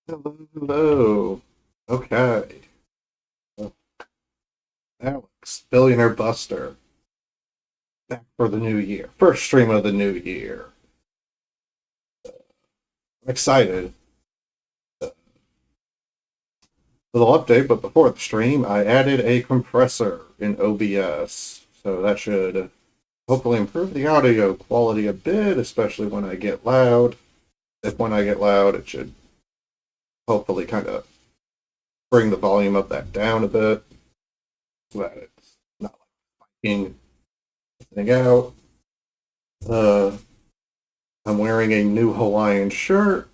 Hello, hello. Okay. Alex, Billionaire Buster, back for the new year. First stream of the new year. I'm excited. Little update, but before the stream, I added a compressor in OBS. So that should hopefully improve the audio quality a bit, especially when I get loud. If when I get loud, it should hopefully kind of bring the volume of that down a bit so that it's not like spiking anything out. Uh, I'm wearing a new Hawaiian shirt.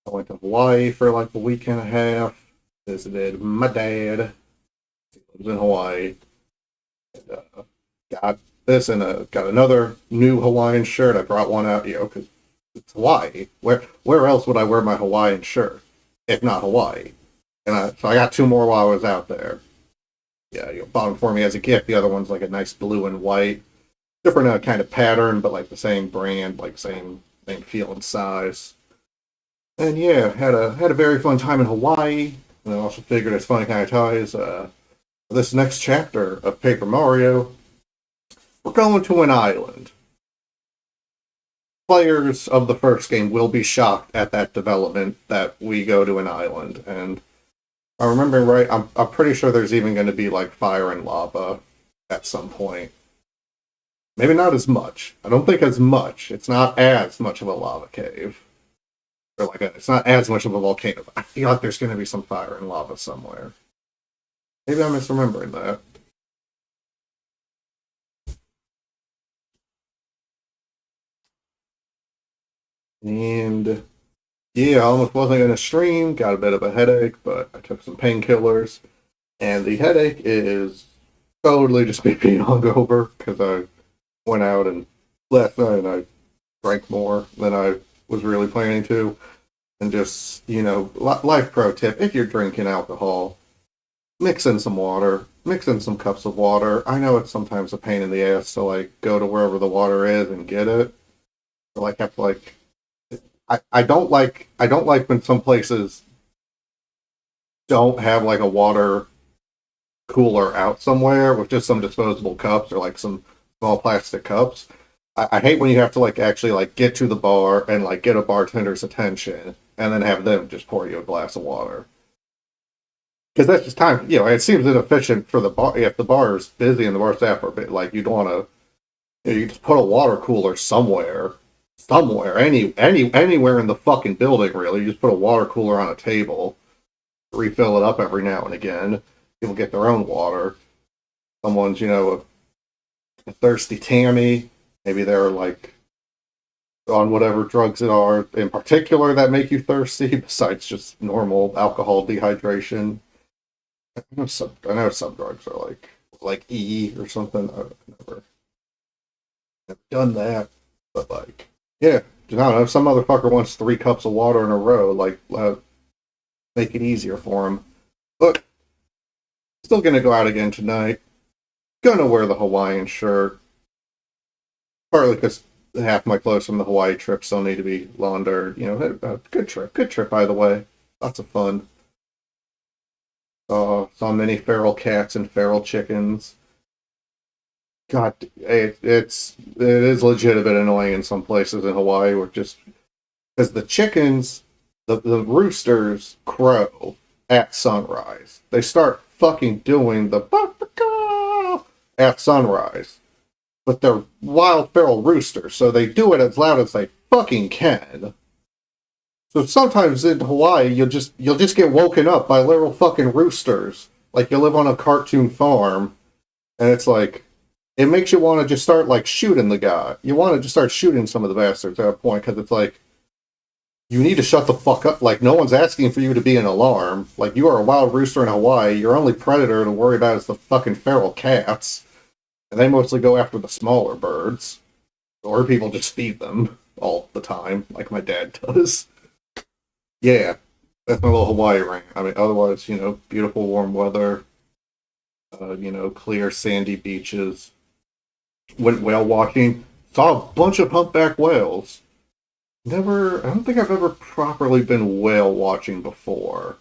I went to Hawaii for like a week and a half. Visited my dad. He lives in Hawaii. And, got this and got another new Hawaiian shirt. I brought one out, because it's Hawaii. Where else would I wear my Hawaiian shirt if not Hawaii? So I got two more while I was out there. Yeah, bought them for me as a gift. The other one's like a nice blue and white, different kind of pattern, but like the same brand, like same feel and size. And yeah, had a very fun time in Hawaii. And I also figured it's funny kind of ties this next chapter of Paper Mario. We're going to an island. Players of the first game will be shocked at that development that we go to an island. And if I'm remembering right, I'm pretty sure there's even going to be like fire and lava at some point. Maybe not as much. I don't think as much. It's not as much of a lava cave. Or like it's not as much of a volcano. I feel like there's going to be some fire and lava somewhere. Maybe I'm misremembering that. And yeah, I almost wasn't going to stream. Got a bit of a headache, but I took some painkillers. And the headache is totally just me being hungover because I went out and last night and I drank more than I was really planning to. And just, life pro tip, if you're drinking alcohol, mix in some water, mix in some cups of water. I know it's sometimes a pain in the ass to like go to wherever the water is and get it. But like have to like I don't like when some places don't have like a water cooler out somewhere with just some disposable cups or like some small plastic cups. I hate when you have to like actually like get to the bar and like get a bartender's attention and then have them just pour you a glass of water. Because that's just time. It seems inefficient for the bar if the bar is busy and the bar staff are bit like you'd want to. You just put a water cooler somewhere, anywhere in the fucking building. Really, you just put a water cooler on a table, refill it up every now and again. People get their own water. Someone's a thirsty Tammy. Maybe they're like on whatever drugs it are in particular that make you thirsty, besides just normal alcohol dehydration. I know some drugs are like E or something. I've never done that, but like yeah, I don't know. If some motherfucker wants 3 cups of water in a row, like make it easier for him. But still gonna go out again tonight. Gonna wear the Hawaiian shirt, partly because half my clothes from the Hawaii trip still need to be laundered. Good trip by the way. Lots of fun. Saw many feral cats and feral chickens. God, it is legit a bit annoying in some places in Hawaii where just because the chickens, the roosters crow at sunrise. They start fucking doing the at sunrise, but they're wild feral roosters, so they do it as loud as they fucking can. So sometimes in Hawaii, you'll just get woken up by literal fucking roosters. Like you live on a cartoon farm, and it's like it makes you want to just start like shooting the guy. You want to just start shooting some of the bastards at a point because it's like you need to shut the fuck up. Like no one's asking for you to be an alarm. Like you are a wild rooster in Hawaii. Your only predator to worry about is the fucking feral cats, and they mostly go after the smaller birds, or people just feed them all the time, like my dad does. Yeah, that's my little Hawaii rant. I mean, otherwise, beautiful warm weather, clear sandy beaches. Went whale watching, saw a bunch of humpback whales. never, I don't think I've ever properly been whale watching before.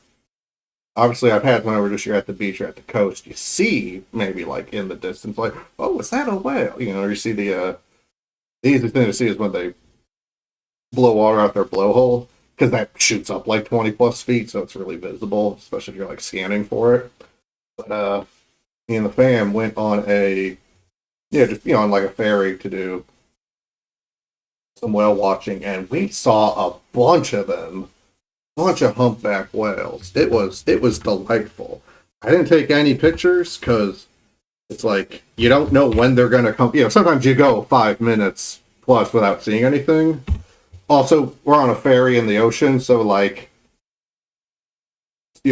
Obviously, I've had whenever just you're at the beach or at the coast, you see maybe like in the distance, like, oh, is that a whale? You know, you see the easy thing to see is when they blow water out their blowhole because that shoots up like 20 plus feet, so it's really visible, especially if you're like scanning for it. But me and the fam went on a just on like a ferry to do some whale watching, and we saw a bunch of them, bunch of humpback whales. It was delightful. I didn't take any pictures because it's like you don't know when they're gonna come. You know, sometimes you go 5 minutes plus without seeing anything. Also, we're on a ferry in the ocean, so like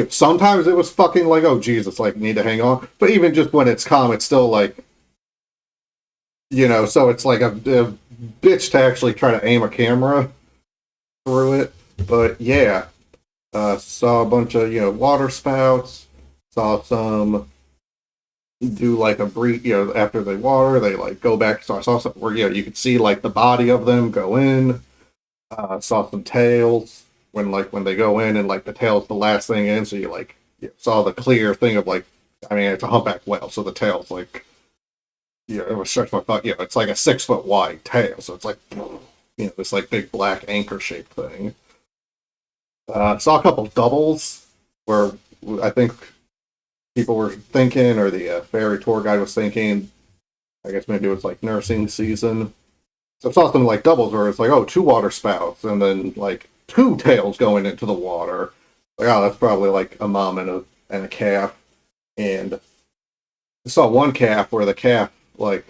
sometimes it was fucking like, oh Jesus, like need to hang on. But even just when it's calm, it's still like so it's like a bitch to actually try to aim a camera through it. But yeah, saw a bunch of water spouts. Saw some do like a brief, after they water, they like go back. So I saw some where you could see like the body of them go in. Saw some tails when they go in and like the tail's the last thing in, so you saw the clear thing of like, I mean it's a humpback whale, so the tail's like it was stretch my thought, it's like a 6 foot wide tail, so it's like this like big black anchor shaped thing. Saw a couple doubles where I think people were thinking, or the ferry tour guide was thinking, I guess maybe it was like nursing season. So it's often like doubles where it's like, oh, two water spouts and then like two tails going into the water. Like, oh, that's probably like a mom and a calf. And I saw one calf where the calf, like,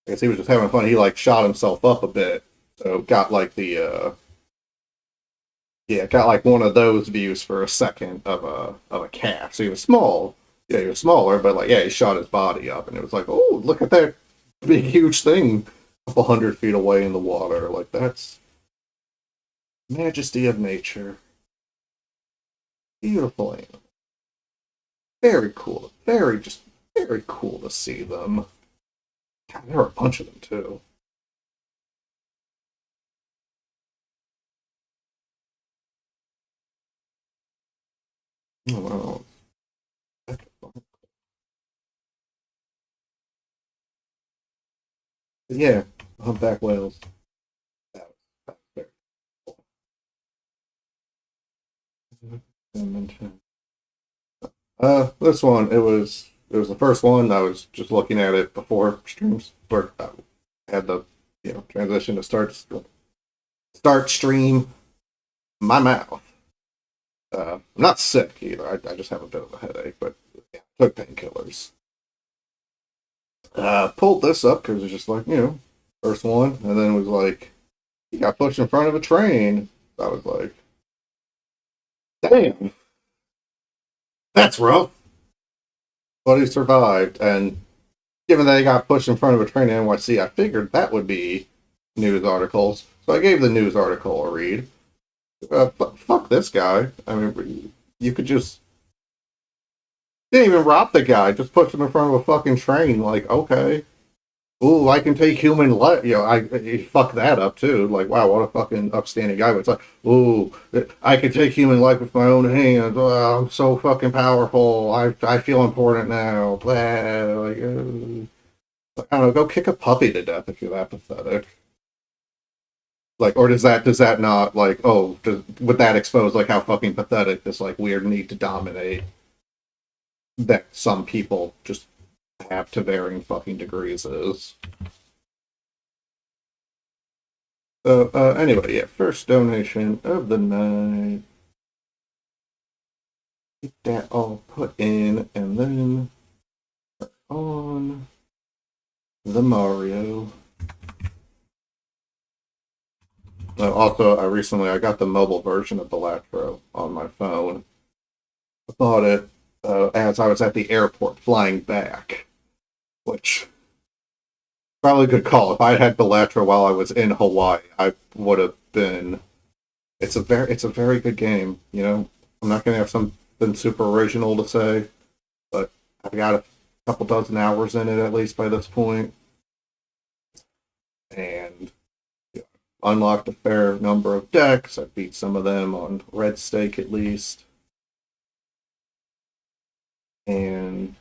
I guess he was just having fun. He like shot himself up a bit. So got like got like one of those views for a second of a calf. So he was small. Yeah, he was smaller, but like, yeah, he shot his body up and it was like, oh, look at that big huge thing a couple 100 feet away in the water. Like that's majesty of nature. Beautiful animal. Very cool. Very cool to see them. God, there were a bunch of them too. Oh, wow. Yeah, humpback whales. That was very cool. This one it was the first one. I was just looking at it before streams, where I had the transition to start stream. My mouth. I'm not sick either. I just have a bit of a headache, but yeah, took painkillers. Pulled this up because it's just like first one, and then it was like he got pushed in front of a train. I was like, damn, that's rough. But he survived, and given that he got pushed in front of a train in NYC, I figured that would be news articles. So I gave the news article a read. Fuck this guy. I mean, you could just didn't even rob the guy. Just push him in front of a fucking train. Like, okay, ooh, I can take human life. I fuck that up too. Like, wow, what a fucking upstanding guy. But it's like, ooh, I can take human life with my own hands. Oh, I'm so fucking powerful. I feel important now. Blah. Like, I don't know. Go kick a puppy to death if you're that pathetic. Like, or does that not like would that expose like how fucking pathetic this like weird need to dominate that some people just have to varying fucking degrees is. So anyway, yeah, first donation of the night. Get that all put in, and then on the Mario. Also, I got the mobile version of the Latro on my phone. I bought it as I was at the airport flying back, which probably a good call. If I had Belatra while I was in Hawaii, I would have been. It's a very good game. I'm not gonna have something super original to say, but I've got a couple dozen hours in it at least by this point, and yeah, unlocked a fair number of decks. I beat some of them on Red Stake at least. And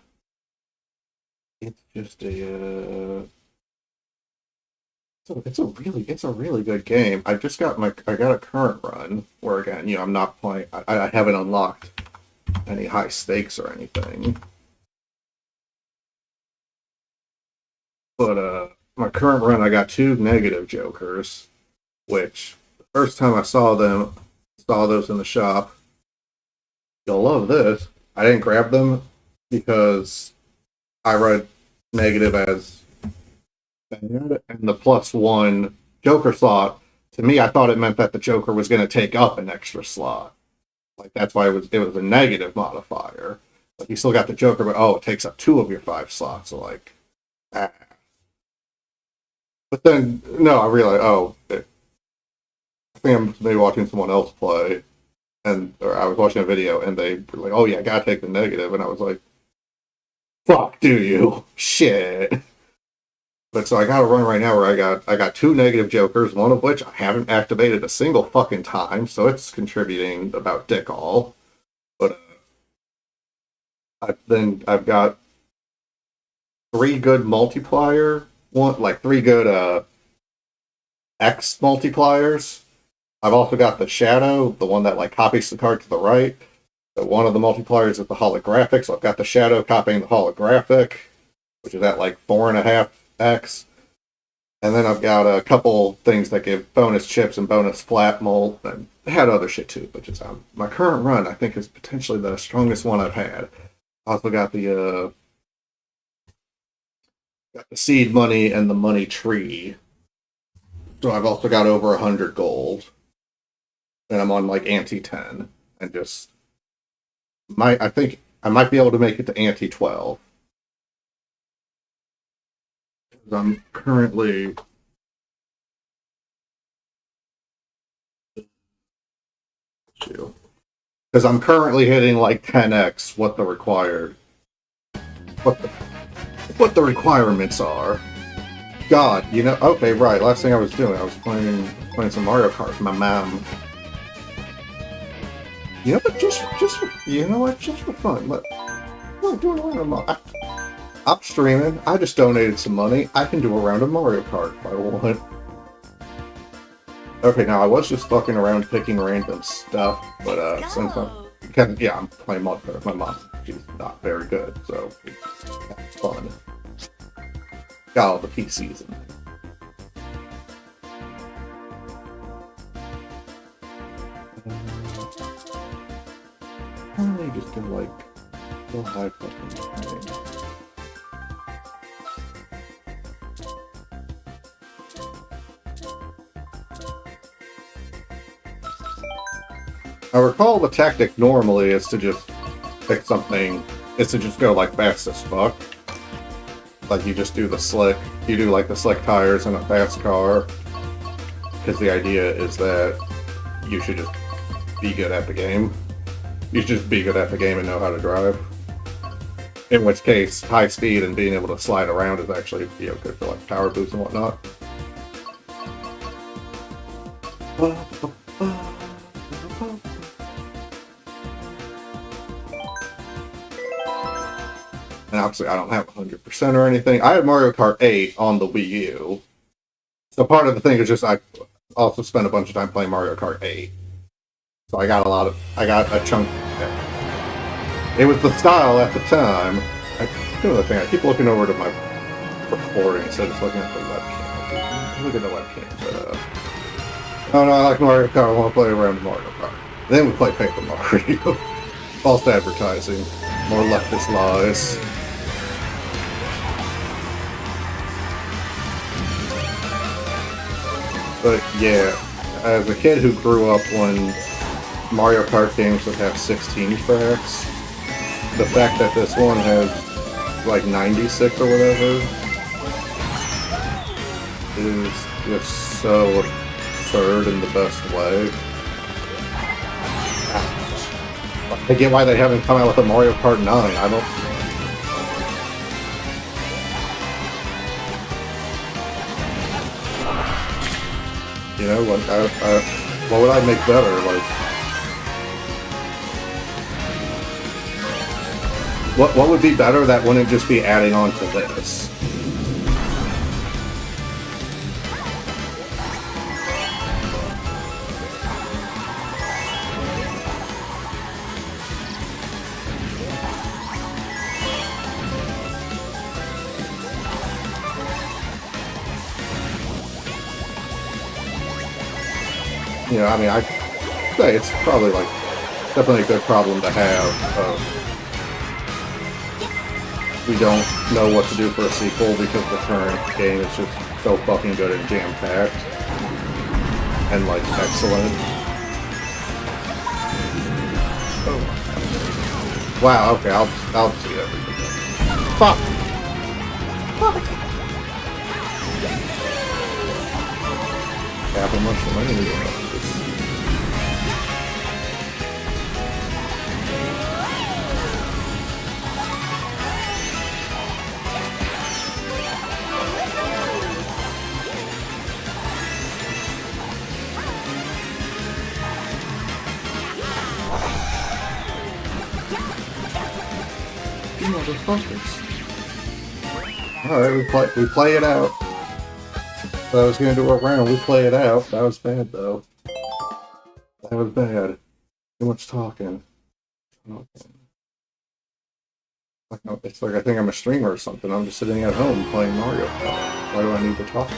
it's just it's a really good game. I got a current run where, again, I'm not playing. I haven't unlocked any high stakes or anything. But my current run, I got 2 negative jokers, which the first time I saw those in the shop. You'll love this. I didn't grab them because I read negative as bad, and the +1 Joker slot, to me, I thought it meant that the Joker was going to take up an extra slot. Like, that's why it was a negative modifier. Like, you still got the Joker, but it takes up 2 of your 5 slots. So, like, ah. But then, no, I realized, I think I'm maybe watching someone else play, or I was watching a video, and they were like, "Oh yeah, I gotta take the negative," and I was like, "Fuck, do you? Shit." But so I got a run right now where I got 2 negative jokers, one of which I haven't activated a single fucking time, so it's contributing about dick all. But I've got 3 good multiplier, 3 good X multipliers. I've also got the Shadow, the one that copies the card to the right. So one of the multipliers is the holographic, so I've got the Shadow copying the holographic, which is at 4.5x. And then I've got a couple things that give bonus chips and bonus flat mold, and I had other shit too, but just my current run, I think, is potentially the strongest one I've had. I also got the seed money and the money tree. So I've also got over 100 gold. And I'm on ante 10. And just I think I might be able to make it to ante 12. I'm currently hitting 10x what the requirements are. God, okay, right. Last thing I was doing, I was playing some Mario Kart with my mom. But just for fun. We're doing a round of I'm streaming. I just donated some money. I can do a round of Mario Kart if I want. Okay, now I was just fucking around picking random stuff, but since I'm playing multiplayer with my mom. She's not very good, so it's fun. Got all the PCs in there. I just do go high fucking thing. I recall the tactic normally is to just pick something, is to just go fast as fuck. You just do the slick, the slick tires in a fast car. Because the idea is that you should just be good at the game. You should just be good at the game and know how to drive. In which case, high speed and being able to slide around is actually good for power boosts and whatnot. And obviously I don't have 100% or anything. I had Mario Kart 8 on the Wii U. So part of the thing is just I also spent a bunch of time playing Mario Kart 8. So I got a chunk. It was the style at the time. I keep looking over to my recording instead of just looking at the webcam. Look at the webcam. But, no, I like Mario Kart. I want to play around Mario Kart. Then we play Paper Mario. False advertising. More leftist lies. But yeah, as a kid who grew up when Mario Kart games would have 16 tracks, the fact that this one has 96 or whatever is just so absurd in the best way. I get why they haven't come out with a Mario Kart 9. I don't... You know, like what would I make better? Like, what would be better that wouldn't just be adding on to this? You know, I mean, I say it's probably like definitely a good problem to have. We don't know what to do for a sequel because the current game is just so fucking good and jam-packed and like excellent. Oh. Wow. Okay, I'll see everything. Fuck. Fuck. Half much money. Motherfuckers. Alright, we play it out. So I was gonna do a round, we play it out. That was bad though. That was bad. Too much talking. It's like I think I'm a streamer or something. I'm just sitting at home playing Mario Kart. Why do I need to talk?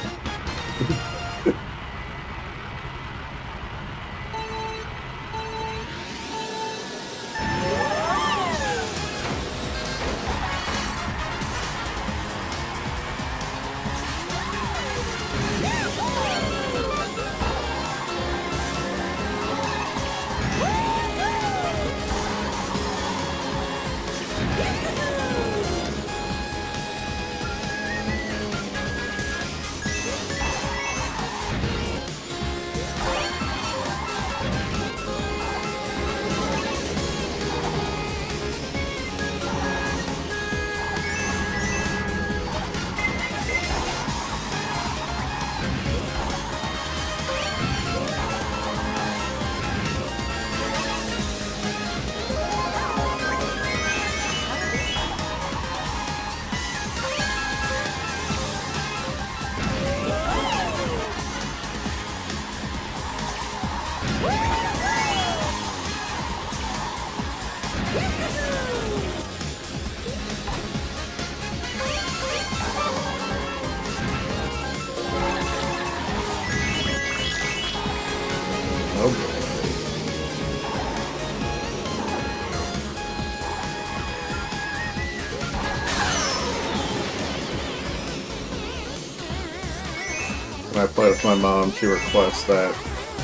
When I play with my mom, she requests that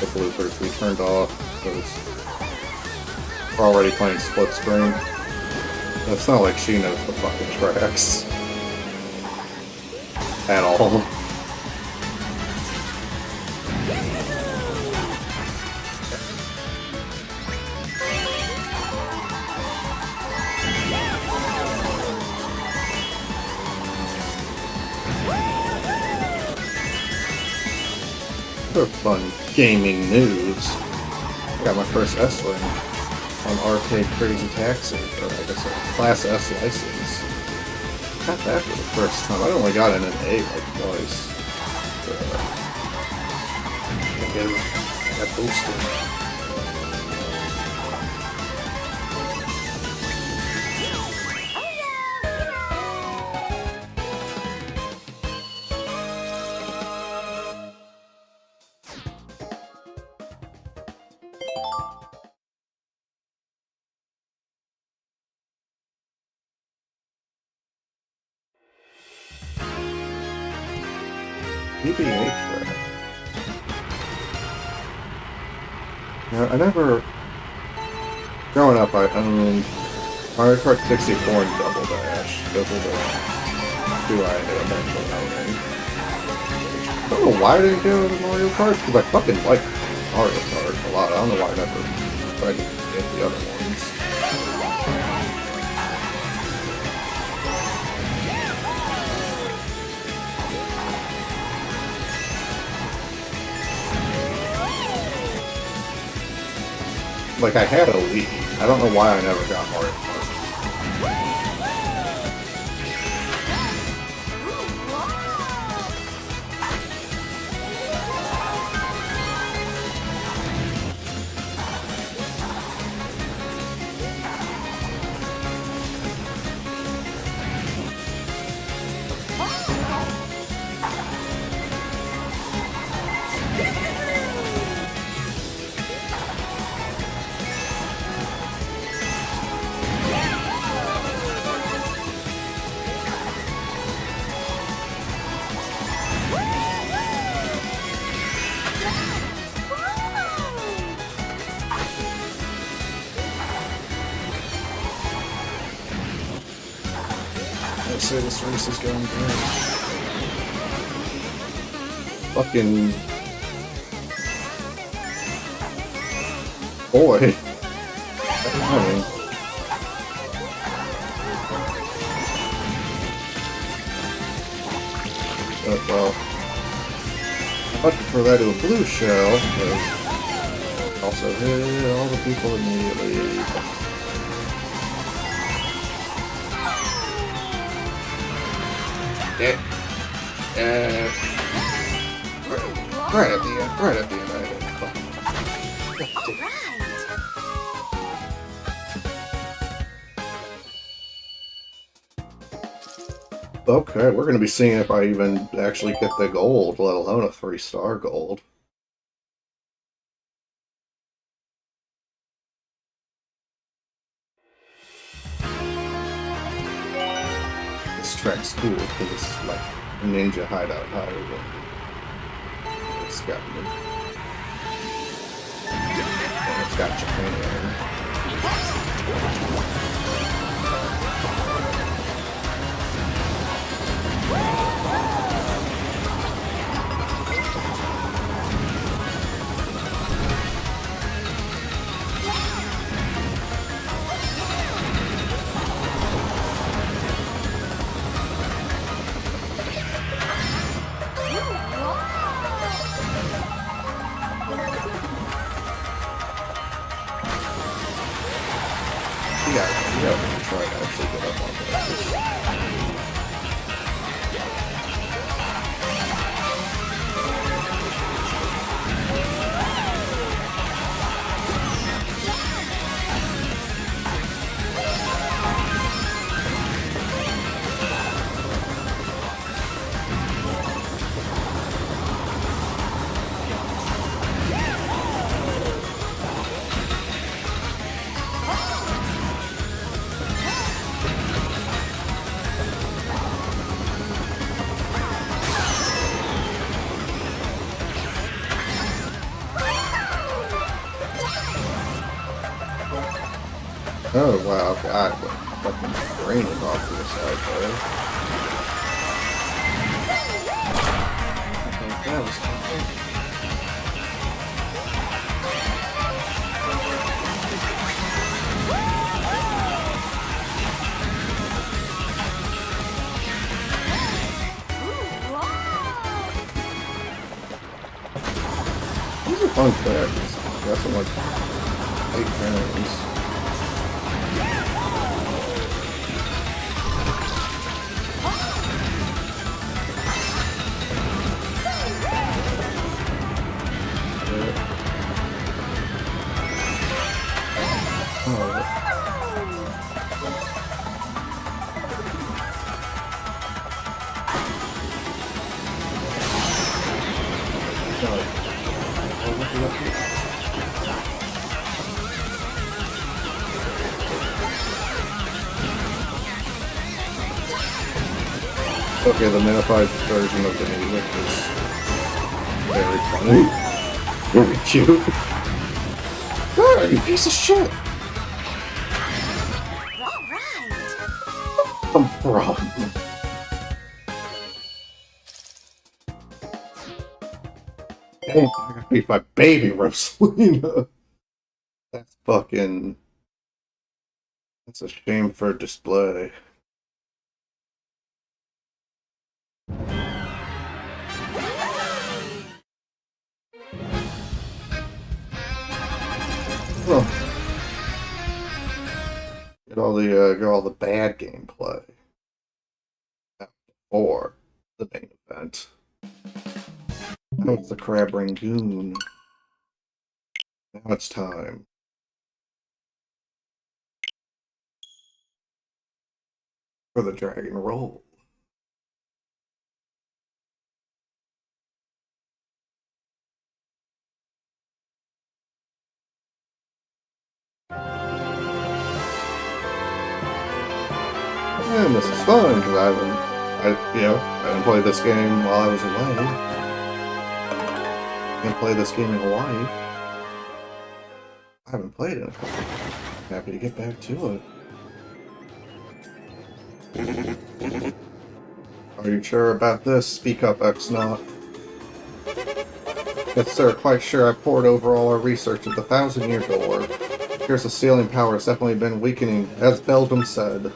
the bloopers be turned off because we're already playing split screen. It's not like she knows the fucking tracks at all. Other fun gaming news. I got my first S-Wing on Arcade Crazy Taxi, or I guess a Class S license. Got that for the first time. I only got in an A like twice. I got boosted. PBA track. Now, I never... Growing up, I owned Mario Kart 64 and Double Dash. Those are the two I ended up actually owning. I don't know why I didn't get into Mario Kart, because I fucking like Mario Kart a lot. I don't know why I never tried to get the other ones. like I had a lead. I don't know why I never got Mario Kart. Let's say this race is going good. Fucking boy. That's annoying. But, well, I much prefer that to a blue shell, because also hit all the people immediately. Yeah. Right at the end. Right at the end. I did. Okay, we're going to be seeing if I even actually get the gold, let alone a 3-star gold. This track's cool because it's like a ninja hideout hideaway. It's got me. And it's got Japan. Yeah, I'm trying to actually get up on that. Oh wow, God, what fucking brain is off to the side there. Okay, that was fun. These are fun tracks. Got some like 8 frames. Okay, the minified version of the music is very funny. Very cute. Ah, you piece of shit! Come from. Dang, I gotta beat my baby Rosalina. That's fucking... That's a shame for display. Well, Get all the bad gameplay before the main event. Now it's the Crab Rangoon. Now it's time. For the Dragon Roll. And this is fun because I didn't play this game while I was away. I didn't play this game in Hawaii. I haven't played it in a couple of years. Happy to get back to it. Are you sure about this? Speak up, X-Naut. Yes, sir, quite sure. I poured over all our research at the 1,000-year door. Here's the sealing power has definitely been weakening, as Beldum said.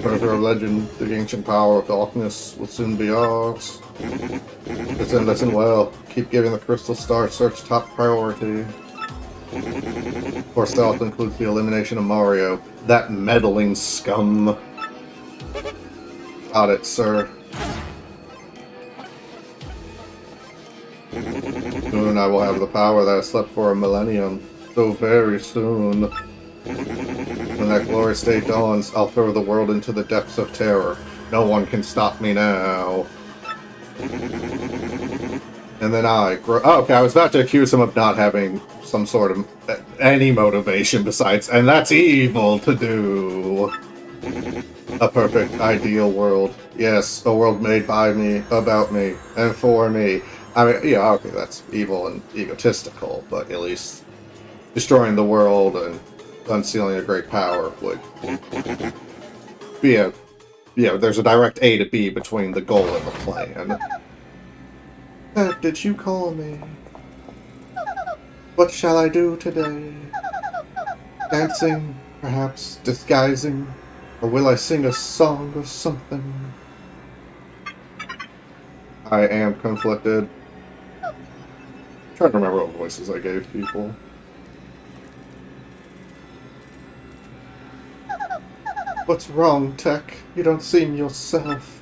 Further legend, the ancient power of darkness will soon be ours. Listen well. Keep giving the Crystal Star search top priority. Of course, that also includes the elimination of Mario. That meddling scum. Got it, sir. Soon I will have the power that I slept for a millennium. So very soon. When that glorious day dawns, I'll throw the world into the depths of terror. No one can stop me now. And then I grow... Oh, okay, I was about to accuse him of not having some sort of... any motivation besides... And that's evil to do. A perfect, ideal world. Yes, a world made by me, about me, and for me. I mean, yeah, okay, that's evil and egotistical, but at least destroying the world and unsealing a great power would be a... Yeah, there's a direct A to B between the goal and the plan. Did you call me? What shall I do today? Dancing, perhaps disguising, or will I sing a song or something? I am conflicted. I'm trying to remember what voices I gave people. What's wrong, Tech? You don't seem yourself.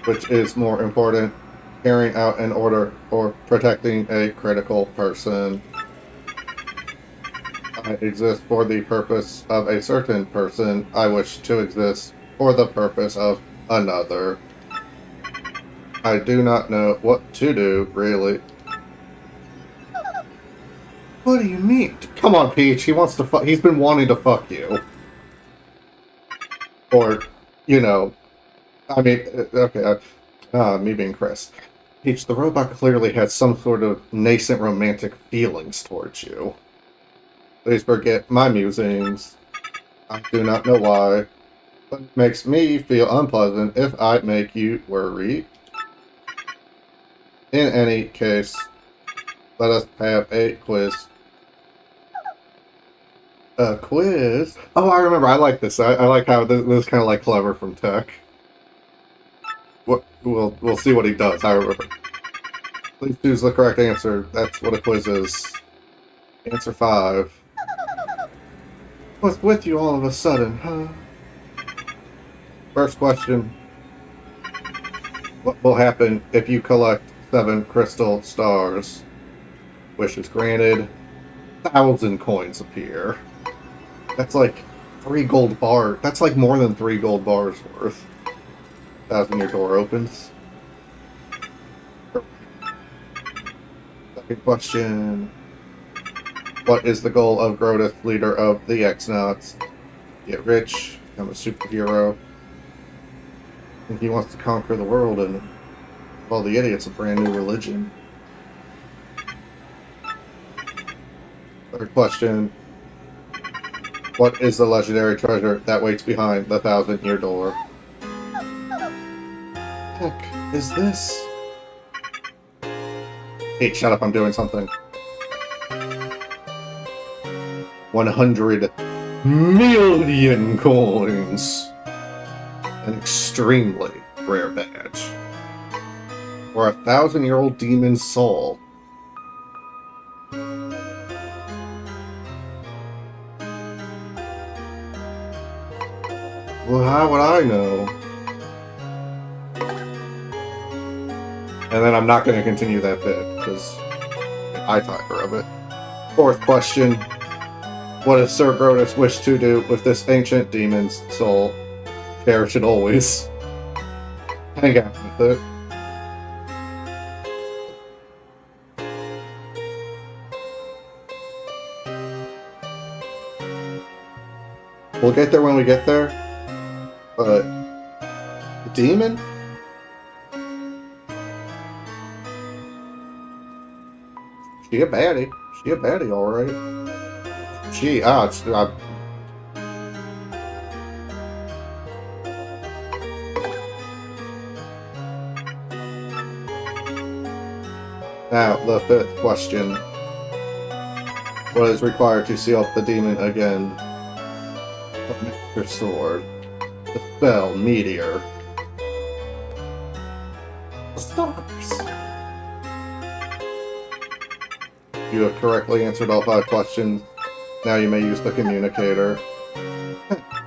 Which is more important? Carrying out an order or protecting a critical person. I exist for the purpose of a certain person. I wish to exist for the purpose of another. I do not know what to do, really. What do you mean? Come on, Peach. He wants to fuck. He's been wanting to fuck you. Or, you know, I mean, okay, me being Chris. Peach, the robot clearly had some sort of nascent romantic feelings towards you. Please forget my musings. I do not know why, but it makes me feel unpleasant if I make you worry. In any case, let us have a quiz. A quiz? Oh, I remember. I like this. I like how this is kind of like clever from Tech. What? We'll see what he does. I remember. Please choose the correct answer. That's what a quiz is. Answer 5. What's with you all of a sudden, huh? First question. What will happen if you collect 7 crystal stars? Wishes granted. 1,000 coins appear. That's like 3 gold bars. That's like more than 3 gold bars worth. 1,000-year door opens. Second question. What is the goal of Grodus, leader of the X-Nauts? Get rich, become a superhero. I think he wants to conquer the world and call the idiots a brand new religion. Third question. What is the legendary treasure that waits behind the 1,000-year door? Heck, is this? Hey, shut up, I'm doing something. 100 million coins! An extremely rare badge. Or a 1,000-year-old demon's soul. Well, how would I know? And then I'm not going to continue that bit, because I taught her of it. Fourth question. What does Sir Grotus wish to do with this ancient demon's soul? Cherish it always. Hang out with it. We'll get there when we get there. But the demon? She a baddie. She a baddie, alright. Now, the fifth question. What is required to seal up the demon again? Your sword. The spell, Meteor. Stars. You have correctly answered all 5 questions. Now you may use the communicator.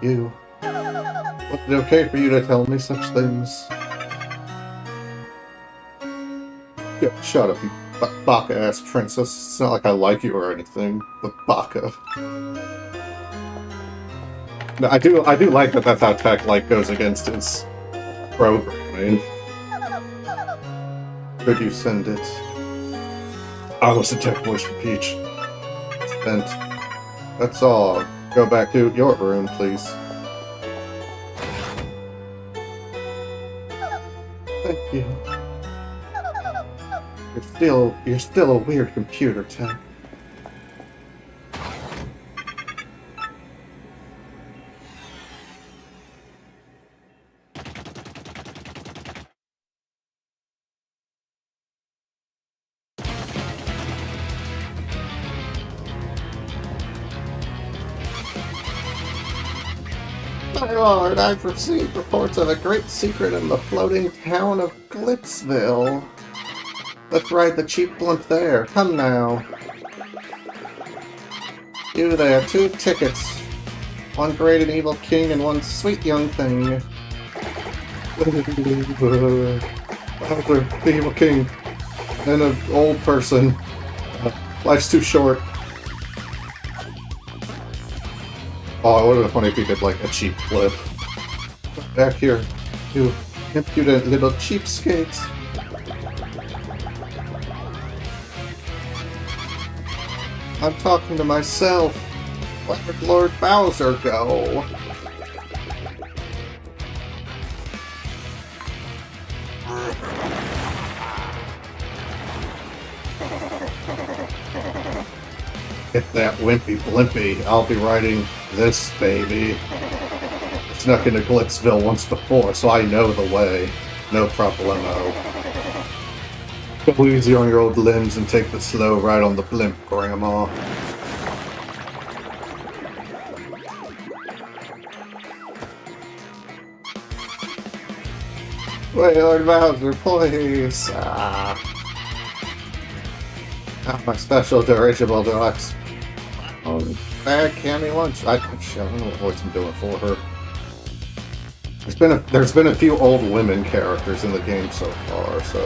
You. Was it okay for you to tell me such things? Yeah, shut up, you baka-ass princess. It's not like I like you or anything, but baka. No, I do like that that's how Tech like goes against his programming. Could you send it? I was the tech voice for Peach. Spent. That's all. Go back to your room, please. Thank you. You're still a weird computer, Tech. My lord, I've received reports of a great secret in the floating town of Glitzville. Let's ride the cheap blimp there. Come now. You there, 2 tickets. 1 great and evil king and 1 sweet young thing. The evil king and an old person. Life's too short. Oh, it would have been funny if he did like a cheap flip. Back here, you impudent little cheapskate. I'm talking to myself. Where did Lord Bowser go? Get that wimpy blimpy. I'll be riding this baby. Snuck into Glitzville once before, so I know the way. No problemo. Go easy on your old limbs and take the slow ride on the blimp, Grandma. Wait, Lord Bowser, please. My special dirigible deluxe. Oh, bad candy lunch. I don't know what I'm doing for her. There's been a few old women characters in the game so far, so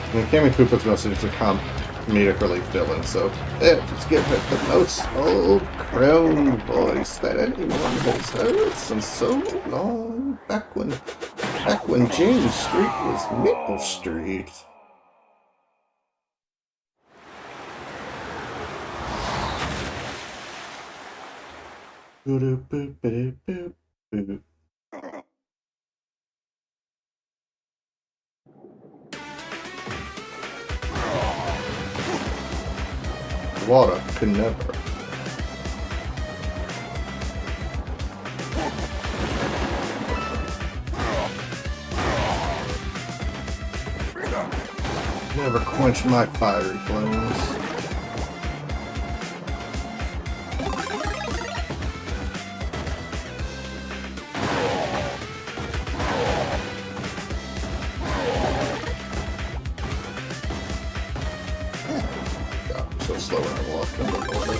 I mean, Cammy Koopa's mostly just a comedic relief villain, so just give it the most old crown voice that anyone has heard since so long. Back when James Street was Maple Street. Water could never. Never quench my fiery flames. So slow when I walk under water.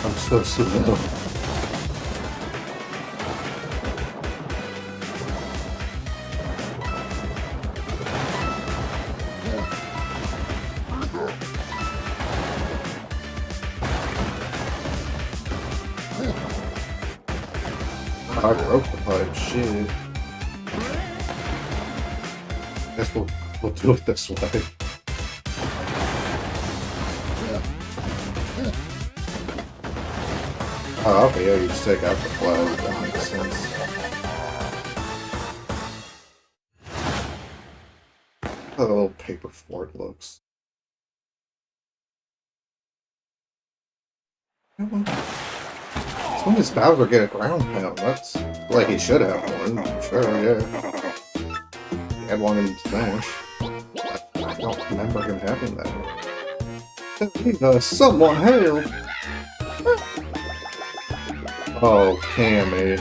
I'm so slow. I broke the pipe, shit. Guess we'll do it this way. Oh, okay, yeah, you just take out the flag. That makes sense. How the little paper fort looks. When does Bowser get a ground pound? That's like he should have one. Sure, yeah. He had one in Smash. I don't remember him having that. Someone help! Oh, Cammy.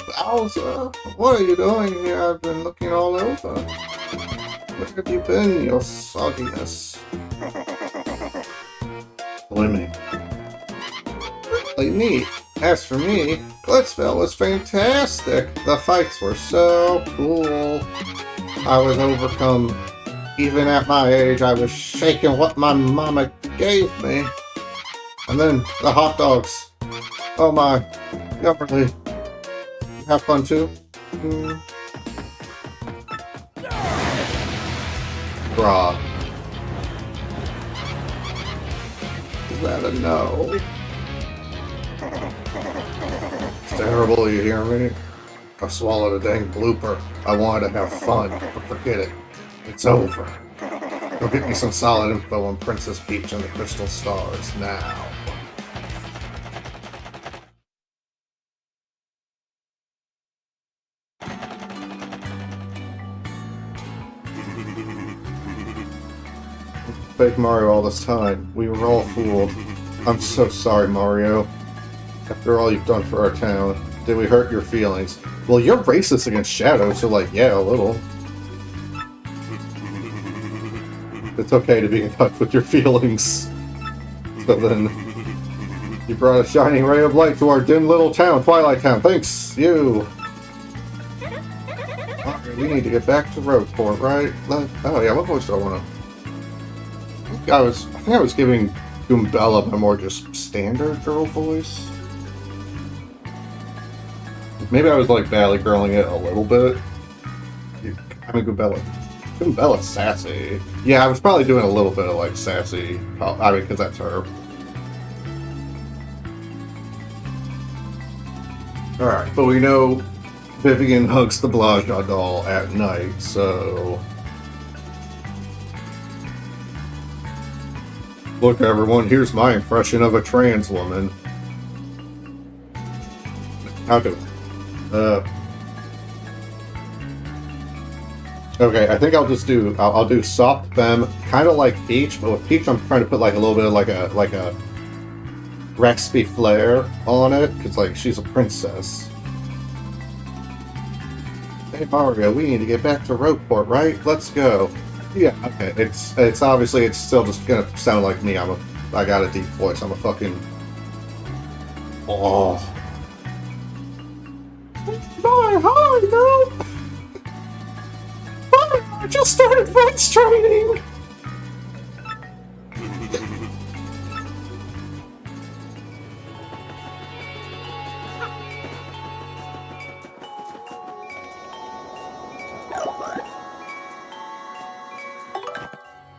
Bowser, what are you doing here? I've been looking all over. Where have you been, your sogginess? Swimming. Really neat. As for me, Blitzville was fantastic. The fights were so cool. I was overcome. Even at my age, I was shaking what my mama gave me. And then the hot dogs. Oh my. Yummerly. You have fun too? Bruh. Is that a no? It's terrible, you hear me? I swallowed a dang blooper. I wanted to have fun, but forget it. It's over. Go get me some solid info on Princess Peach and the Crystal Stars now. Fake Mario all this time. We were all fooled. I'm so sorry, Mario. After all you've done for our town, did we hurt your feelings? Well, you're racist against Shadow, so like, yeah, a little. It's okay to be in touch with your feelings. So then, you brought a shining ray of light to our dim little town, Twilight Town. Thanks, you. Alright, we need to get back to Roadport, right? Oh yeah, what voice do I want to? I think I was giving Goombella a more just standard girl voice. Maybe I was like badly girling it a little bit. I mean, Goombella's sassy. Yeah, I was probably doing a little bit of like sassy. I mean, because that's her. Alright, but we know Vivian hugs the Blahja doll at night, so... Look everyone, here's my impression of a trans woman. How do... Okay, I think I'll just do... I'll do soft femme, kind of like Peach, but with Peach I'm trying to put like a little bit of like a Rexby flair on it, because like she's a princess. Hey Mario, we need to get back to Roadport, right? Let's go. Yeah, okay. It's obviously it's still just gonna sound like me. I got a deep voice. I'm a fucking... Oh. Bye, hi, no. Bye, I just started voice training.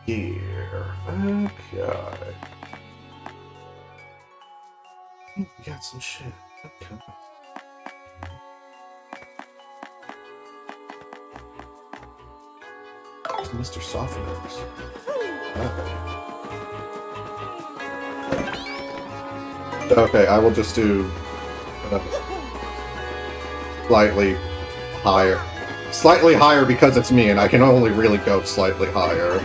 Here. Okay. We got some shit. Okay. Mr. Softnose. Okay, I will just do slightly higher. Slightly higher because it's me, and I can only really go slightly higher.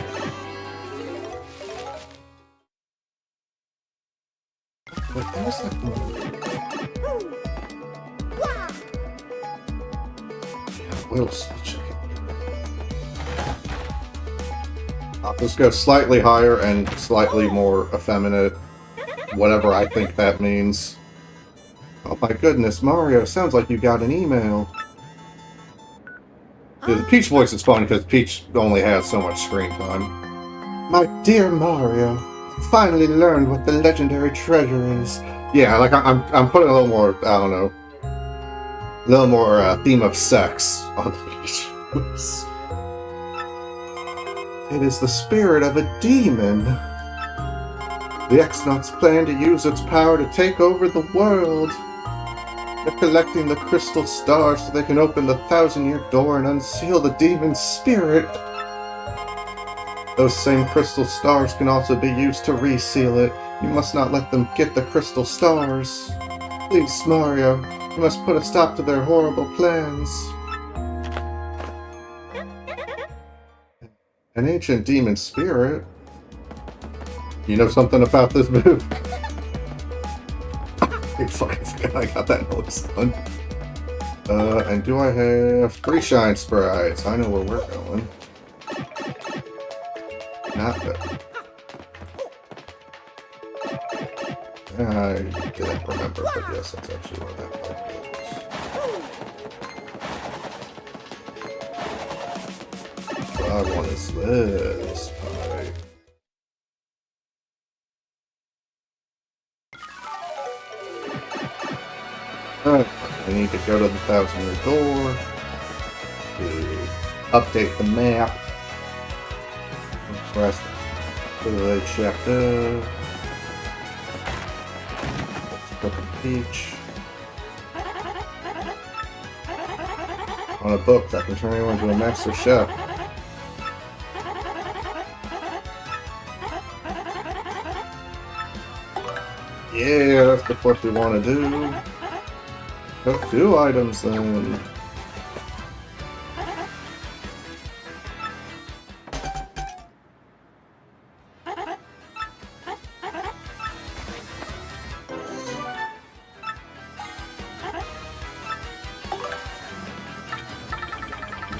Wait, how is that going? We'll switch it. I'll just go slightly higher and slightly more effeminate. Whatever I think that means. Oh my goodness, Mario, sounds like you got an email. The Peach voice is funny because Peach only has so much screen time. My dear Mario, finally learned what the legendary treasure is. Yeah, like I'm putting a little more, I don't know, a little more theme of sex on the Peach voice. It is the spirit of a demon. The X-Nauts plan to use its power to take over the world. They're collecting the crystal stars so they can open the 1,000-year door and unseal the demon's spirit. Those same crystal stars can also be used to reseal it. You must not let them get the crystal stars. Please, Mario, you must put a stop to their horrible plans. An ancient demon spirit? You know something about this move? I fucking forgot I got that notice done. And do I have 3 shine sprites? I know where we're going. Not good. I didn't remember, but yes, that's actually where that goes. What one is this pipe? Alright, we need to go to the 1,000-year door to update the map. Press the chapter. Let's go to the beach. On a book that can turn anyone into a master chef. Yeah, that's the what we want to do. Got 2 items then.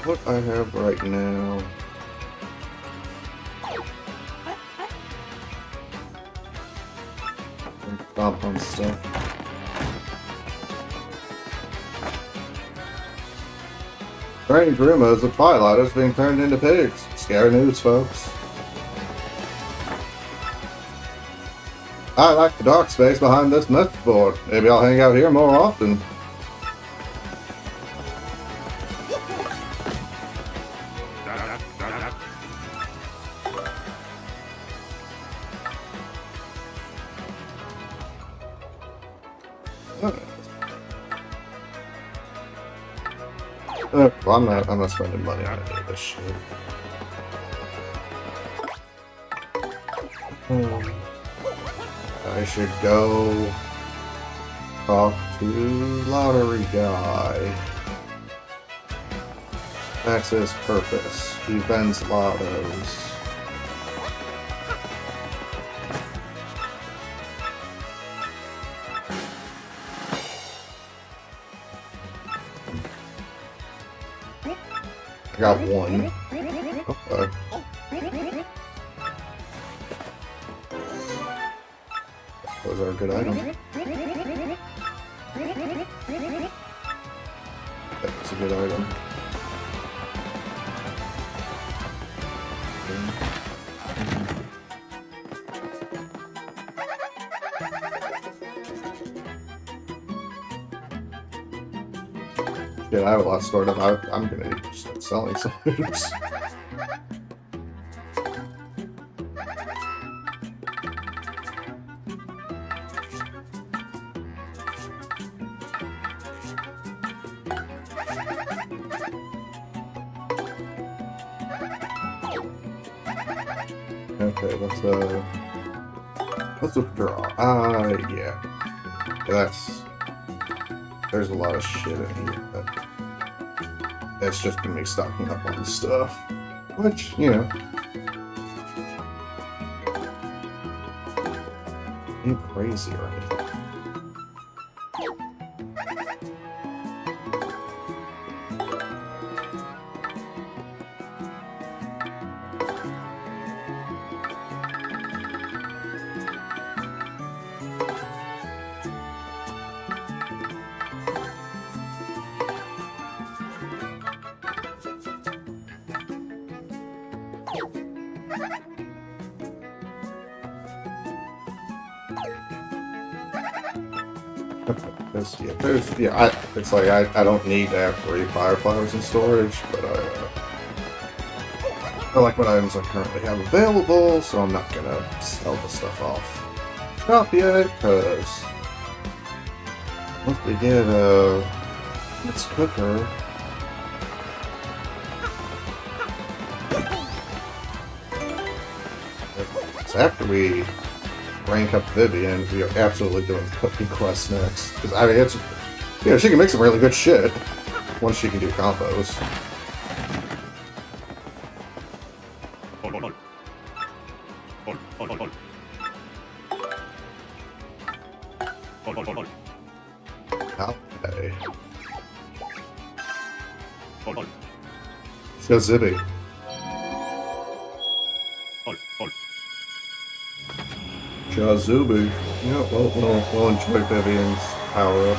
What I have right now. Compound stuff. Strange rumors of Twilighters being turned into pigs. Scary news, folks. I like the dark space behind this message board. Maybe I'll hang out here more often. Well, I'm not spending money on any of this shit. I should go talk to lottery guy. That's his purpose. He vends lottos. I got 1. Okay. Those are a good item. That's a good item. Yeah, I have a lot stored up. I'm gonna start selling some items. Okay, let's withdraw. Yeah. There's a lot of shit in here, but that's just been me stocking up on stuff. Which, you know. Ain't crazy or anything. It's like I don't need to have 3 fireflowers in storage, but I like what items I currently have available, so I'm not gonna sell the stuff off shop yet, because once we get this cooker, it's after we rank up Vivian, we are absolutely doing cooking quest next. Because I mean, it's, you know, she can make some really good shit once she can do combos. Okay. Let's go Zibby. Jazubi. Yeah, we'll enjoy Vivian's power up.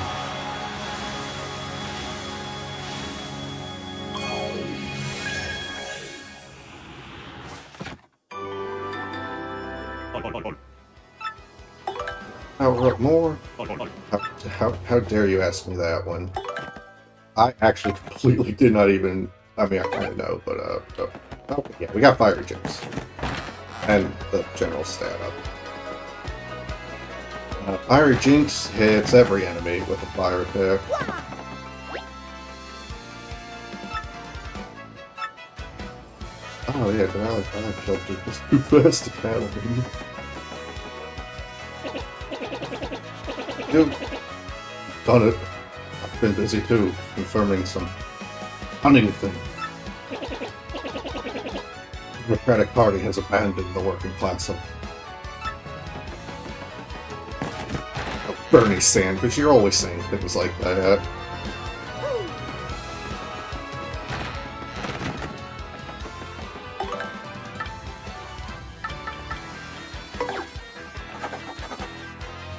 Power up more? How dare you ask me that one? I actually completely did not even. I mean, I kind of know, but okay, yeah, we got Fire Jinx and the general stat up. Fire Jinx hits every enemy with a fire attack. Oh yeah, but I killed you just too fast apparently. Dude, done it. I've been busy too, confirming some hunting thing. The Democratic Party has abandoned the working class of Bernie Sanders. You're always saying things like that.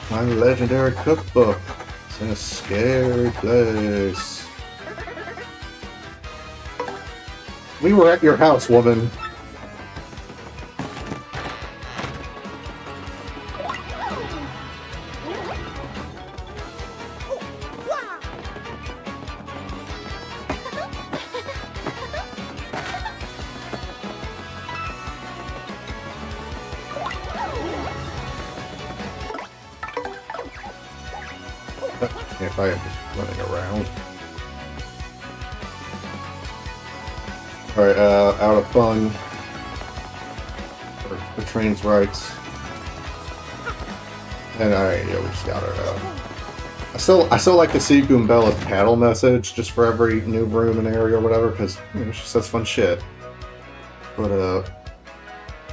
My legendary cookbook. It's in a scary place. We were at your house, woman. If I am just running around. Alright, out of fun. The train's rights. And alright, yeah, we just got her. I still like to see Goombella's paddle message just for every new room and area or whatever, because you know, she says fun shit. But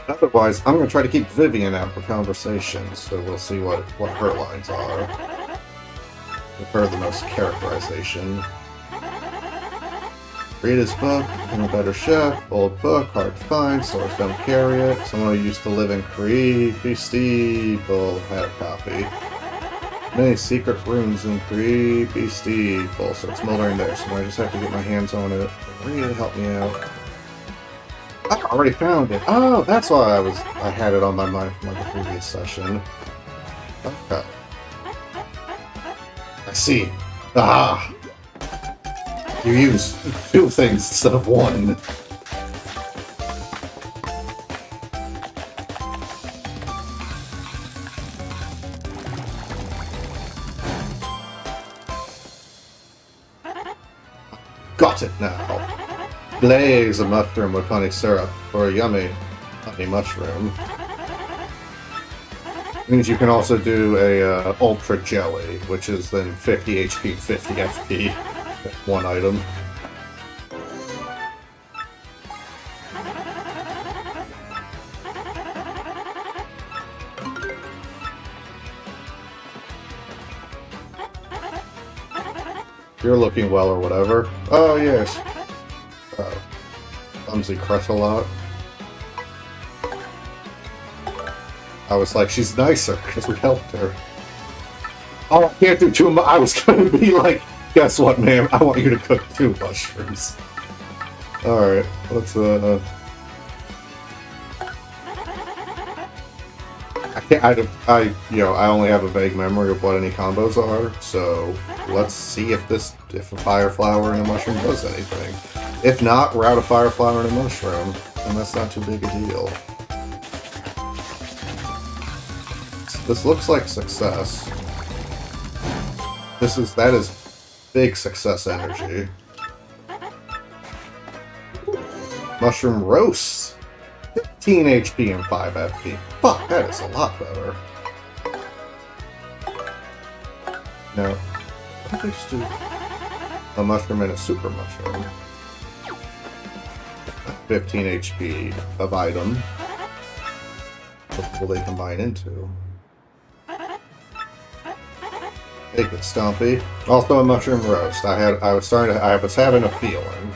otherwise, I'm gonna try to keep Vivian out for conversations, so we'll see what her lines are. Prefer the most characterization. Read his book, I'm a better chef, old book, hard to find, stores don't carry it. Someone who used to live in Creepy Steeple had a copy. Many secret rooms in Creepy Steeple, so it's smoldering there, so I just have to get my hands on it. Read it, help me out. I already found it. Oh, that's why I had it on my mind from like the previous session. Okay. I see. Aha! You use 2 things instead of 1. Got it now. Blaze a mushroom with honey syrup, or yummy. honey mushroom. Means you can also do a ultra jelly, which is then 50 HP, 50 FP. One item. You're looking well or whatever. Oh, yes. Clumsy crush a lot. I was like, she's nicer because we helped her. Oh, I can't do too much. I was going to be like, guess what, ma'am? I want you to cook 2 mushrooms. Alright, let's, I only have a vague memory of what any combos are, so let's see if a fire flower and a mushroom does anything. If not, we're out of fire flower and a mushroom, and that's not too big a deal. This looks like success. That is big success energy. Mushroom roast. 15 HP and 5 FP. Fuck, that is a lot better. Now, what did they just do? A mushroom and a super mushroom. 15 HP of item. What will they combine into? Take it, Stompy. Also a mushroom roast. I was having a feeling.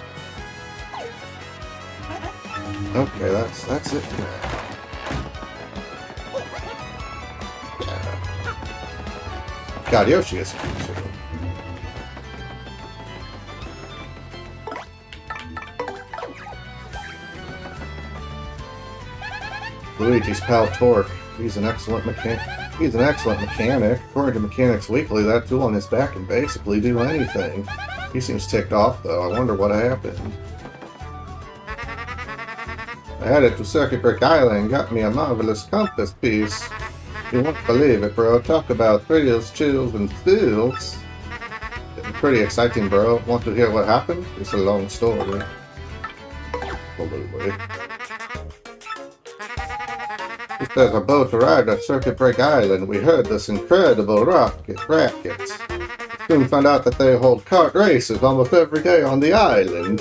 Okay, that's it. God, Yoshi is cute too. Luigi's pal Torque. He's an excellent mechanic. According to Mechanics Weekly, that tool on his back can basically do anything. He seems ticked off, though. I wonder what happened. I headed to Circuit Break Island and got me a marvelous compass piece. You won't believe it, bro. Talk about thrills, chills, and feels. Getting pretty exciting, bro. Want to hear what happened? It's a long story. Absolutely. Just as a boat arrived at Circuit Break Island, we heard this incredible racket. Soon found out that they hold kart races almost every day on the island.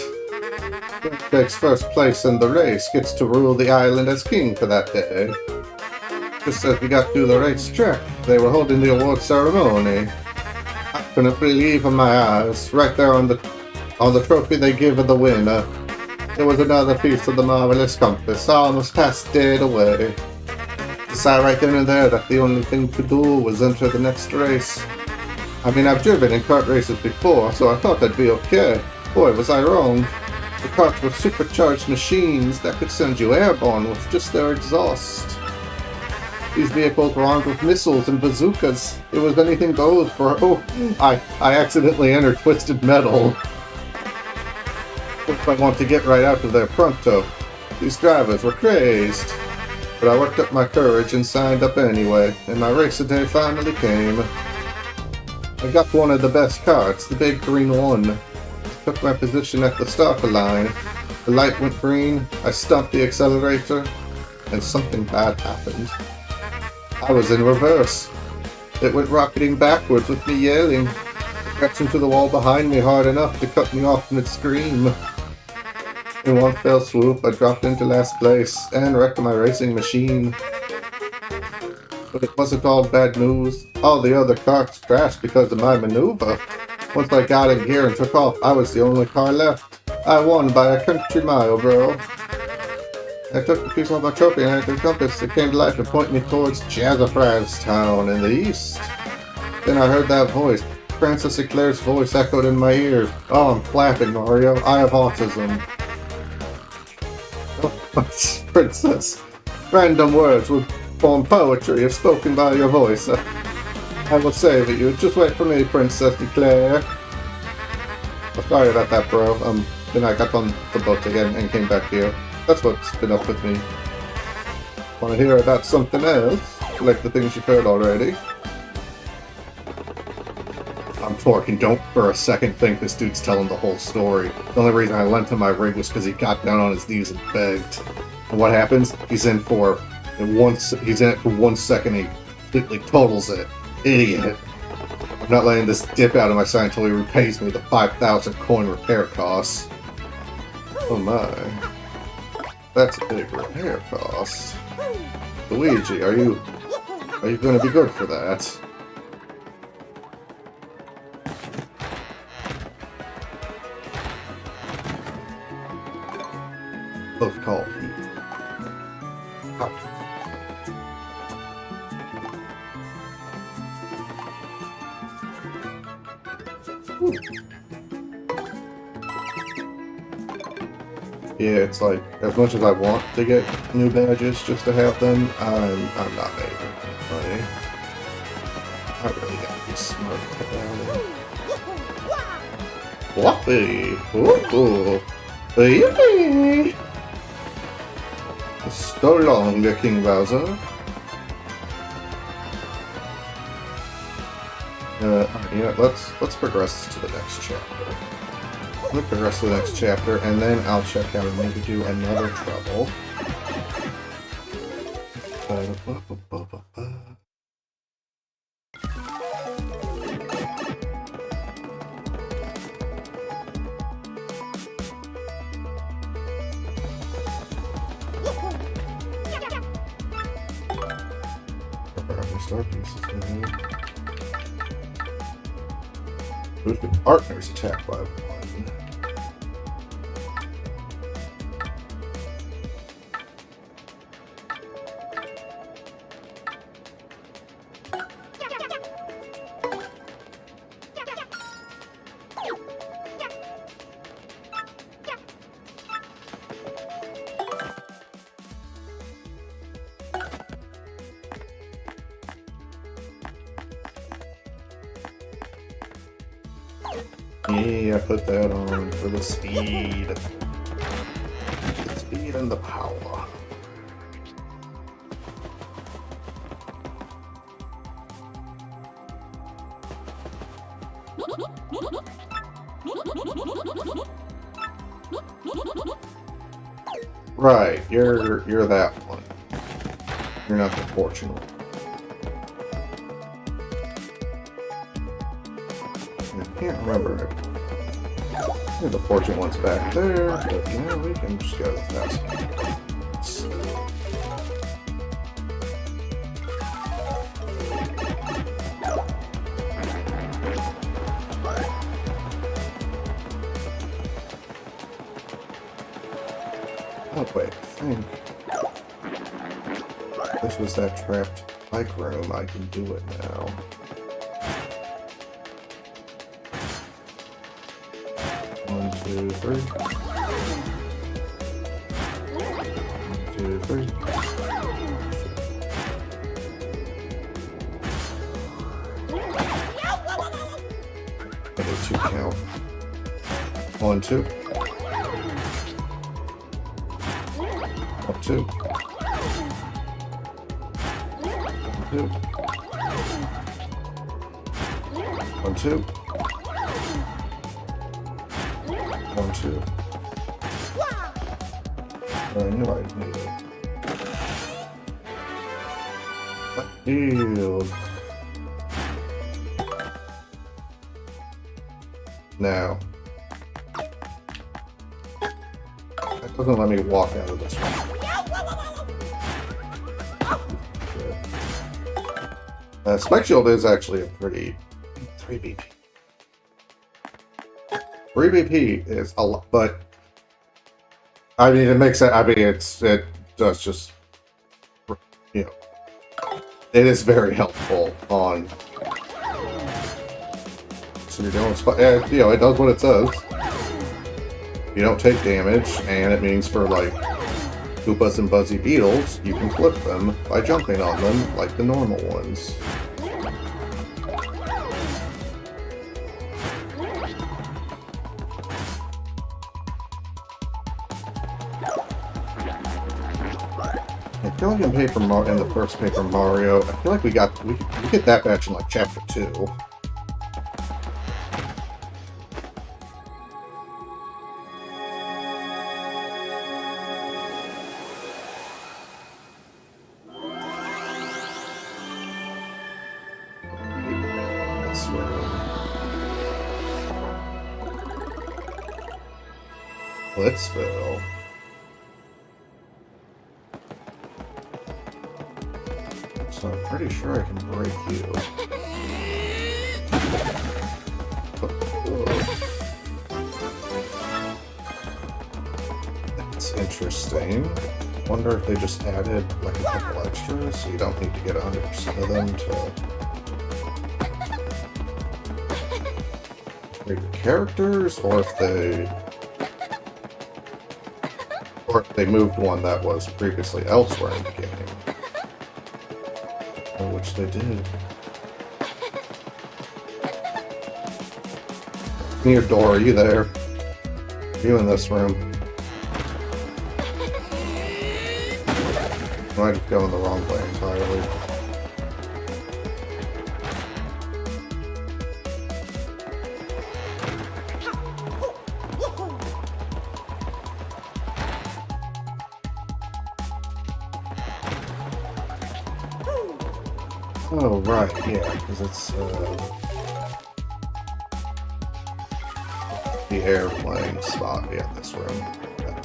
Whoever takes first place in the race gets to rule the island as king for that day. Just as we got to the racetrack, they were holding the award ceremony. I couldn't believe my eyes. Right there on the trophy they give the winner, there was another piece of the marvelous compass. I almost passed dead away. Decided right then and there that the only thing to do was enter the next race. I mean, I've driven in kart races before, so I thought I'd be okay. Boy, was I wrong. The karts were supercharged machines that could send you airborne with just their exhaust. These vehicles were armed with missiles and bazookas. It was anything goes for... Oh, I accidentally entered Twisted Metal. I want to get right out of there pronto. These drivers were crazed. But I worked up my courage and signed up anyway, and my race day finally came. I got one of the best karts, the big green one. Took my position at the starter line. The light went green, I stomped the accelerator, and something bad happened. I was in reverse. It went rocketing backwards with me yelling. It crashed into the wall behind me hard enough to cut me off mid-scream. In one fell swoop, I dropped into last place and wrecked my racing machine. But it wasn't all bad news. All the other karts crashed because of my maneuver. Once I got in gear and took off, I was the only car left. I won by a country mile, bro. I took the piece of my trophy and I took the compass. It came to life to point me towards Jazzafraz Town in the east. Then I heard that voice. Francis Eclair's voice echoed in my ears. Oh, I'm clapping, Mario. I have autism. Oh, Princess. Random words would form poetry if spoken by your voice. I will save you. Just wait for me, Princess Eclair. Oh, sorry about that, bro. Then I got on the boat again and came back here. That's what's been up with me. Want to hear about something else? Like the things you've heard already? I'm Torque, and don't for a second think this dude's telling the whole story. The only reason I lent him my rig was because he got down on his knees and begged. And what happens? He's in it for 1 second. He completely totals it. Idiot. I'm not letting this dip out of my side until he repays me the 5,000 coin repair costs. Oh my. That's a big repair cost. Luigi, are you going to be good for that? Close call. Yeah, it's like, as much as I want to get new badges just to have them, I'm not making money. I really gotta be smart about it. Whoppy! Ooh! Yippee! So long, King Bowser. Alright, let's progress to the next chapter. Let me progress to the next chapter, and then I'll check out and maybe do another trouble. Boosted partners attacked by 1. Yeah, I put that on for the speed. The speed and the power. Right, you're that one. You're not the fortunate one. I can't remember. I think the fortune one's back there, but yeah, we can just go to the fast one. Oh wait, I think this was that trapped bike room. I can do it now. One, two, three. 1, 2, 3. I did 2 count. 1, 2. 1, 2. 1, 2. 1, 2. 1, 2. I knew I needed it. Ew. Now. That doesn't let me walk out of this one. Spike Shield is actually a pretty 3 BP. 3 BP is a lot, but I mean it makes sense. I mean it does just, you know, it is very helpful on. So you're doing you know, it does what it says. You don't take damage, and it means for like Koopas and Buzzy Beetles, you can flip them by jumping on them like the normal ones. I feel like in the first Paper Mario, I feel like we get that batch in like chapter 2. Blitzville. So I'm pretty sure I can break you. That's interesting. Wonder if they just added like a couple extras, so you don't need to get 100% of them to create the characters, or if they moved one that was previously elsewhere in the game. Which they did. Near door, are you there? Are you in this room? I might have gone the wrong way entirely. Oh, right, yeah, because it's, the airplane spot, yeah, this room. Yeah.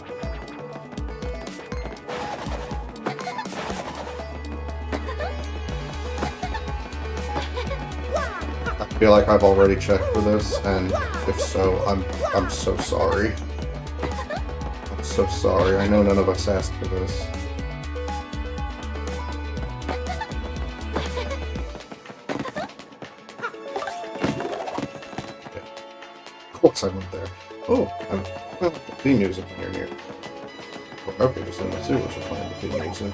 I feel like I've already checked for this, and if so, I'm so sorry. I'm so sorry, I know none of us asked for this. Of course I went there. Oh, well, the theme music when you're near. Okay, just in the sewers are playing the theme music.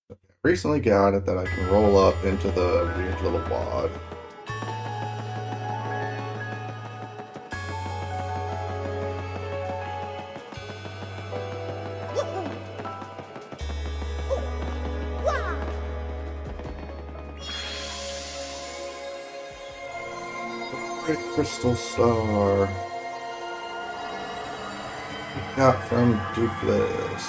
Okay, recently got it that I can roll up into the weird little wad. Crystal Star. We got from Duplis.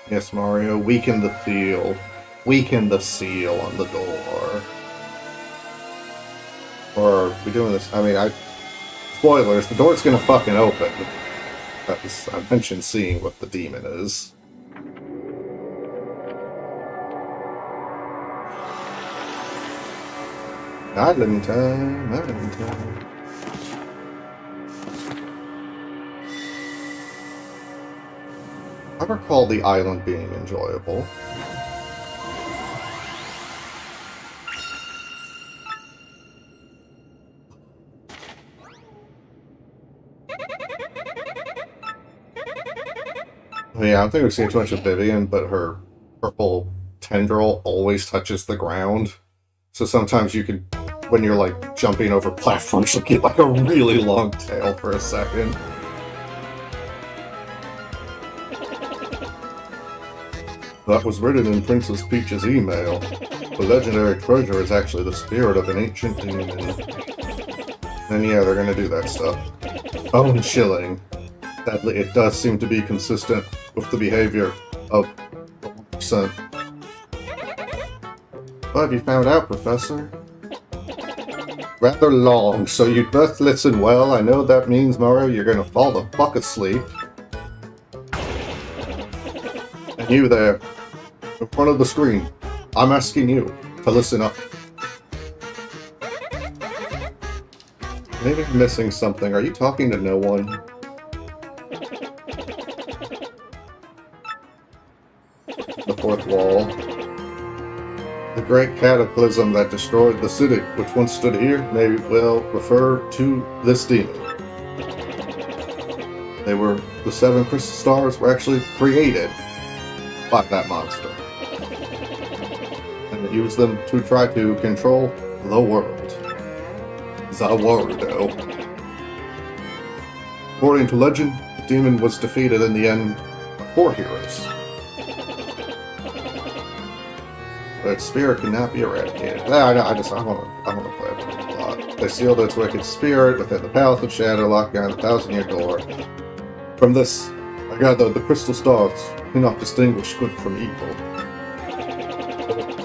Yes, Mario, weaken the seal. Weaken the seal on the door. Or are we doing this? I mean, spoilers, the door's gonna fucking open. I mentioned seeing what the demon is. Island time, island time. I recall the island being enjoyable. Yeah, I don't think we've seen too much of Vivian, but her purple tendril always touches the ground. So sometimes you can, when you're like jumping over platforms, you'll get like a really long tail for a second. That was written in Princess Peach's email. The legendary treasure is actually the spirit of an ancient demon. And yeah, they're gonna do that stuff. Bone chilling. Sadly, it does seem to be consistent with the behavior of 1%. What have you found out, Professor? Rather long, so you'd best listen well. I know that means, Mario, you're gonna fall the fuck asleep. And you there, in front of the screen, I'm asking you to listen up. Maybe I'm missing something. Are you talking to no one? The fourth wall. The great cataclysm that destroyed the city, which once stood here, may well refer to this demon. The 7 crystal stars were actually created by that monster. And it used them to try to control the world. The world. According to legend, the demon was defeated in the end by 4 heroes. but its spirit cannot be eradicated. I want to play it a lot. They sealed its wicked spirit within the Palace of Shadow, locking on the 1,000-year door. From this, I gather the crystal stars cannot distinguish good from evil.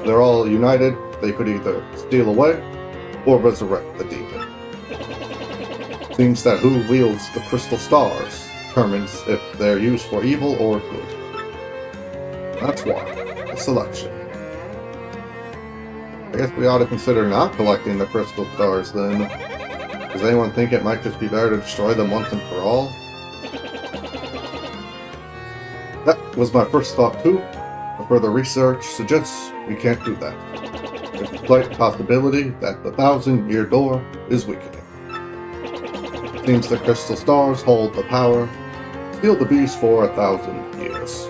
They're all united. They could either steal away or resurrect the demon. Seems that who wields the crystal stars determines if they're used for evil or good. That's why the selection. I guess we ought to consider not collecting the crystal stars then. Does anyone think it might just be better to destroy them once and for all? That was my first thought too, but further research suggests we can't do that. There's a slight possibility that the 1,000-year door is weakening. It seems the crystal stars hold the power to steal the beast for 1,000 years.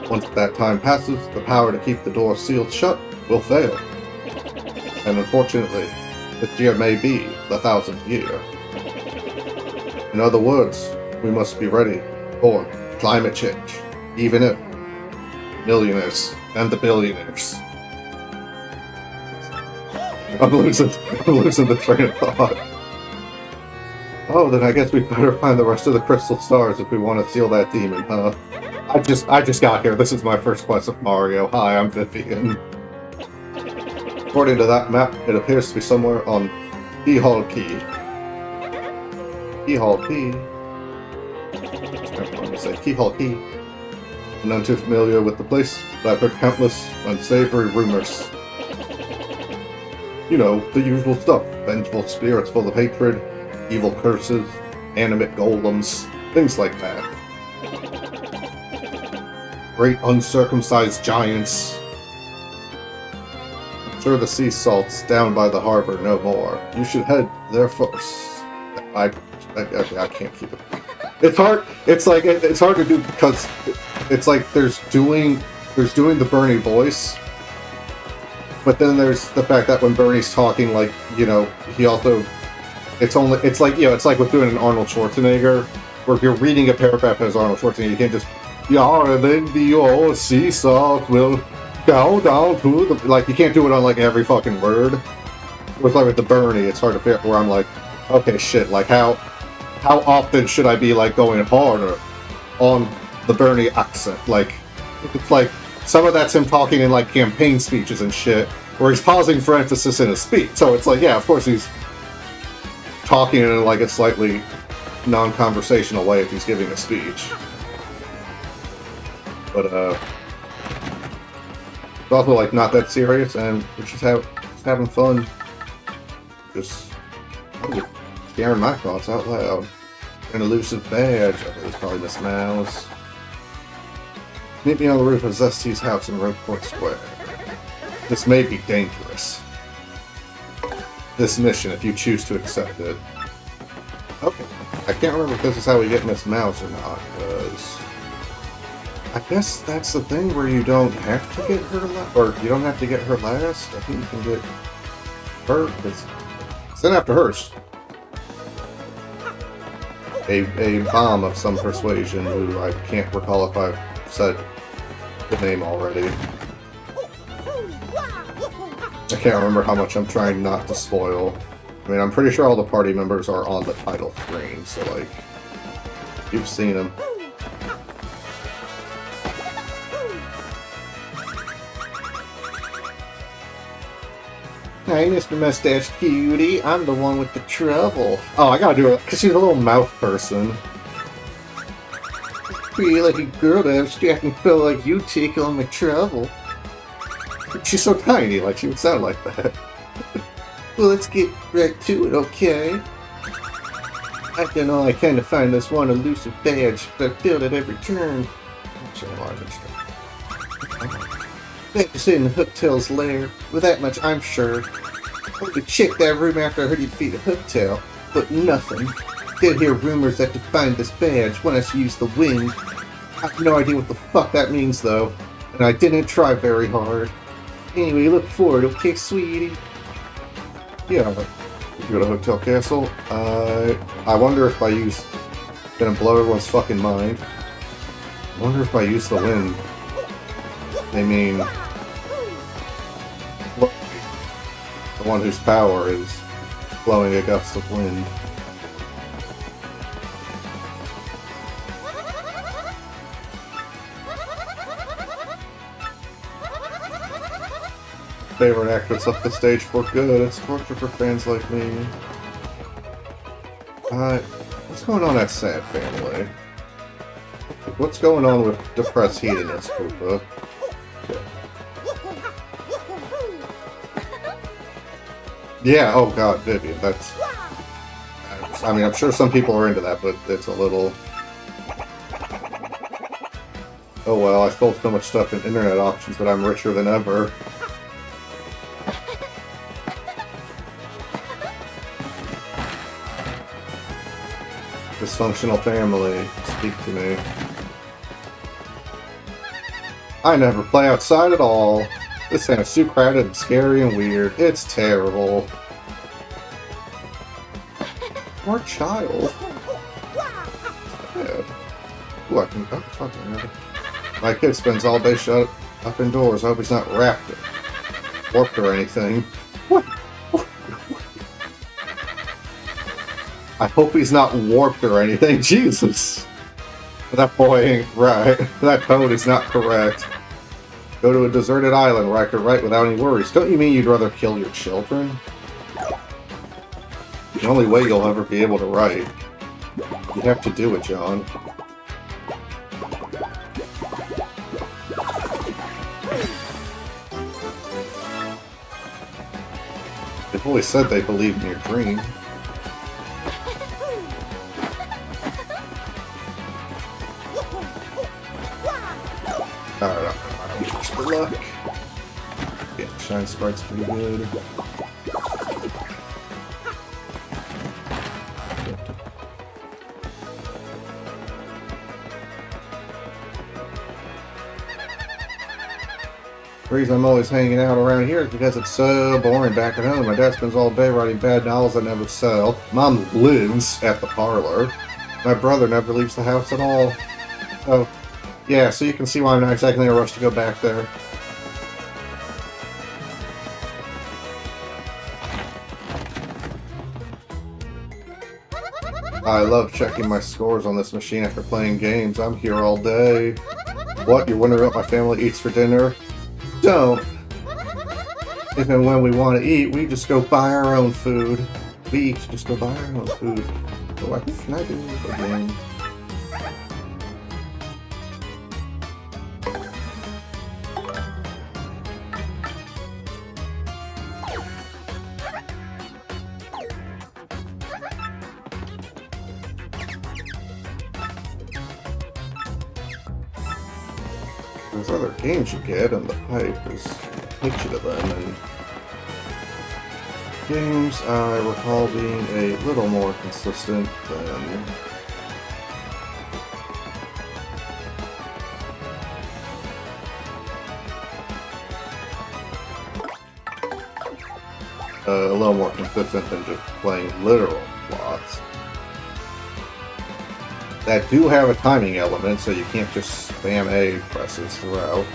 Once that time passes, the power to keep the door sealed shut will fail. And unfortunately, this year may be the 1,000th year. In other words, we must be ready for climate change, even if millionaires and the billionaires. I'm losing the train of thought. Oh, then I guess we better find the rest of the crystal stars if we want to seal that demon, huh? I just got here. This is my first quest of Mario. Hi, I'm Vivian. According to that map, it appears to be somewhere on Keyhole Key. Keyhole Key? I want to say Keyhole Key. None too familiar with the place, but I've heard countless unsavory rumors. You know, the usual stuff. Vengeful spirits full of hatred, evil curses, animate golems, things like that. Great uncircumcised giants. I'm sure the sea salt's down by the harbor no more. You should head there first. I can't keep it. It's hard. It's like it's hard to do because it's like there's doing the Bernie voice, but then there's the fact that when Bernie's talking, like, you know, he also it's like, you know, it's like with doing an Arnold Schwarzenegger, where if you're reading a paragraph as Arnold Schwarzenegger, you can't just and then the sea salt will go down to the, like, you can't do it on like every fucking word. With like with the Bernie, it's hard to figure out where I'm like, okay, shit, like how often should I be like going harder on the Bernie accent? Like, it's like some of that's him talking in like campaign speeches and shit, where he's pausing for emphasis in his speech. So it's like, yeah, of course he's talking in like a slightly non-conversational way if he's giving a speech. But it's also like not that serious, and we're just having fun. Just sharing my thoughts out loud. An elusive badge. I think it's probably Miss Mouse. Meet me on the roof of Zesty's house in Roadport Square. This may be dangerous. This mission, if you choose to accept it. Okay. I can't remember if this is how we get Miss Mouse or not, because I guess that's the thing where you don't have to get her or you don't have to get her last. I think you can get her, because then after hers, a bomb of some persuasion who I can't recall if I've said the name already. I can't remember how much I'm trying not to spoil. I mean, I'm pretty sure all the party members are on the title screen, so like, you've seen them. Hey, Mr. Mustache Cutie, I'm the one with the trouble. Oh, I gotta do it, because she's a little mouth person. Pretty like a girl to have strapping fellow like you tickle my trouble. She's so tiny, like she would sound like that. Well, let's get right to it, okay? I've done all I can to find this one elusive badge, but I've failed at every turn. Back to sit in Hooktail's lair. With that much, I'm sure. I went to check that room after I heard he'd defeat Hooktail, but nothing. Did hear rumors that to find this badge, one has to use the wind. I have no idea what the fuck that means, though, and I didn't try very hard. Anyway, look forward, okay, sweetie? Yeah, you go to Hooktail Castle. I wonder if I use... Gonna blow everyone's fucking mind. I wonder if I use the wind. They mean... The one whose power is blowing a gust of wind. Favorite actress up the stage for good. It's torture for fans like me. What's going on at Sad Family? What's going on with depressed hedonist, Koopa? Yeah, oh god, Vivian, that's... I mean, I'm sure some people are into that, but it's a little... Oh well, I sold so much stuff in internet auctions, but I'm richer than ever. Dysfunctional family, speak to me. I never play outside at all. This town is too crowded and scary and weird. It's terrible. Poor child. Bad. Ooh, I can... Oh, fuck, my kid spends all day shut up indoors. I hope he's not wrapped it. Warped or anything. What? I hope he's not warped or anything. Jesus. That boy ain't right. That code is not correct. Go to a deserted island where I could write without any worries. Don't you mean you'd rather kill your children? The only way you'll ever be able to write. You have to do it, John. They've always said they believed in your dream. Alright, wish for luck. Yeah, Shine Sprite's pretty good. The reason I'm always hanging out around here is because it's so boring back at home. My dad spends all day writing bad novels I never sell. Mom lives at the parlor. My brother never leaves the house at all. Oh. Yeah, so you can see why I'm not exactly in a rush to go back there. I love checking my scores on this machine after playing games. I'm here all day. What? You're wondering what my family eats for dinner? Don't. If and when we want to eat, we just go buy our own food. We each just go buy our own food. So what can I do again? There's other games you get, and the pipe is takes you to them, and games I recall being a little more consistent than a little more consistent than just playing literal plots. That do have a timing element, so you can't just spam A presses throughout.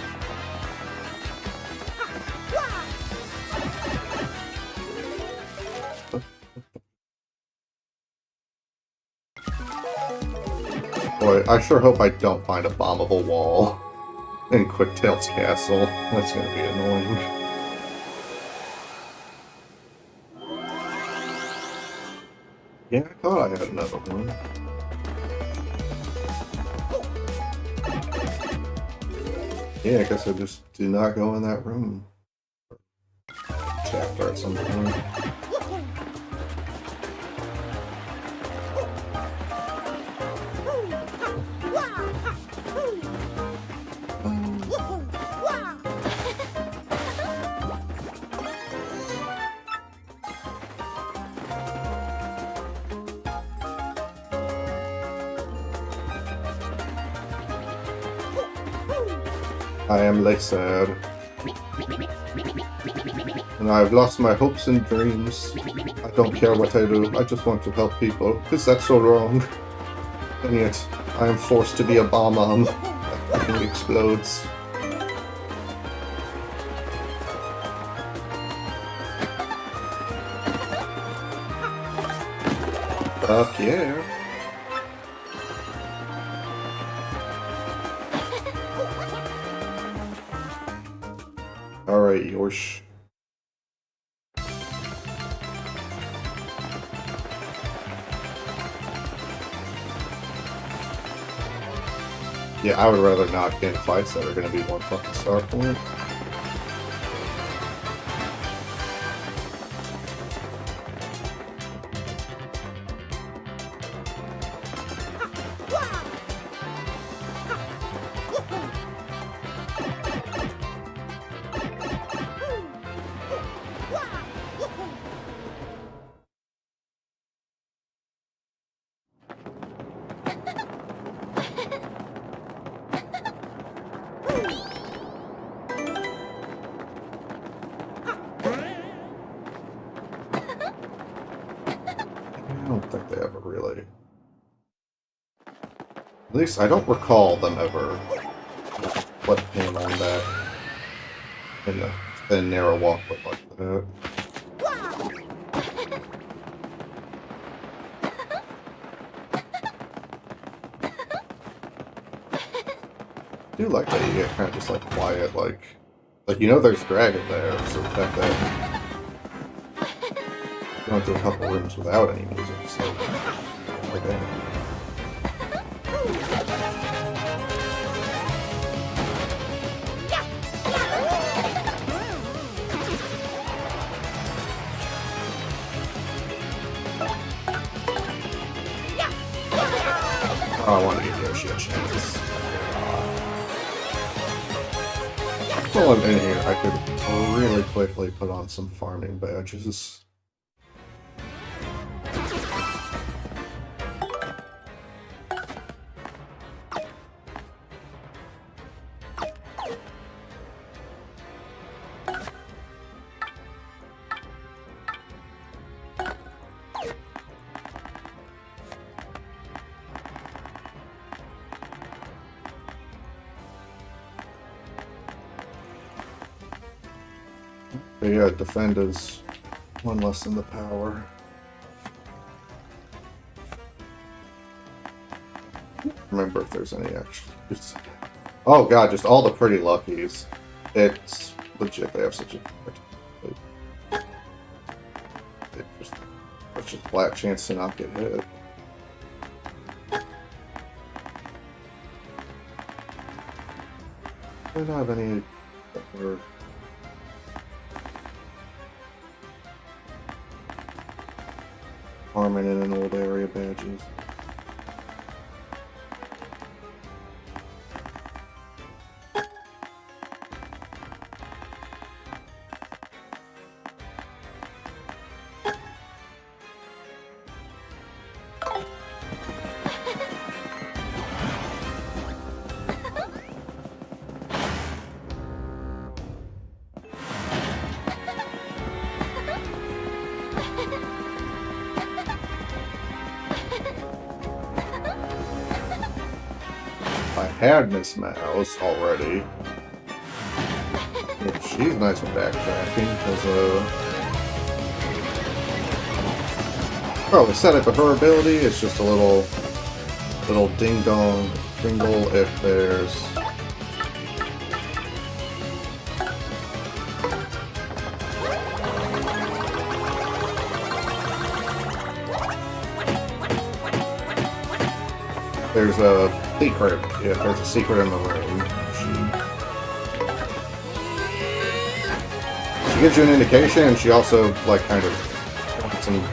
Boy, I sure hope I don't find a bombable wall in Quicktail's castle. That's gonna be annoying. Yeah, I thought I had another one. Yeah, I guess I just did not go in that room. Chapter at some point. I am sad, and I've lost my hopes and dreams. I don't care what I do, I just want to help people. Is that so wrong? And yet, I am forced to be a bomb on that fucking explodes. Fuck yeah. Alright, Yorsh. Yeah, I would rather not get in fights that are gonna be one fucking star point. I don't think they ever really. At least I don't recall them ever put him on that in the thin narrow walkway like that. I do like that you get kind of just like quiet, like you know there's a dragon there, so the fact that you went to a couple rooms without any music, so like that. Oh, I want to give Yoshi a chance. While I'm in here, I could really quickly put on some farming badges. But yeah, defend is one less than the power. Remember if there's any actual. Oh god, just all the pretty luckies. It's legit. They have such a it's just flat chance to not get hit. I don't have any. Farming in an old area badges. I had Miss Mouse already. Yeah, she's nice with backtracking because oh, the setup of her ability is just a little ding dong dingle if there's a secret. Yeah, there's a secret in the room. She gives you an indication, and she also like kind of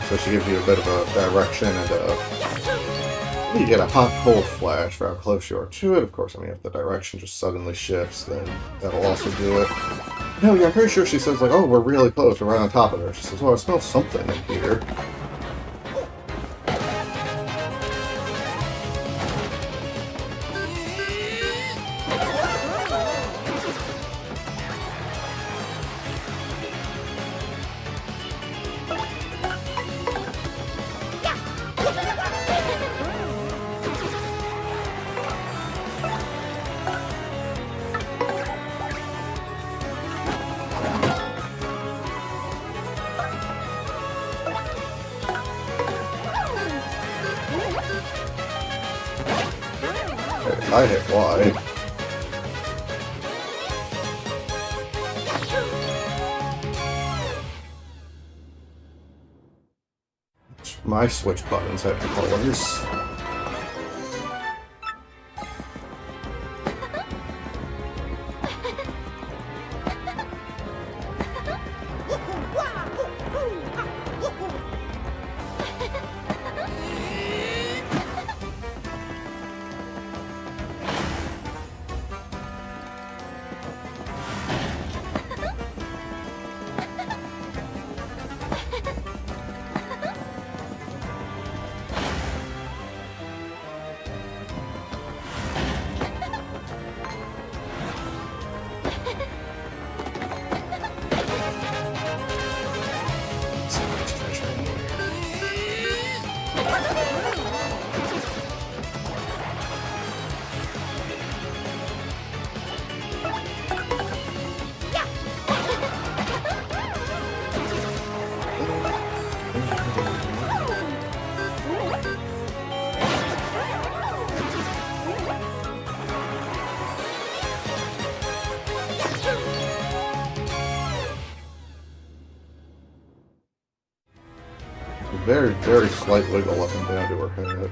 so she gives you a bit of a direction and you get a hot cold flash for how close you are to it. Of course, I mean if the direction just suddenly shifts, then that'll also do it. No, yeah, I'm pretty sure she says like, oh, we're really close, we're right on top of her. She says, well, I smell something in here. I hit Y. My switch buttons have colors. Very, very slight wiggle up and down to her head.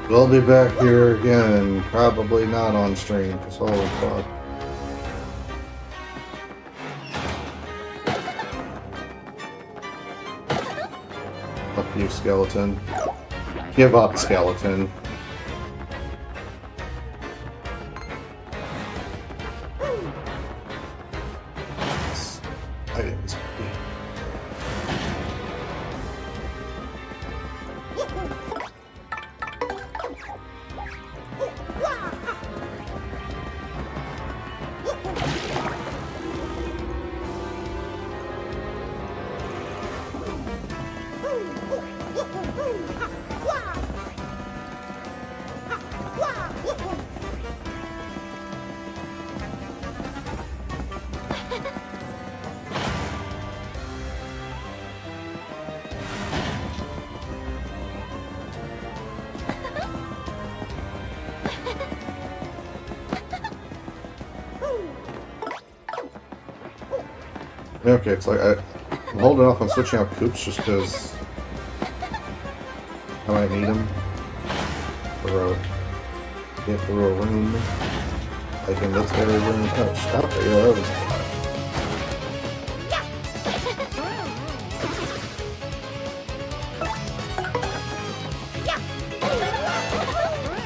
We'll be back here again, probably not on stream, because holy fuck. Fuck you, skeleton. Give up, skeleton. I didn't. Okay, it's like I'm holding off on switching out Koops just because I might need them for get through a room. Like in this very room. Oh, stop it! Yeah, that was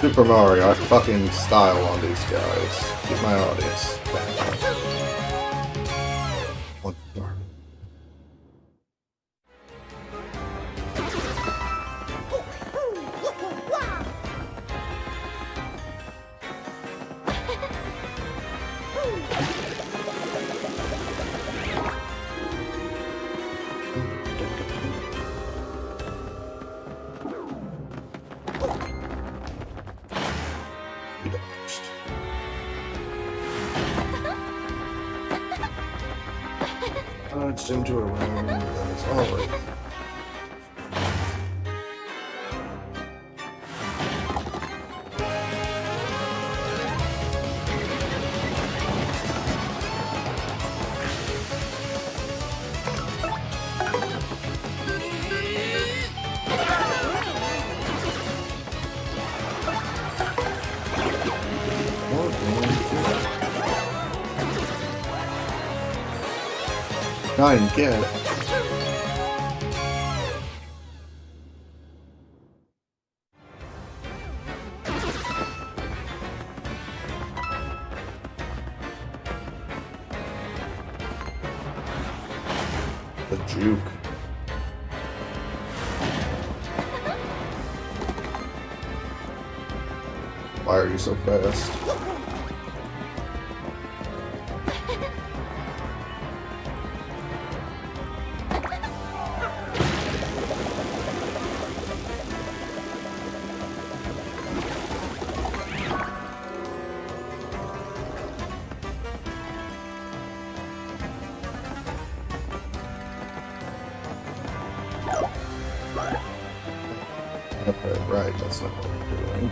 Super Mario. I fucking style on these guys. Keep my audience back. It's into a room that is already. Try and get it. The juke. Why are you so fast? Okay, right, that's not what I'm doing.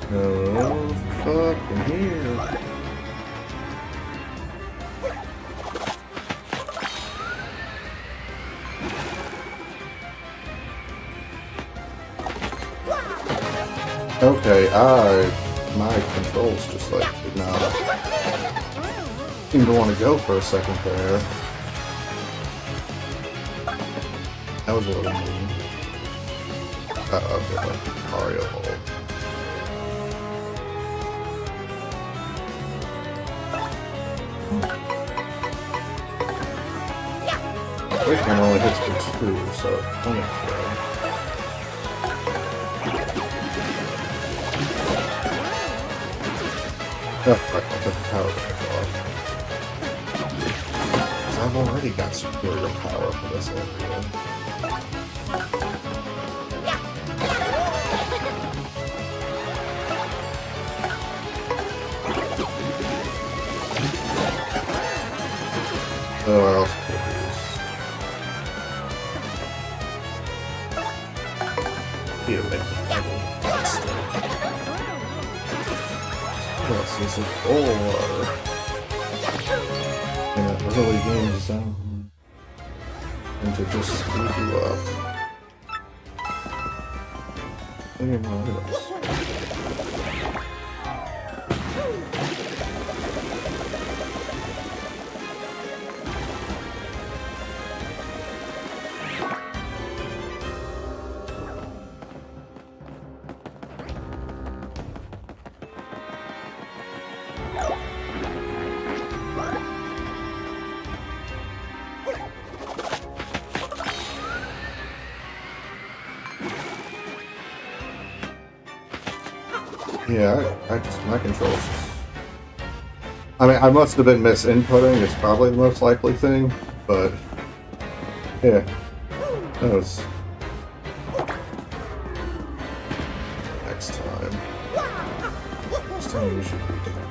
No, fucking here. Okay, my controls just like did not seem to want to go for a second there. That was a little mean. Okay, Mario Ball. Quick camera only hits for 2, so it's plenty of play. Oh, right, I'll put the power back off. 'Cause I've already got superior power for this area. Oh, what else could I use? Here, make what else is it for? In an early game zone. And to just speed you up. What else? Yeah, I just, my controls just... I mean, I must have been misinputting, it's probably the most likely thing, but... Yeah. That was... Next time. Next time we should be done.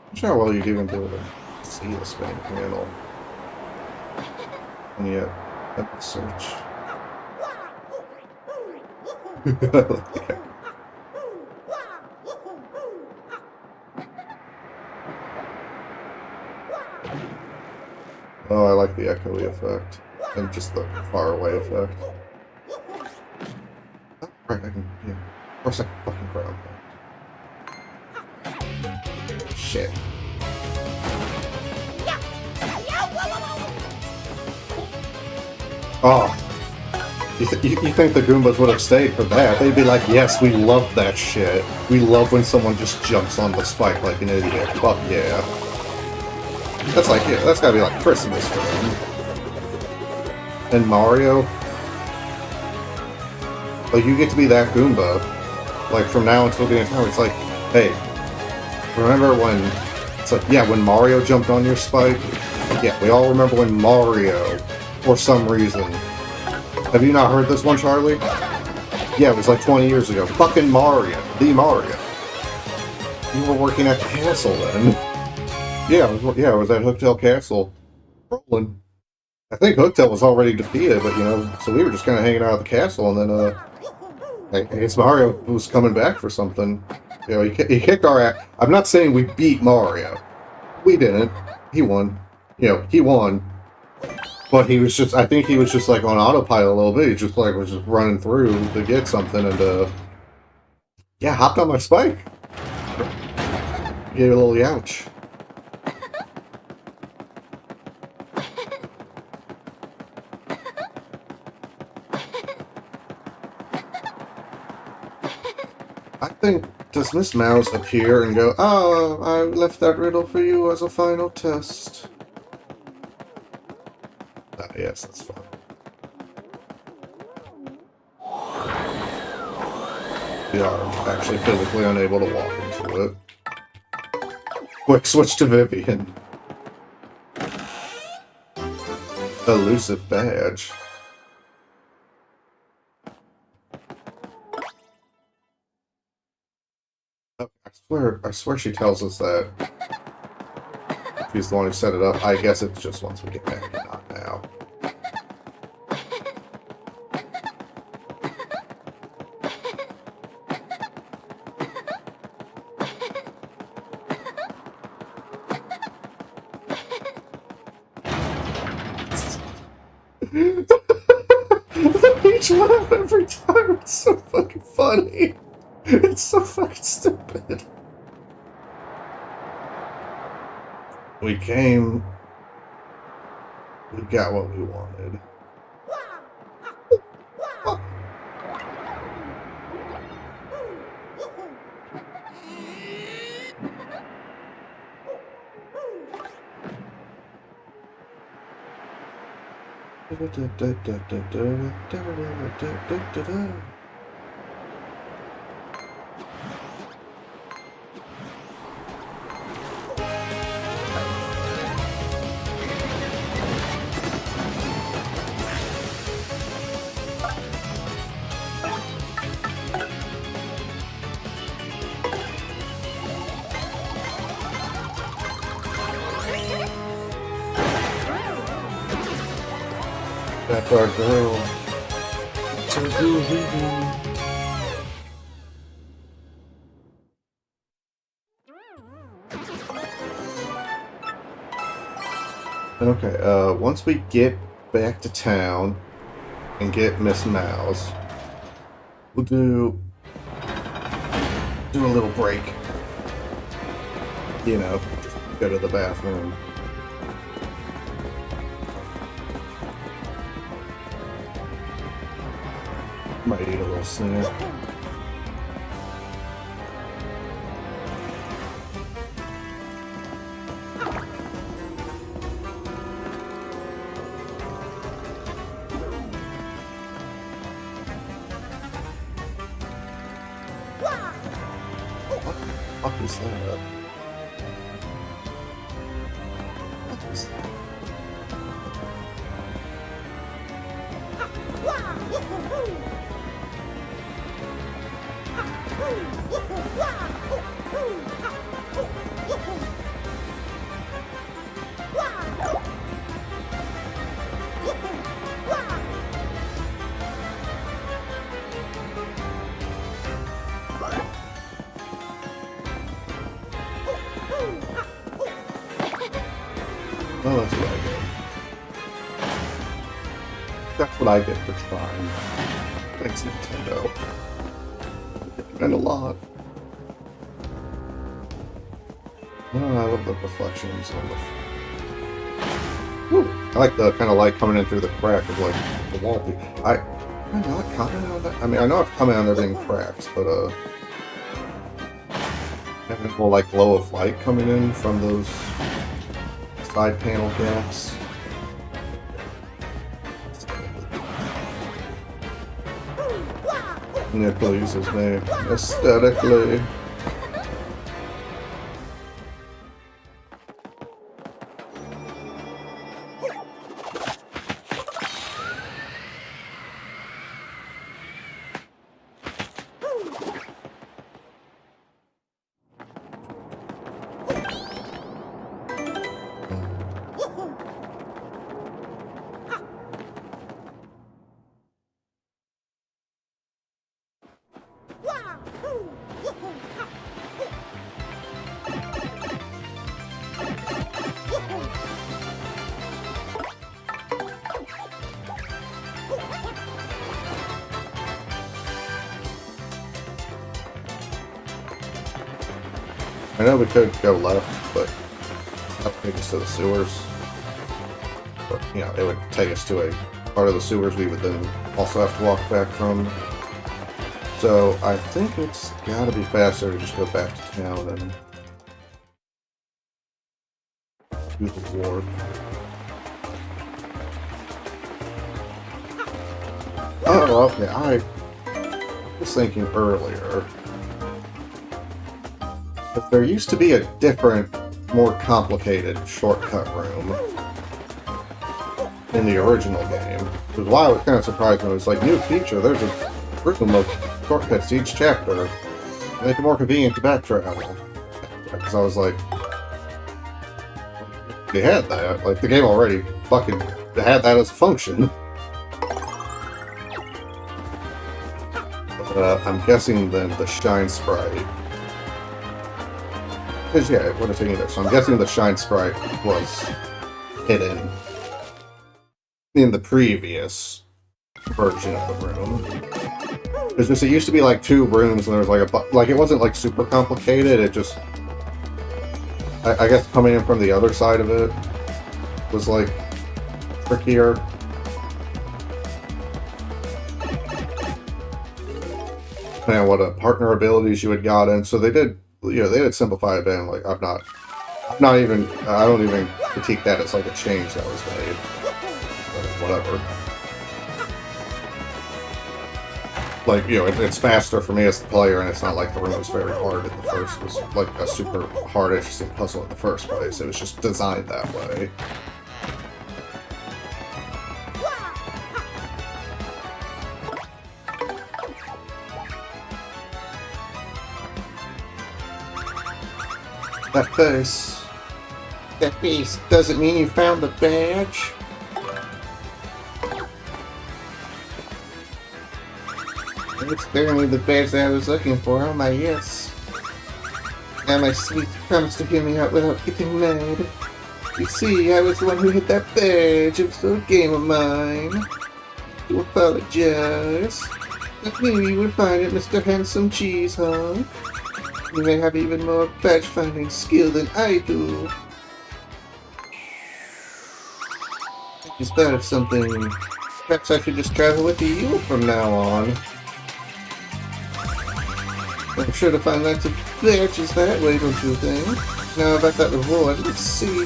I'm sure how well you'd even be able to see the spinning panel. And yet, epic search. Oh, I like the echoey effect. And just the far away effect. Oh, right, I can, yeah. Of course I can fucking ground that. Shit. Oh. You think the Goombas would have stayed for that? They'd be like, yes, we love that shit. We love when someone just jumps on the spike like an idiot. Fuck yeah. That's like, yeah, that's gotta be like Christmas for them. And Mario, like, you get to be that Goomba. Like, from now until the end of time, it's like, hey, remember when, it's like, yeah, when Mario jumped on your spike? Yeah, we all remember when Mario, for some reason. Have you not heard this one, Charlie? Yeah, it was like 20 years ago. Fucking Mario. The Mario. You were working at the castle then. Yeah, it was at Hooktail Castle. Rolling. I think Hooktail was already defeated, but, you know, so we were just kind of hanging out at the castle, and then, I guess Mario was coming back for something. You know, he kicked our ass. I'm not saying we beat Mario. We didn't. He won. You know, he won. But he was just, I think he was just like on autopilot a little bit. He just like was just running through to get something and, yeah, hopped on my spike. Gave a little youch. I think, does Miss Mouse appear and go, "Oh, I left that riddle for you as a final test"? Ah, yes, that's fine. We are actually physically unable to walk into it. Quick switch to Vivian. Elusive badge. Oh, I swear she tells us that. She's the one who set it up. I guess it's just once we get back, not now. The peach laugh every time. It's so fucking funny. It's so fucking stupid. We came. We got what we wanted. That's our girl. Okay, once we get back to town and get Miss Mouse, we'll do a little break. You know, just go to the bathroom. Might eat a little snack. What the fuck is that? What is that? Oh, that's what I get. That's what I get for trying. Thanks, Nintendo. It meant a lot. Oh, I love the reflections on the... Whew. I like the kind of light coming in through the crack of, like, the wall. I not comment on that? I mean, I know I've commented on there being cracks, but, having a little, like, glow of light coming in from those side panel gaps. And it pleases me aesthetically. I know we could go left, but that would take us to the sewers. But, you know, it would take us to a part of the sewers we would then also have to walk back from. So I think it's gotta be faster to just go back to town and do the warp. Oh, okay, I was thinking earlier that there used to be a different, more complicated shortcut room in the original game. Which is why I was kind of surprised when it was like, new feature, there's a room of shortcuts to each chapter. Make it more convenient to backtrack. Because I was like, they had that. Like, the game already fucking had that as a function. I'm guessing then the Shine Sprite. Because, yeah, it would have taken there. So I'm guessing the Shine Sprite was hidden in the previous version of the room. Because just it used to be like 2 rooms, and there was like like it wasn't like super complicated. It just, I guess coming in from the other side of it was like trickier. Depending on what partner abilities you had gotten, so they did, you know, they did simplify it. And like, I don't even critique that as like a change that was made. But whatever. Like, you know, it's faster for me as the player, and it's not like the room was very hard at the first. It was like a super hard, interesting puzzle in the first place. It was just designed that way. That face. That face doesn't mean you found the badge. It's barely the badge that I was looking for. Oh my yes. Now my sweet promised to hear me out without getting mad. You see, I was the one who hid that badge. It was a game of mine. To apologize. I knew you would find it, Mr. Handsome Cheese Hunk. You may have even more badge-finding skill than I do. I just thought of something. Perhaps I should just travel with you from now on. I'm sure to find lots of badges that way, don't you think? Now about that reward, let's see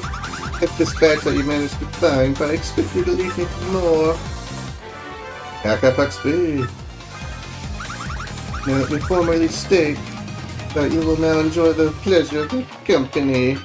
if this badge that you managed to find, but I expect you to leave me for more. Hack FXB. Now let me formally state that you will now enjoy the pleasure of the company.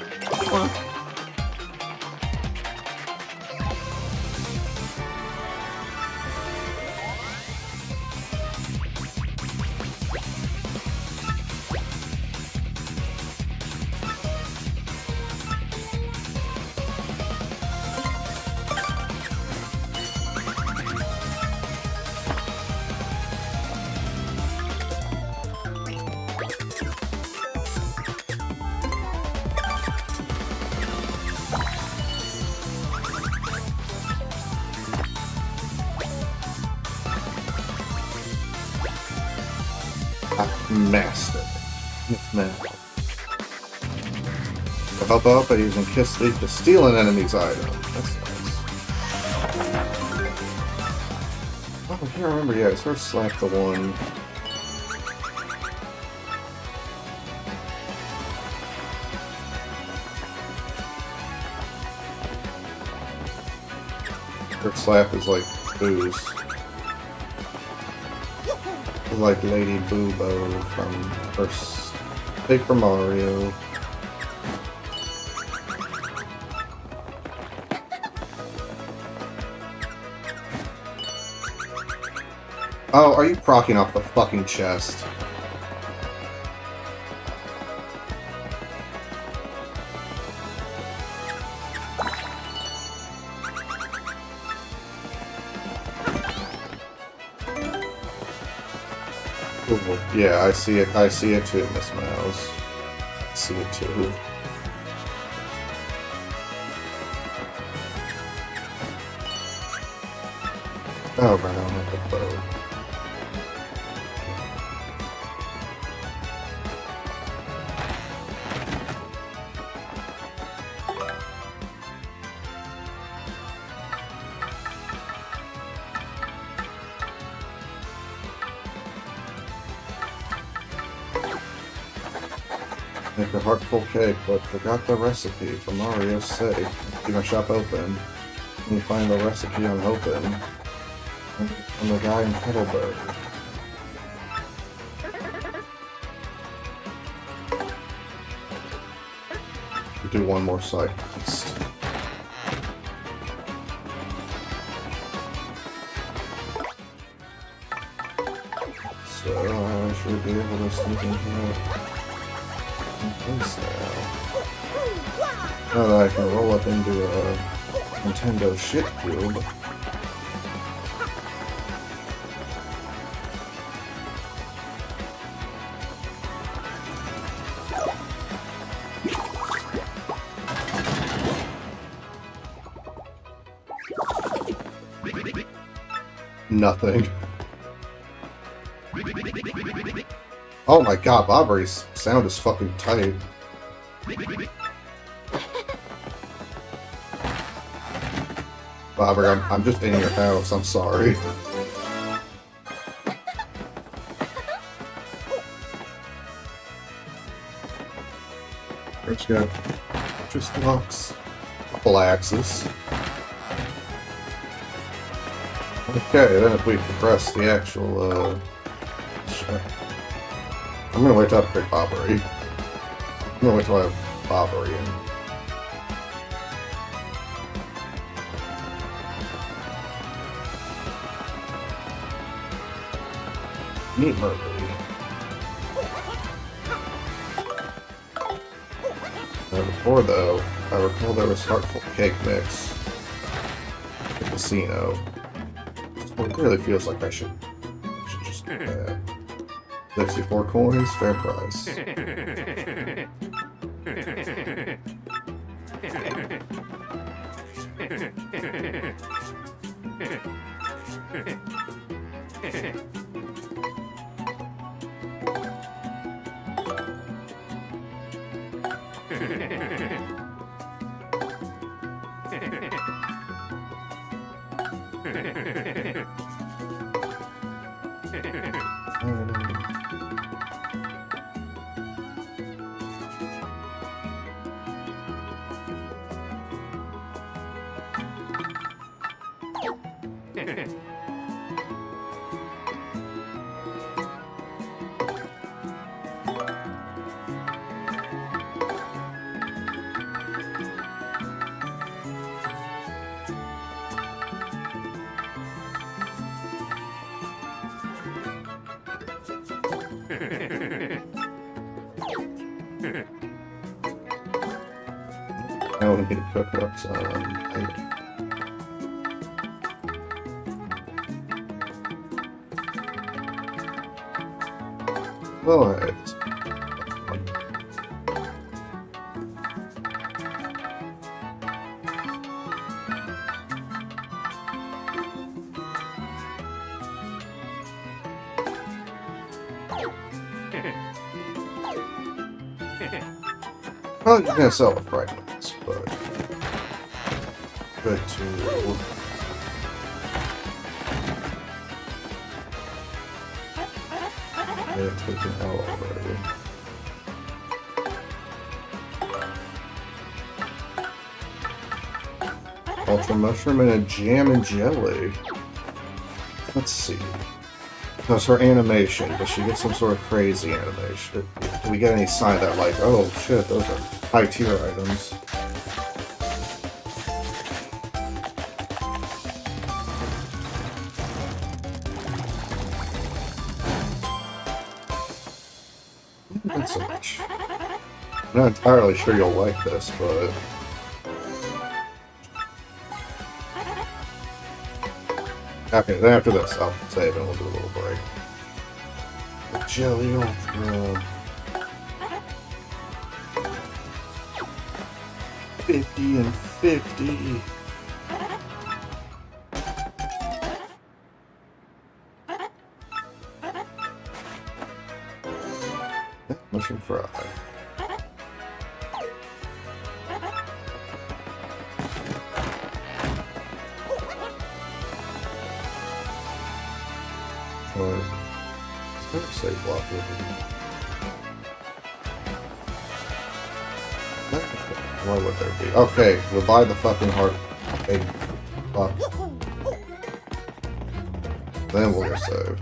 Master. Yes, man. Help out by using Kiss Leaf to steal an enemy's item. That's nice. Oh, I can't remember yet. I sort of slapped the one. Her slap is like booze. Like Lady Boobo from first Paper Mario. Oh, are you procking off the fucking chest? Ooh, yeah, I see it. I see it too, Miss Mouse. I see it too. Oh, right on with the bow. Make a heartful cake, but forgot the recipe for Mario's sake. Keep my shop open. Can you find the recipe I'm hoping? I'm the guy in Petalburg. Do one more side quest. So I should be able to sneak in here. Place now that I can roll up into a Nintendo shit cube. Nothing. Oh my god, Bobbery's sound is fucking tight. Bobbery, I'm just in your house, I'm sorry. Let's go. Just blocks. Couple axes. Okay, then if we progress the actual, I'm gonna wait till I pick Bobbery. I'm gonna wait till I have Bobbery in. Meet Murphy. Before though, I recall there was Heartful Cake Mix at the casino. It really feels like I should just do that. 64 coins, fair price. Now we need to cook up some egg. Alright. Probably gonna sell the fragments, but good to get it taken out already. Ultra mushroom and a jam and jelly. Let's see. That's her animation. Does she get some sort of crazy animation? Do we get any sign that, like, oh shit, those are high tier items? Not so much. I'm not entirely sure you'll like this, but okay, then after this, I'll save and we'll do a little break. The Jelly Ultra. 50 and 50. Mushroom fry. Or it's kind of safe block with it. Why would there be? Okay, we'll buy the fucking heart. Hey, fuck. Then we'll go save.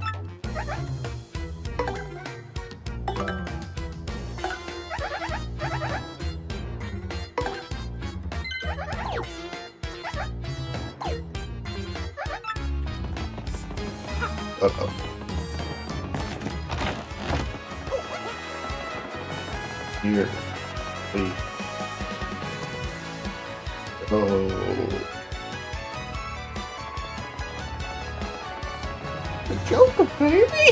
Uh-oh. Here. Please. Oh. The Joker, baby!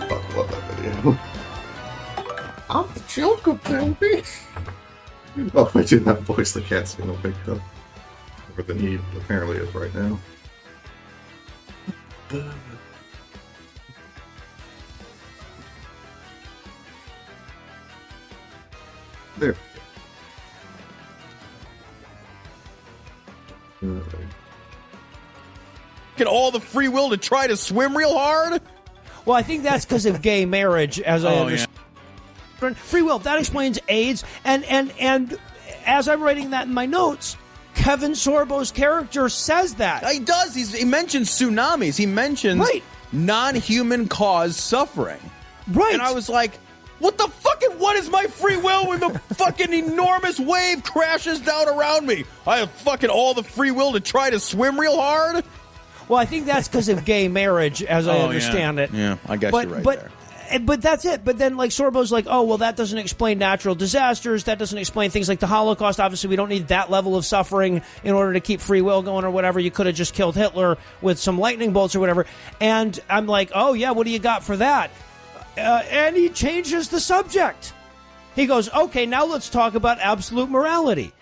Fuck, love that video. I'm the Joker, baby! Oh, if I do that voice, the cat's gonna wake up. More than he apparently is right now. There. Get all the free will to try to swim real hard? Well, I think that's because of gay marriage, as I understand. Free will, that explains AIDS. And as I'm writing that in my notes, Kevin Sorbo's character says that. He does. He mentions tsunamis. He mentions non-human caused suffering. Right. And I was like, what the fucking, what is my free will when the fucking enormous wave crashes down around me? I have fucking all the free will to try to swim real hard? Well, I think that's because of gay marriage, as I understand it. Yeah, I guess you're right there. But that's it. But then, like, Sorbo's like, oh, well, that doesn't explain natural disasters. That doesn't explain things like the Holocaust. Obviously, we don't need that level of suffering in order to keep free will going or whatever. You could have just killed Hitler with some lightning bolts or whatever. And I'm like, oh, yeah, what do you got for that? And he changes the subject. He goes, okay, now let's talk about absolute morality.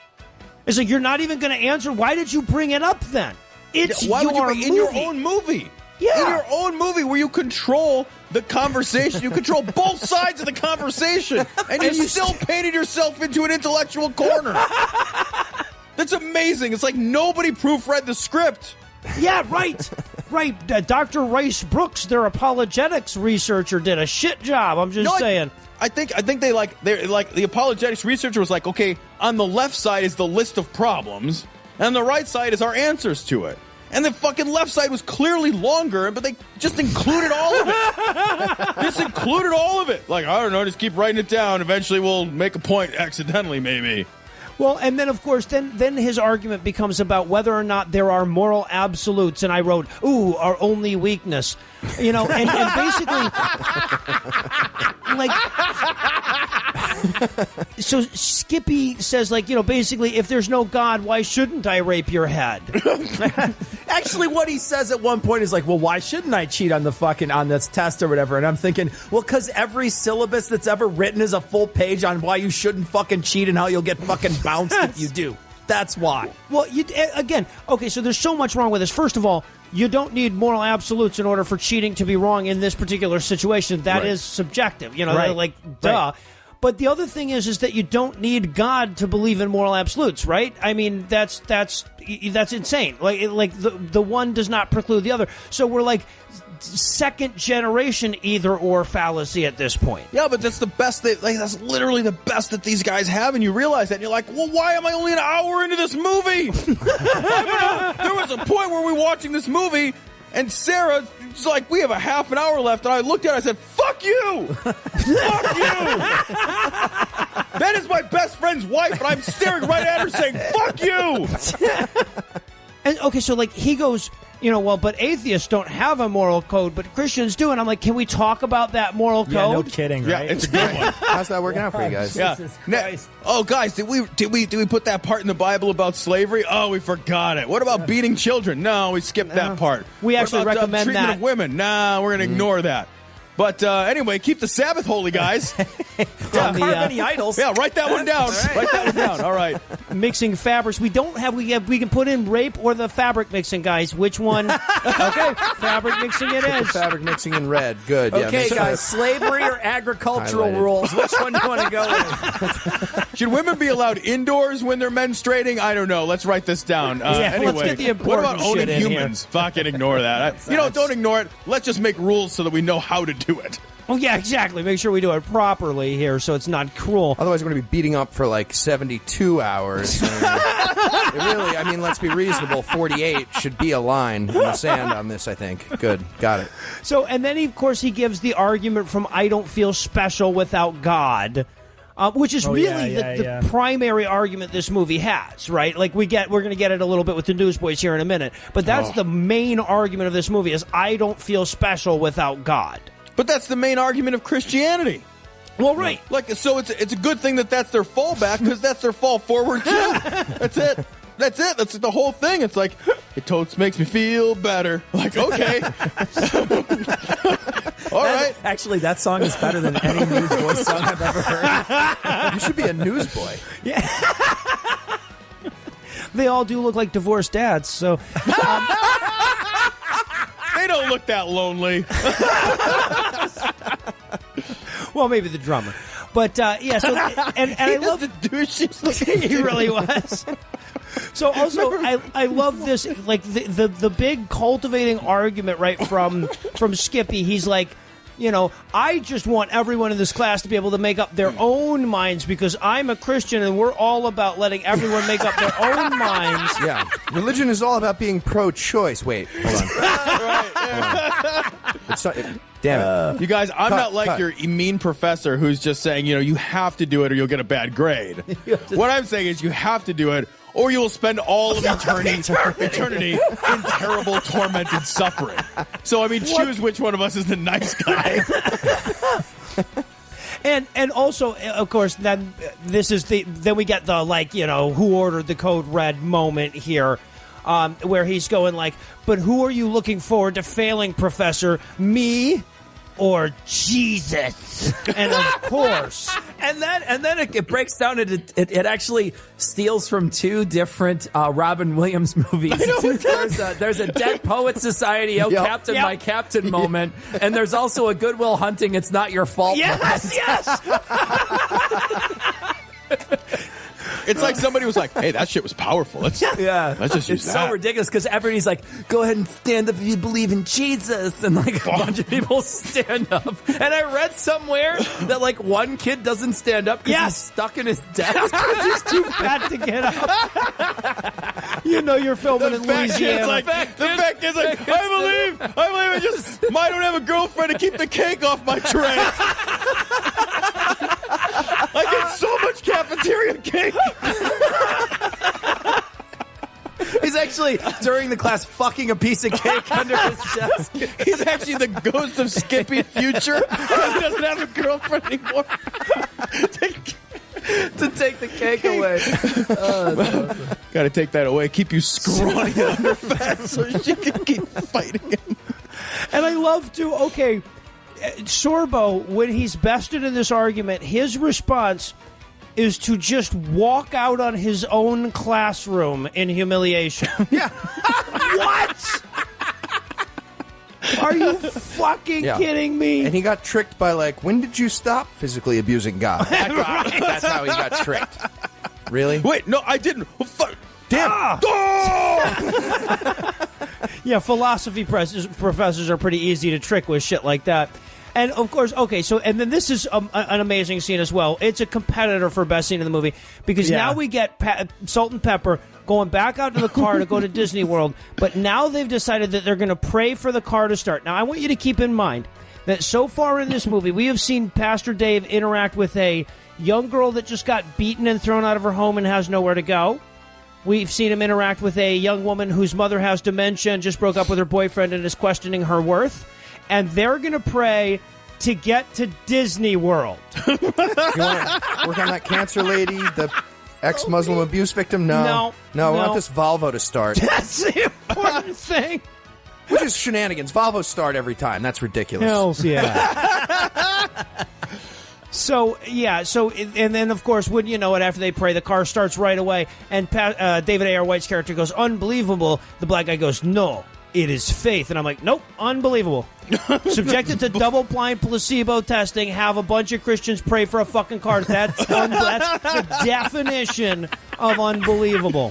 It's like, you're not even going to answer. Why did you bring it up then? It's Why would you movie. in your own movie? Yeah. In your own movie where you control the conversation. You control both sides of the conversation. And you still painted yourself into an intellectual corner. That's amazing. It's like nobody proofread the script. Yeah, right. Right. Dr. Rice Brooks, their apologetics researcher, did a shit job. I'm just saying. I think they're like the apologetics researcher was like, okay, on the left side is the list of problems, and on the right side is our answers to it. And the fucking left side was clearly longer, but they just included all of it. Just included all of it. Like, I don't know, just keep writing it down. Eventually we'll make a point accidentally, maybe. Well, and then, of course, then his argument becomes about whether or not there are moral absolutes. And I wrote, ooh, our only weakness. You know, and basically, like, so Skippy says, like, you know, basically, if there's no God, why shouldn't I rape your head? Actually, what he says at one point is like, well, why shouldn't I cheat on this test or whatever? And I'm thinking, well, because every syllabus that's ever written is a full page on why you shouldn't fucking cheat and how you'll get fucking bounced if you do. That's why. Well, again, okay, so there's so much wrong with this. First of all, you don't need moral absolutes in order for cheating to be wrong in this particular situation. That is subjective. You know, like, duh. Right. But the other thing is that you don't need God to believe in moral absolutes, right? I mean, that's insane. Like the one does not preclude the other. So we're like second generation either or fallacy at this point. Yeah, but that's the best that's literally the best that these guys have, and you realize that and you're like, well, why am I only an hour into this movie? There was a point where we were watching this movie and Sarah's like, we have a half an hour left, and I looked at her and I said, fuck you! Fuck you! That is my best friend's wife, and I'm staring right at her saying, fuck you! And okay, so like he goes, you know, well, but atheists don't have a moral code, but Christians do. And I'm like, can we talk about that moral code? Yeah, no kidding, right? Yeah, it's a good one. How's that working out for you guys? Yeah. Oh, guys, did we put that part in the Bible about slavery? Oh, we forgot it. What about beating children? No, we skipped that part. We actually what about, recommend treatment that. of women? Nah, we're going to ignore that. But anyway, keep the Sabbath holy, guys. Don't carve any idols. Yeah, write that one down. Right. Write that one down. All right. Mixing fabrics. We can put in rape or the fabric mixing, guys. Which one? Okay, fabric mixing it is. Fabric mixing in red. Good. Okay, Yeah, guys, slavery or agricultural Highlighted. rules? Which one do you want to go with? Should women be allowed indoors when they're menstruating? I don't know. Let's write this down. Anyway, let's get the what important about owning shit in humans? Fucking ignore that. Don't ignore it. Let's just make rules so that we know how to do it. Oh, yeah, exactly. Make sure we do it properly here so it's not cruel. Otherwise, we're going to be beating up for like 72 hours. I mean, let's be reasonable. 48 should be a line in the sand on this, I think. Good. Got it. So, and then, of course, he gives the argument from I don't feel special without God. Which is really the primary argument this movie has, right? Like we're going to get it a little bit with the Newsboys here in a minute, but that's the main argument of this movie is I don't feel special without God. But that's the main argument of Christianity. Well, right. Like, so it's a good thing that that's their fallback because that's their fall forward too. That's it. That's it. That's the whole thing. It's like, it totes makes me feel better. Like, okay. All right. Actually, that song is better than any Newsboy song I've ever heard. You should be a newsboy. Yeah. They all do look like divorced dads, so... They don't look that lonely. Well, maybe the drummer. But, yeah, so... And I love... the douche. He really was. So also, I love this, like the big cultivating argument, right, from Skippy. He's like, you know, I just want everyone in this class to be able to make up their own minds because I'm a Christian and we're all about letting everyone make up their own minds. Yeah. Religion is all about being pro-choice. Wait, hold on. Hold on. It's not, damn it. You guys, I'm not like cut. your mean professor who's just saying, you know, you have to do it or you'll get a bad grade. What I'm saying is you have to do it or you will spend all of eternity in terrible, tormented suffering. So, I mean, choose which one of us is the nice guy. And also, of course, then then we get the, like, you know, who ordered the code red moment here, where he's going like, but who are you looking forward to failing, Professor? Me or Jesus? And of course. And then it breaks down. It actually steals from two different Robin Williams movies. There's a Dead Poet Society, Captain, my Captain moment, and there's also a Good Will Hunting, It's Not Your Fault moment. Yes. It's like somebody was like, hey, that shit was powerful. Let's just use It's that. so ridiculous because everybody's like, go ahead and stand up if you believe in Jesus. And like a bunch of people stand up. And I read somewhere that like one kid doesn't stand up because he's stuck in his desk. He's too fat to get up. You know you're filming in Louisiana. The fact is like, I believe I just might don't have a girlfriend to keep the cake off my tray. I get so much cafeteria cake. He's actually, during the class, fucking a piece of cake under his desk. He's actually the ghost of Skippy Future. He doesn't have a girlfriend anymore. To take the cake away. Got to take that away. Keep you scrawny and under fat so she can keep fighting him. And I love to, okay, Sorbo, when he's bested in this argument, his response is to just walk out on his own classroom in humiliation. Yeah. What? Are you fucking kidding me? And he got tricked by like, when did you stop physically abusing God? Right. That's how he got tricked. Really? Wait, no, I didn't. Well, fuck. Damn. Yeah, philosophy professors are pretty easy to trick with shit like that. And, of course, okay, so, and then this is an amazing scene as well. It's a competitor for best scene in the movie, because now we get Salt and Pepper going back out to the car to go to Disney World, but now they've decided that they're going to pray for the car to start. Now, I want you to keep in mind that so far in this movie, we have seen Pastor Dave interact with a young girl that just got beaten and thrown out of her home and has nowhere to go. We've seen him interact with a young woman whose mother has dementia and just broke up with her boyfriend and is questioning her worth. And they're going to pray to get to Disney World. You want to work on that cancer lady, the ex-Muslim abuse victim? No. I want this Volvo to start. That's the important thing. Which is shenanigans. Volvos start every time. That's ridiculous. Hells yeah. So, and then, of course, wouldn't you know it, after they pray, the car starts right away, and David A.R. White's character goes, unbelievable. The black guy goes, no, it is faith. And I'm like, nope, unbelievable. Subjected to double-blind placebo testing, have a bunch of Christians pray for a fucking car. That's the definition of unbelievable.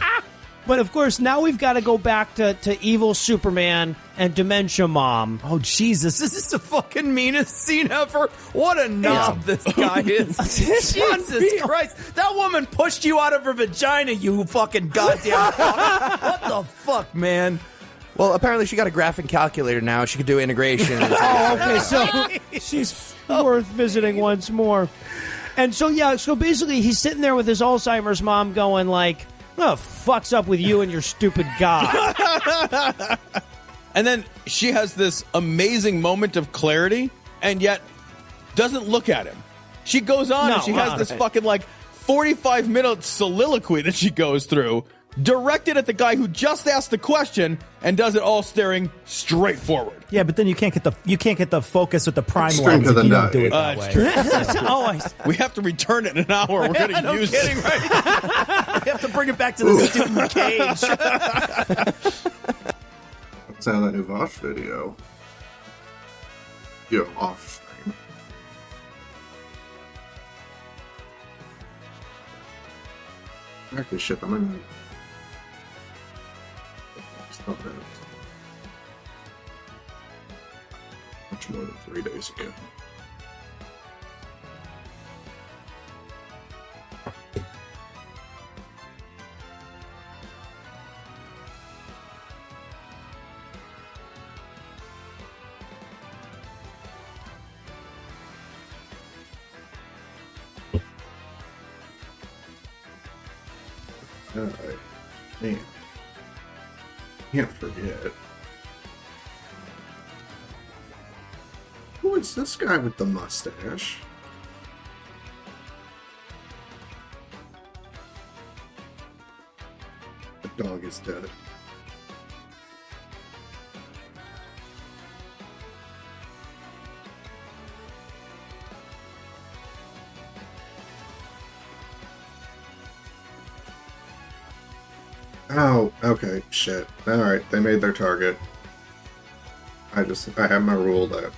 But of course, now we've got to go back to evil Superman and Dementia Mom. Oh, Jesus. This is the fucking meanest scene ever. What a knob this guy is. Jesus Christ. That woman pushed you out of her vagina, you fucking goddamn fuck. What the fuck, man? Well, apparently she got a graphing calculator now. She could do integration. Oh, okay, so she's worth visiting once more. And so, yeah, so basically he's sitting there with his Alzheimer's mom going like, what the fuck's up with you and your stupid God? And then she has this amazing moment of clarity and yet doesn't look at him. She goes on and she has this fucking like 45-minute soliloquy that she goes through, directed at the guy who just asked the question, and does it all staring straight forward. Yeah, but then you can't get the focus with the prime Straight lens to the if you don't nut. do it that way. It's true. Oh, We have to return it in an hour. We're going to No use kidding, it. right? You have to bring it back to the student cage. Let's have that new Vosh video. Yeah, off stream. Actually, shit, I'm gonna. Stop that. Much more than 3 days ago. Alright. Man. Can't forget. Who is this guy with the mustache? The dog is dead. Oh, okay, shit. Alright, they made their target. I have my rule that as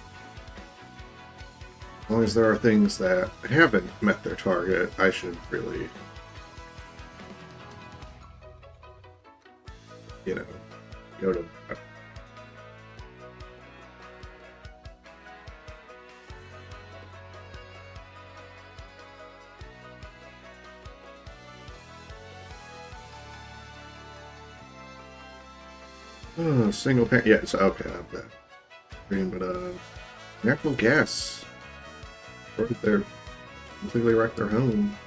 long as there are things that haven't met their target, I should really, go to... single pan. Yeah, it's okay. I have that. Green, but natural gas. Right there, completely wrecked their home.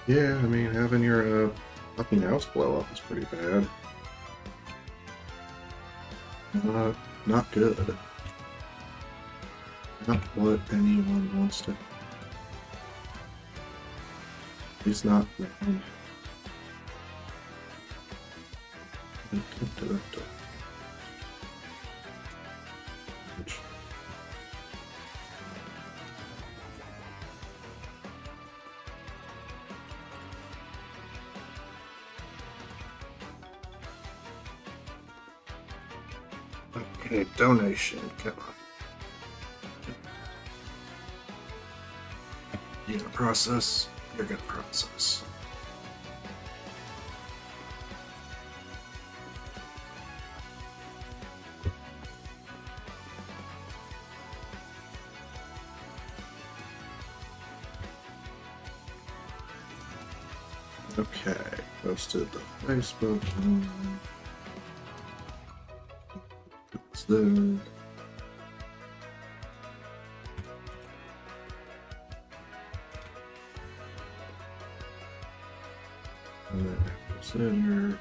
Yeah, I mean, having your fucking house blow up is pretty bad. Not good. Not what anyone wants to. He's not. Okay, donation, come on. You gonna process? You're gonna process. Okay, posted the Facebook. It's there. Center.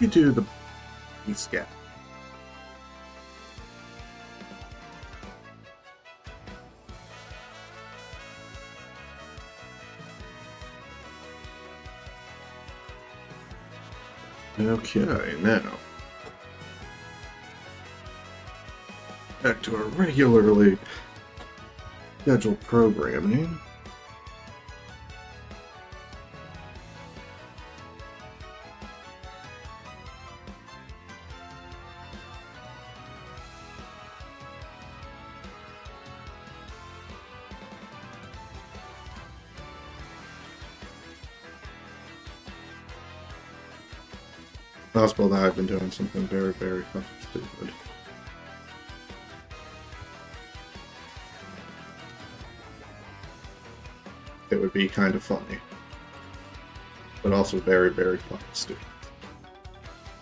You do the scat. Okay, now back to our regularly scheduled programming. Possible that I've been doing something very, very fucking stupid. It would be kind of funny. But also very, very fucking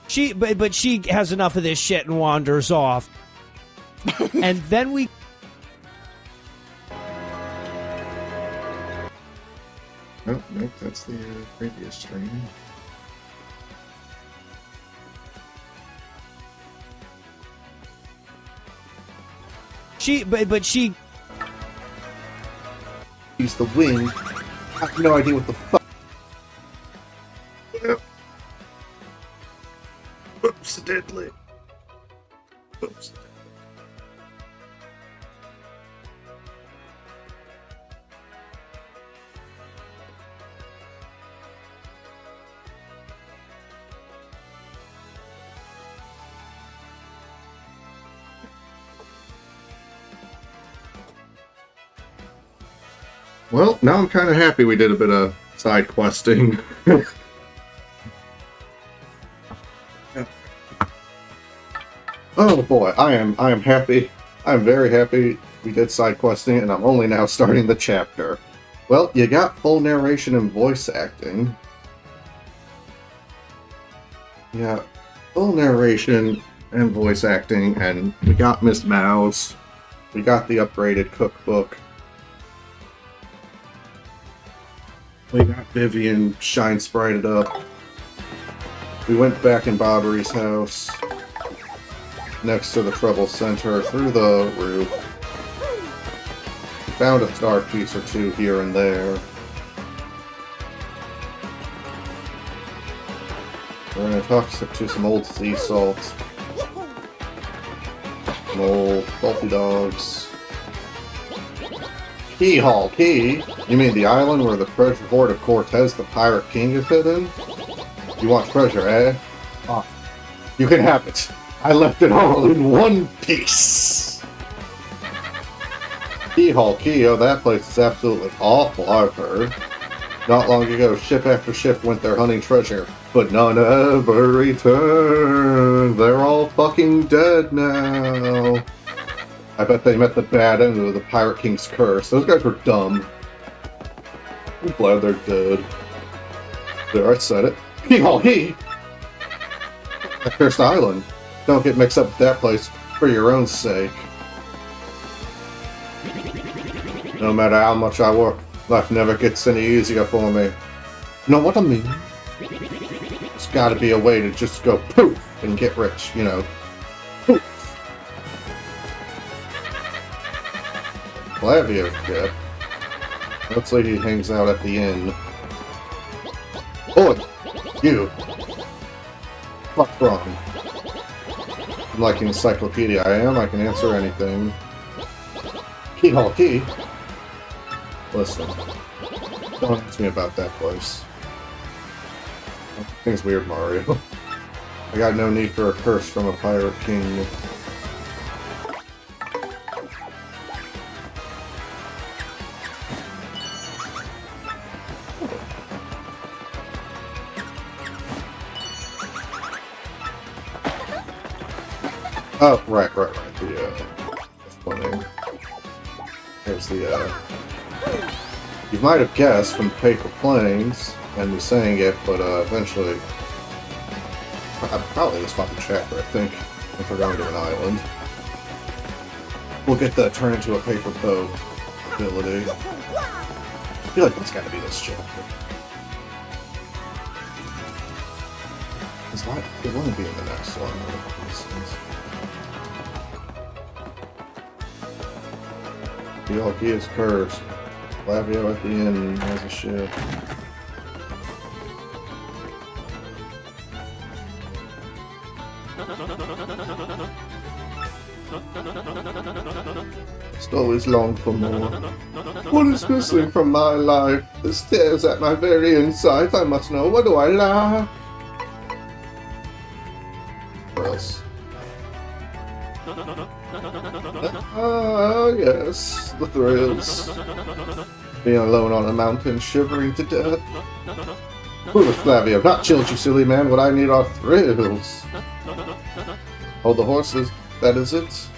stupid. But she has enough of this shit and wanders off. And then we... Oh, nope, that's the previous stream. But she... Use the wing. I have no idea what the fuck. Yep. Oops, deadly. Oops. Well, now I'm kind of happy we did a bit of side questing. Oh boy, I am happy. I'm very happy we did side questing, and I'm only now starting the chapter. Well, you got full narration and voice acting. Yeah, full narration and voice acting, and we got Miss Mouse. We got the upgraded cookbook. We got Vivian shine sprited up. We went back in Bobbery's house, next to the Trouble Center, through the roof. We found a star piece or two here and there. We're gonna talk to some old sea salts. Some old salty dogs. Key Hall Key? You mean the island where the treasure hoard of Cortez the Pirate King is hidden? You want treasure, eh? Ah, you can have it. I left it all in one piece. Key Hall Key, oh, that place is absolutely awful, I've heard. Not long ago, ship after ship went there hunting treasure, but none ever returned. They're all fucking dead now. I bet they met the bad end of the Pirate King's curse. Those guys were dumb. I'm glad they're dead. There, I said it. Key Hall Key! That cursed island. Don't get mixed up with that place for your own sake. No matter how much I work, life never gets any easier for me. Know what I mean? There's gotta be a way to just go poof and get rich, you know. Poof. Flavio's dead. Looks like he hangs out at the inn. Oh, you! What's wrong? I'm like an encyclopedia I am, I can answer anything. Key Hall Key? Listen, don't ask me about that place. Thing's weird, Mario. I got no need for a curse from a Pirate King. Oh, right. That's funny. There's the, you might have guessed from Paper Planes, and me saying it, but, eventually... Probably this fucking chapter, I think, if we're going to an island. We'll get that turned into a paper boat ability. I feel like that's gotta be this chapter. It won't be in the next one, for instance. The Alki is cursed. Flavio at the end has a ship. Just always long for more. What is missing from my life? This tears at my very inside. I must know. What do I lack? Or else. Ah, yes, the thrills. Being alone on a mountain, shivering to death. Foolish Flavio, not chilled, you silly man. What I need are thrills. Hold the horses. That is it.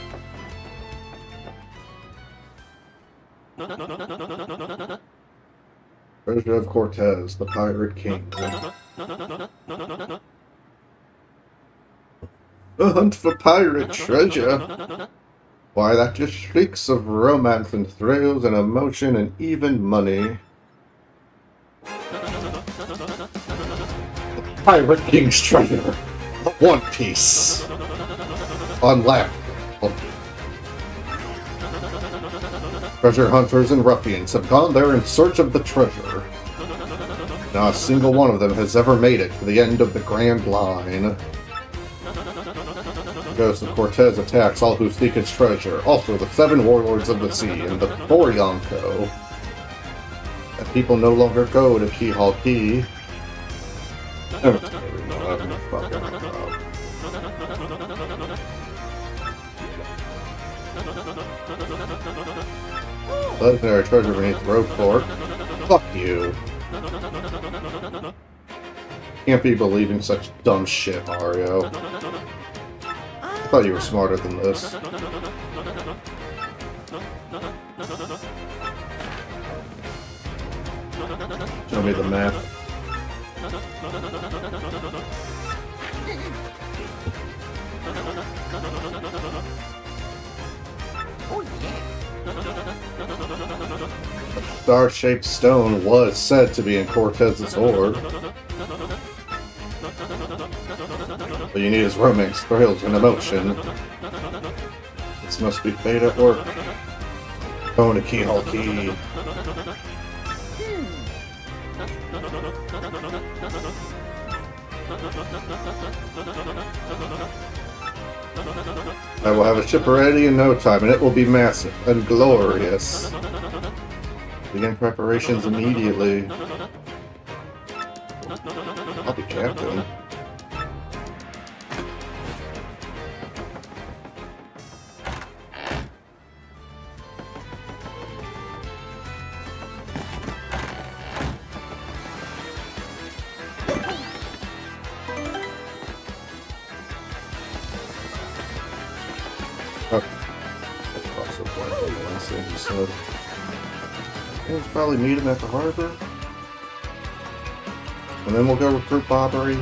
Treasure of Cortez, the Pirate King. A hunt for pirate treasure. Why, that just shrieks of romance and thrills and emotion and even money. The Pirate King's treasure. The One Piece. Unlaughable. Treasure hunters and ruffians have gone there in search of the treasure. Not a single one of them has ever made it to the end of the Grand Line. The Ghost of Cortez attacks all who seek its treasure, also the 7 warlords of the sea and the 4 Yonko. And people no longer go to Keyhall Key. Legendary treasure beneath Rogueport. Fuck you. Can't be believing such dumb shit, Mario. I thought you were smarter than this. Show me the map. Star-shaped stone was said to be in Cortez's hoard. What you need is romance, thrills, and emotion. This must be fate at work. Going to Keyhole Key. I will have a ship ready in no time, and it will be massive and glorious. Begin preparations immediately. I'll be captain. Okay. Also, the last thing he said. We'll probably meet him at the harbor. And then we'll go recruit Bobbery.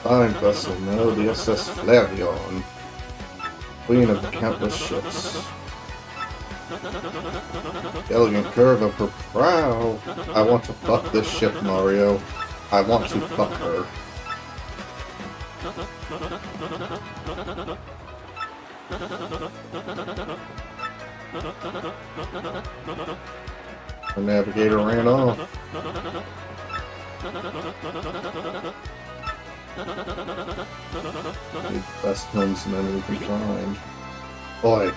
Fine vessel, no, the SS Flavion. Queen of the countless ships. The elegant curve of her prow. I want to fuck this ship, Mario. I want to fuck her. Our navigator ran off. The best helmsman we can find. Boy.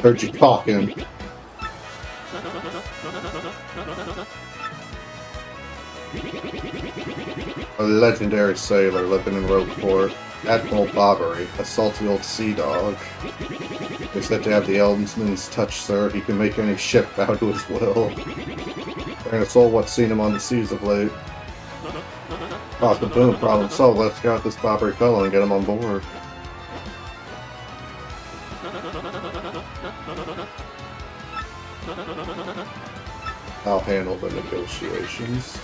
Heard you talking. A legendary sailor living in Rogueport, Admiral Bobbery, a salty old sea dog. They said to have the helmsman's touch, sir. He can make any ship bow to his will. And it's all what's seen him on the seas of late. Oh, the boom, problem solved. Let's get this Bobbery fellow and get him on board. I'll handle the negotiations.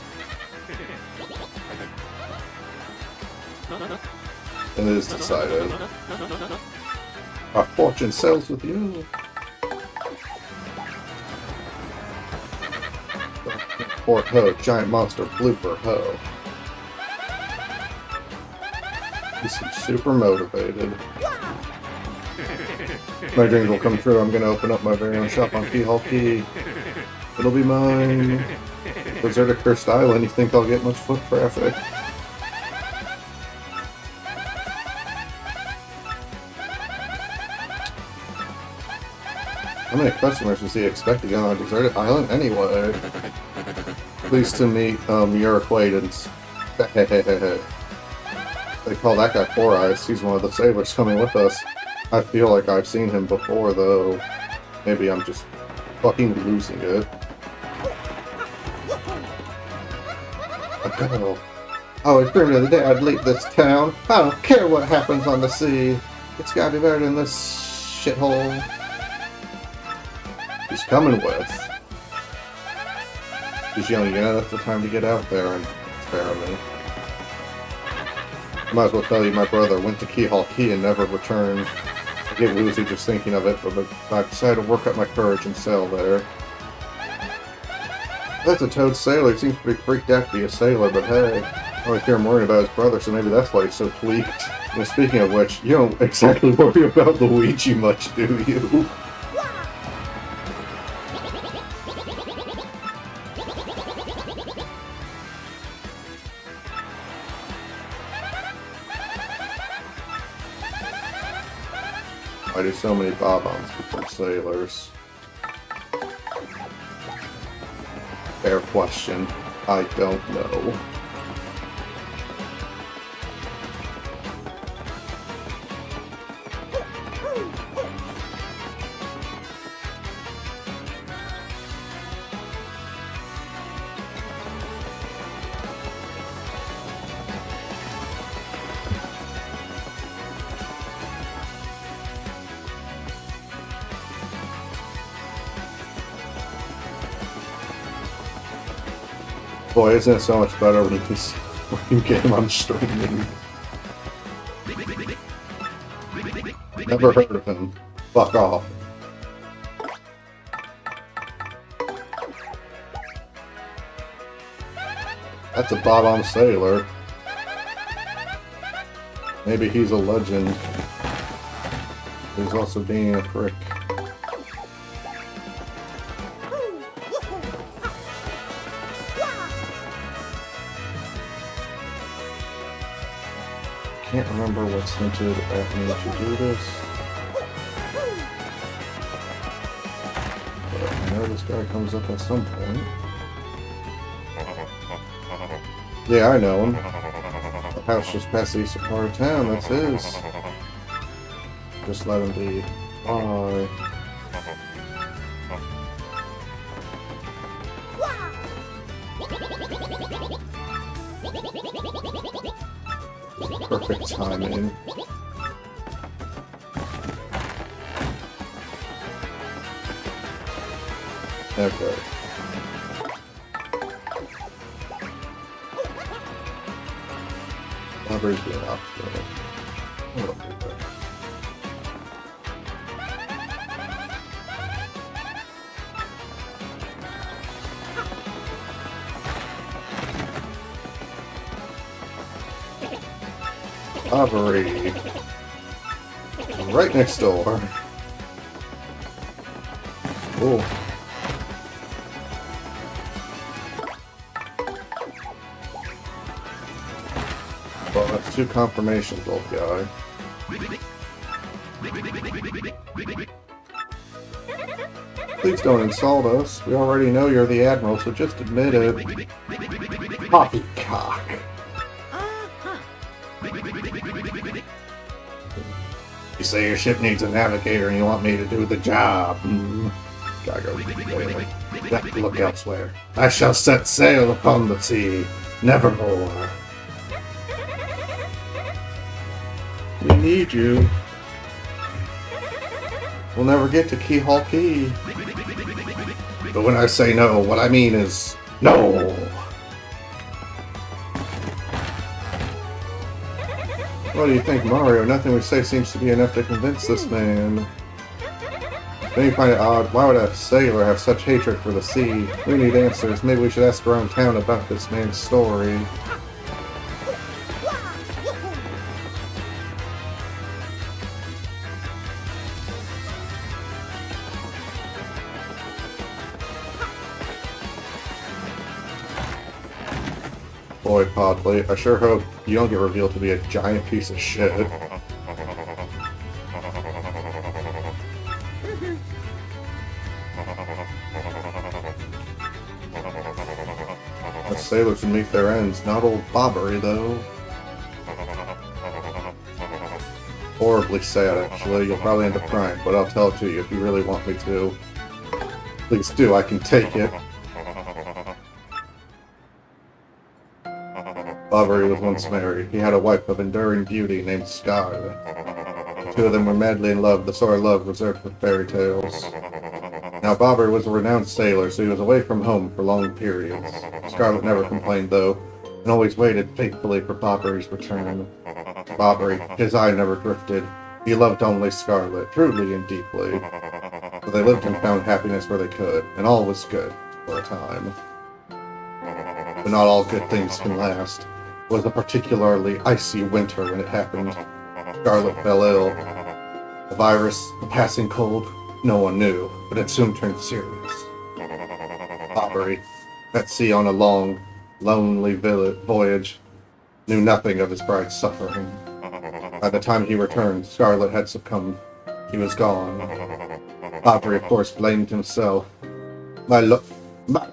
And it is decided. Our fortune sails with you. Port Ho, giant monster, blooper Ho. He seems super motivated. My dreams will come true. I'm gonna open up my very own shop on Keyhole Key. It'll be mine. Deserted Cursed Island, you think I'll get much foot traffic? How many customers does he expect to get on a deserted island anyway? Pleased to meet your acquaintance. They call that guy Four Eyes. He's one of the sailors coming with us. I feel like I've seen him before, though. Maybe I'm just fucking losing it. Oh, I was dreaming of the day I'd leave this town. I don't care what happens on the sea. It's gotta be better than this shithole. He's coming with. He's young, that's the time to get out there and experiment. Might as well tell you my brother went to Keyhole Key and never returned. I get woozy just thinking of it, but I decided to work up my courage and sail there. That's a Toad sailor. He seems to be freaked out to be a sailor, but hey, I always hear him worrying about his brother, so maybe that's why he's so tweaked. And speaking of which, you don't exactly worry about Luigi much, do you? I do so many bob-ombs before sailors. Fair question. I don't know. Boy, isn't it so much better when this fucking game I'm streaming? Never heard of him. Fuck off. That's a bob-omb sailor. Maybe he's a legend. He's also being a prick. Can't remember what's hinted at me to do this. But I know this guy comes up at some point. Yeah, I know him. The house just past the eastern part of town, that's his. Just let him be. Bye. Perfect timing. Okay. Library's being obstinate. I'll do that. Library. Right next door. Cool. Well, that's two confirmations, old guy. Please don't insult us. We already know you're the Admiral, so just admit it. Poppycock. You say your ship needs a navigator and you want me to do the job. Gotta go whaling. Got to look elsewhere. I shall set sail upon the sea. Nevermore. We need you. We'll never get to Keyhole Key. But when I say no, what I mean is no. What do you think, Mario? Nothing we say seems to be enough to convince this man. Don't you find it odd? Why would a sailor have such hatred for the sea? We need answers. Maybe we should ask around town about this man's story. Boy, Podley, I sure hope you don't get revealed to be a giant piece of shit. sailors would meet their ends. Not old Bobbery, though. Horribly sad, actually. You'll probably end up crying, but I'll tell it to you if you really want me to. Please do, I can take it. Bobbery was once married. He had a wife of enduring beauty named Scarlet. The two of them were madly in love, the sort of love reserved for fairy tales. Now, Bobbery was a renowned sailor, so he was away from home for long periods. Scarlet never complained, though, and always waited faithfully for Bobbery's return. Bobbery, his eye never drifted. He loved only Scarlet, truly and deeply. So they lived and found happiness where they could, and all was good for a time. But not all good things can last. It was a particularly icy winter when it happened. Scarlet fell ill. The virus, the passing cold, no one knew, but it soon turned serious. Bobbery, at sea on a long, lonely voyage, knew nothing of his bride's suffering. By the time he returned, Scarlet had succumbed. He was gone. Bobbery, of course, blamed himself. My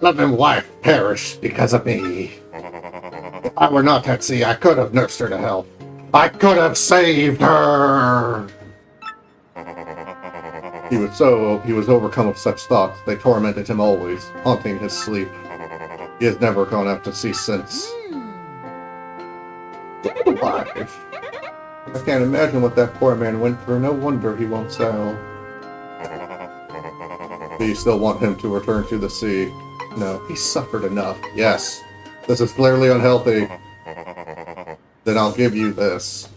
loving wife perished because of me. If I were not at sea, I could have nursed her to health. I could have saved her! He was overcome with such thoughts. They tormented him always, haunting his sleep. He has never gone out to sea since. Wife. I can't imagine what that poor man went through. No wonder he won't sail. Do you still want him to return to the sea? No, he suffered enough. Yes. This is clearly unhealthy. Then I'll give you this.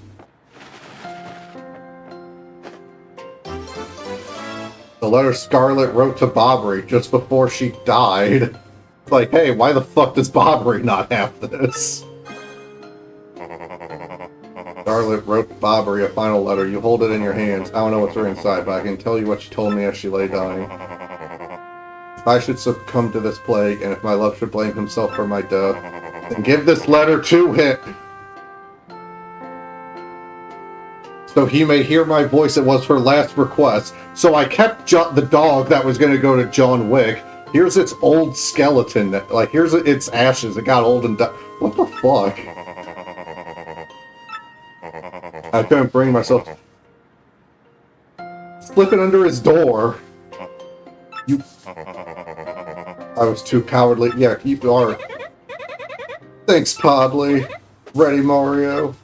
The letter Scarlet wrote to Bobbery just before she died. It's like, hey, why the fuck does Bobbery not have this? Scarlet wrote Bobbery a final letter. You hold it in your hands. I don't know what's inside, but I can tell you what she told me as she lay dying. If I should succumb to this plague, and if my love should blame himself for my death, then give this letter to him, so he may hear my voice. It was her last request. So I kept the dog that was going to go to John Wick. Here's its old skeleton. Here's its ashes. It got old and died. What the fuck? I couldn't bring myself to slip it under his door. I was too cowardly. Yeah, you are. Thanks, Podley. Ready, Mario?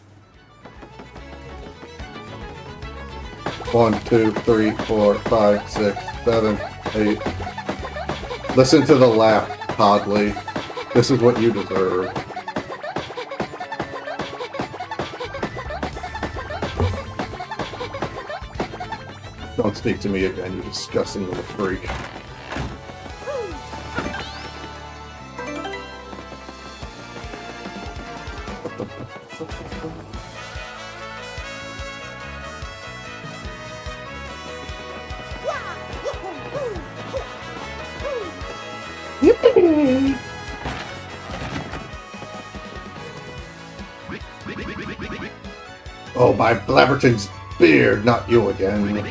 1, 2, 3, 4, 5, 6, 7, 8. Listen to the laugh, Podley. This is what you deserve. Don't speak to me again, you disgusting little freak. Oh, my Blabberton's beard, not you again. No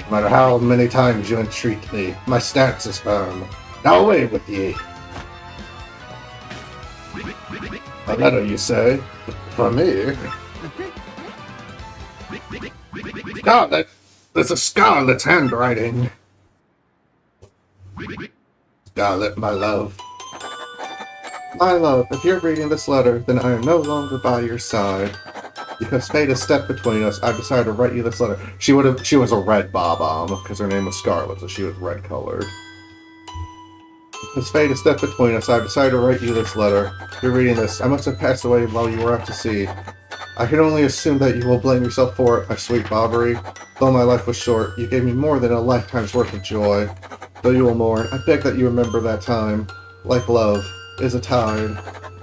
matter how many times you entreat me, my stance is firm. Now away with ye. A letter, you say? From me? Scarlet! There's a Scarlet's handwriting. Scarlet, my love. My love, if you're reading this letter, then I am no longer by your side. Because fate has stepped between us, I've decided to write you this letter. She was a red Bob-omb, because her name was Scarlet, so she was red-colored. Because fate has stepped between us, I've decided to write you this letter. You're reading this. I must have passed away while you were out to sea. I can only assume that you will blame yourself for it, my sweet Bobbery. Though my life was short, you gave me more than a lifetime's worth of joy. Though you will mourn, I beg that you remember that time. Like love is a tide.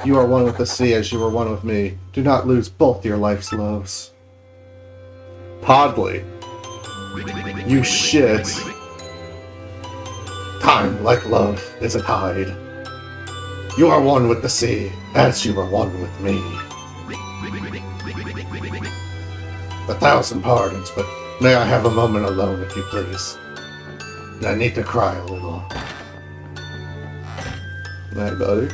You are one with the sea as you were one with me. Do not lose both your life's loves. Podley. You shit. Time, like love, is a tide. You are one with the sea, as you were one with me. 1,000 pardons, but may I have a moment alone, if you please? I need to cry a little. Night, buddy.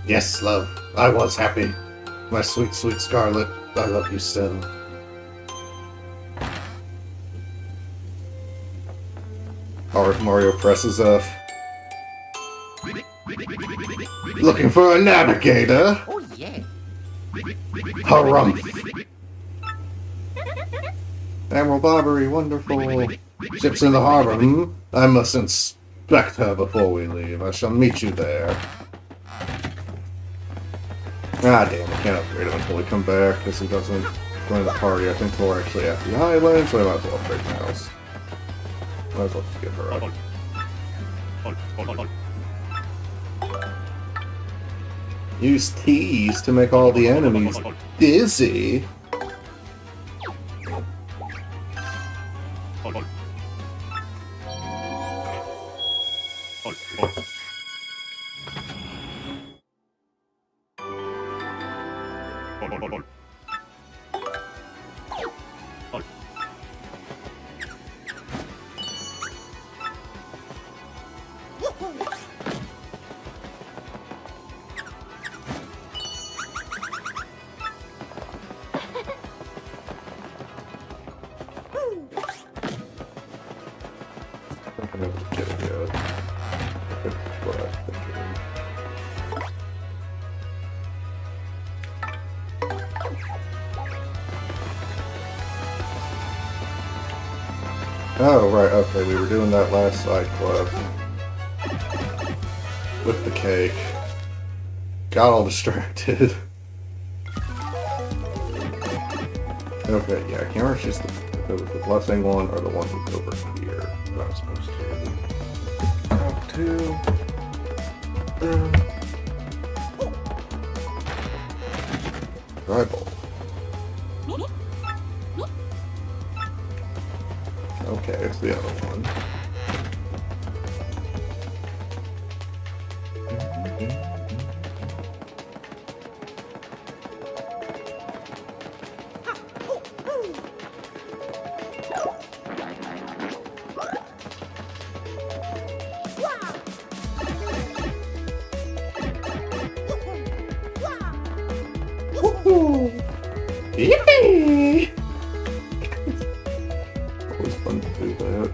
Yes, love. I was happy. My sweet, sweet Scarlet. I love you still. Mario presses F. Looking for a navigator? Oh yeah. Harumph. Admiral Barbary, wonderful. Ship's in the harbor, hmm? I must inspect her before we leave. I shall meet you there. Ah, damn, I can't upgrade him until we come back, because he doesn't join the party. I think we're actually at the island, so I might as well upgrade Miles. Might as well just get her up. Use teas to make all the enemies dizzy. Oh, right, okay, we were doing that last side quest. With the cake. Got all distracted. Okay, yeah, I can't remember if it's if it was the blessing one or the one that's over here that I'm supposed to talk to. Dry bowl. Okay, it's the other one. Woohoo! Yippee! Always fun to do that.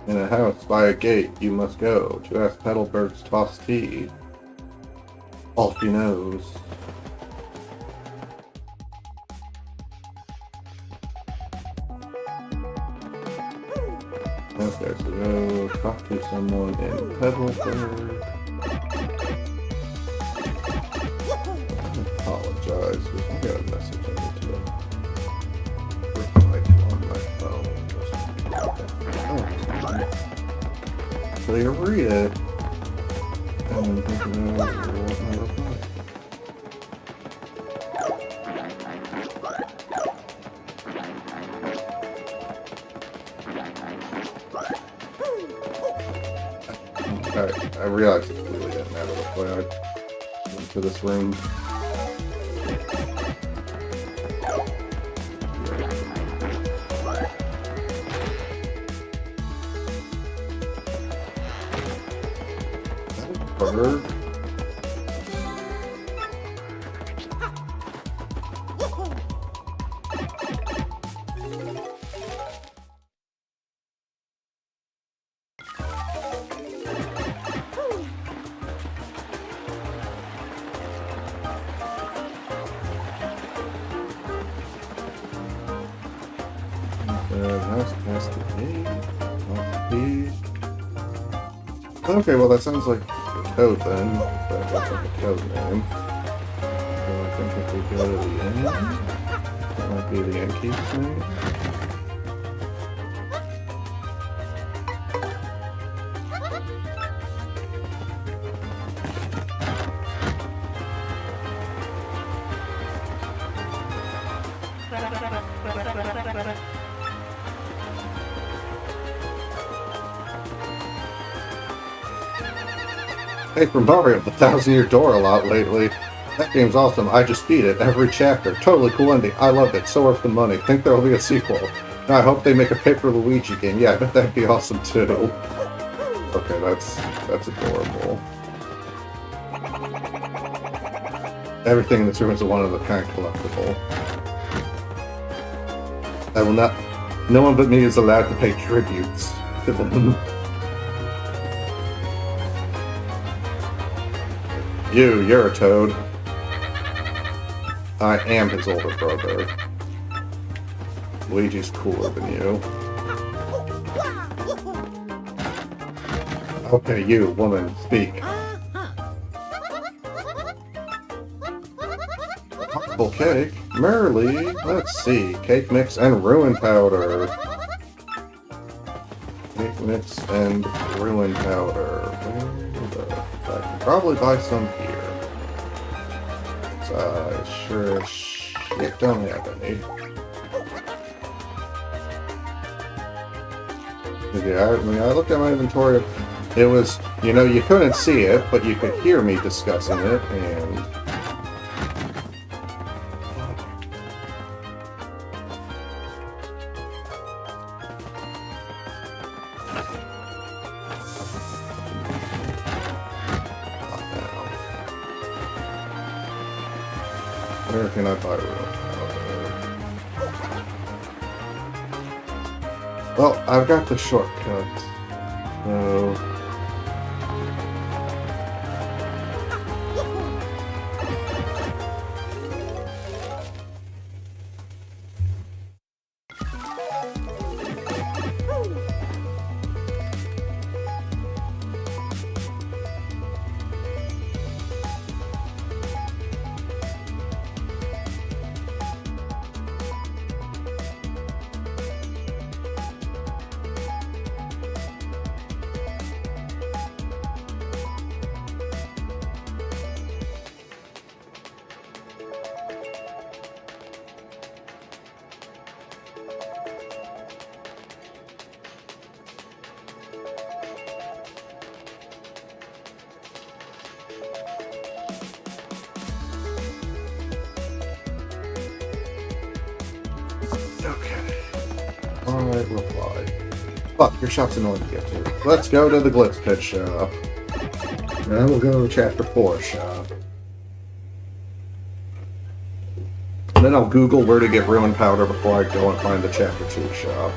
In a house by a gate you must go to ask Petalbird's toss tea. All she knows. Okay, so go talk to someone in Petalburg. Apologize, because I got a message I need to reply to on my phone. So you read it, and then think about what my reply. I realized it really didn't matter which way I went to this room. Bird. House past the gate. Off the gate. Okay, well that sounds like a code then. That looks like a code name. So I think if we go to the end, that might be the innkeeper's name. Hey, from Mario, the 1,000-year door a lot lately. That game's awesome. I just beat it. Every chapter. Totally cool ending. I loved it. So worth the money. Think there'll be a sequel. Now, I hope they make a Paper Luigi game. Yeah, I bet that'd be awesome too. Okay, that's adorable. Everything in this room is a one-of-a-kind collectible. I will not... No one but me is allowed to pay tributes to them. You're a toad. I am his older brother. Luigi's cooler than you. Okay, you, woman, speak. Apple cake? Merrily? Let's see. Cake mix and ruin powder. Cake mix and ruin powder. I can probably buy some here. I sure as shit don't have any. Yeah, when I looked at my inventory, it was, you know, you couldn't see it, but you could hear me discussing it, and... Where can I buy real powder? Well, I've got the shortcut. So... Okay. Alright, reply. Fuck, your shop's annoying to get to. Let's go to the Glitz Pit shop. Then we'll go to Chapter 4 shop. And then I'll Google where to get ruin powder before I go and find the Chapter 2 shop.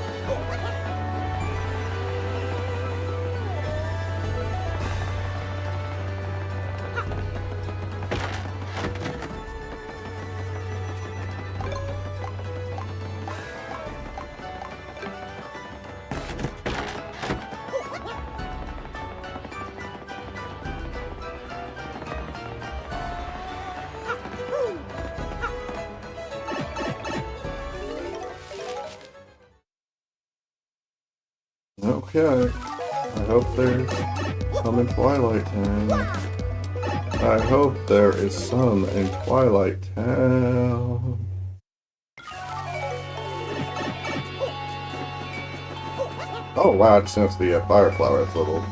Okay. I hope there's some in Twilight Town. I hope there is some in Twilight Town. Oh wow, I just noticed the fire flower has a little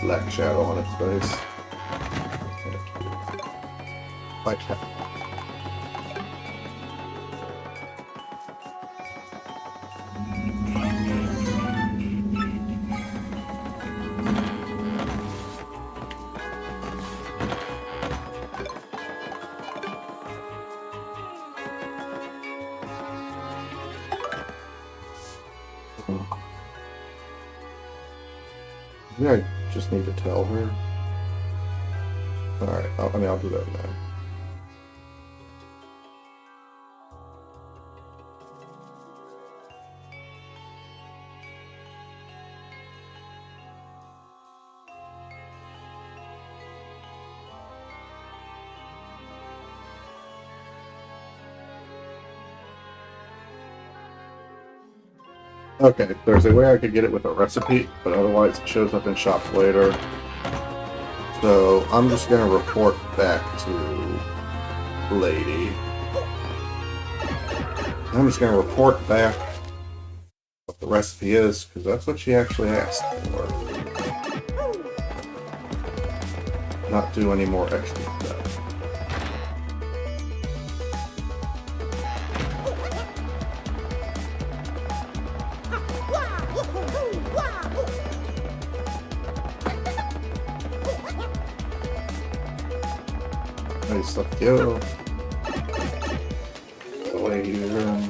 black shadow on its face. Like that. Maybe I just need to tell her. Alright, I'll do that now. Okay, there's a way I could get it with a recipe, but otherwise it shows up in shops later. So I'm just gonna report back to Lady. I'm just gonna report back what the recipe is, because that's what she actually asked for. Not do any more extra stuff. Nice, let's go. Away here.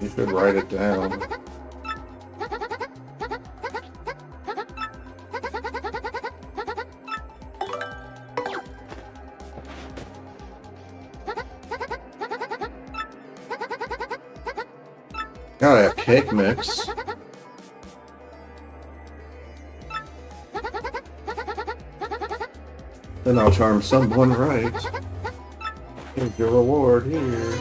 You should write it down. Gotta have cake mix. Then I'll charm someone right. Here's your reward here.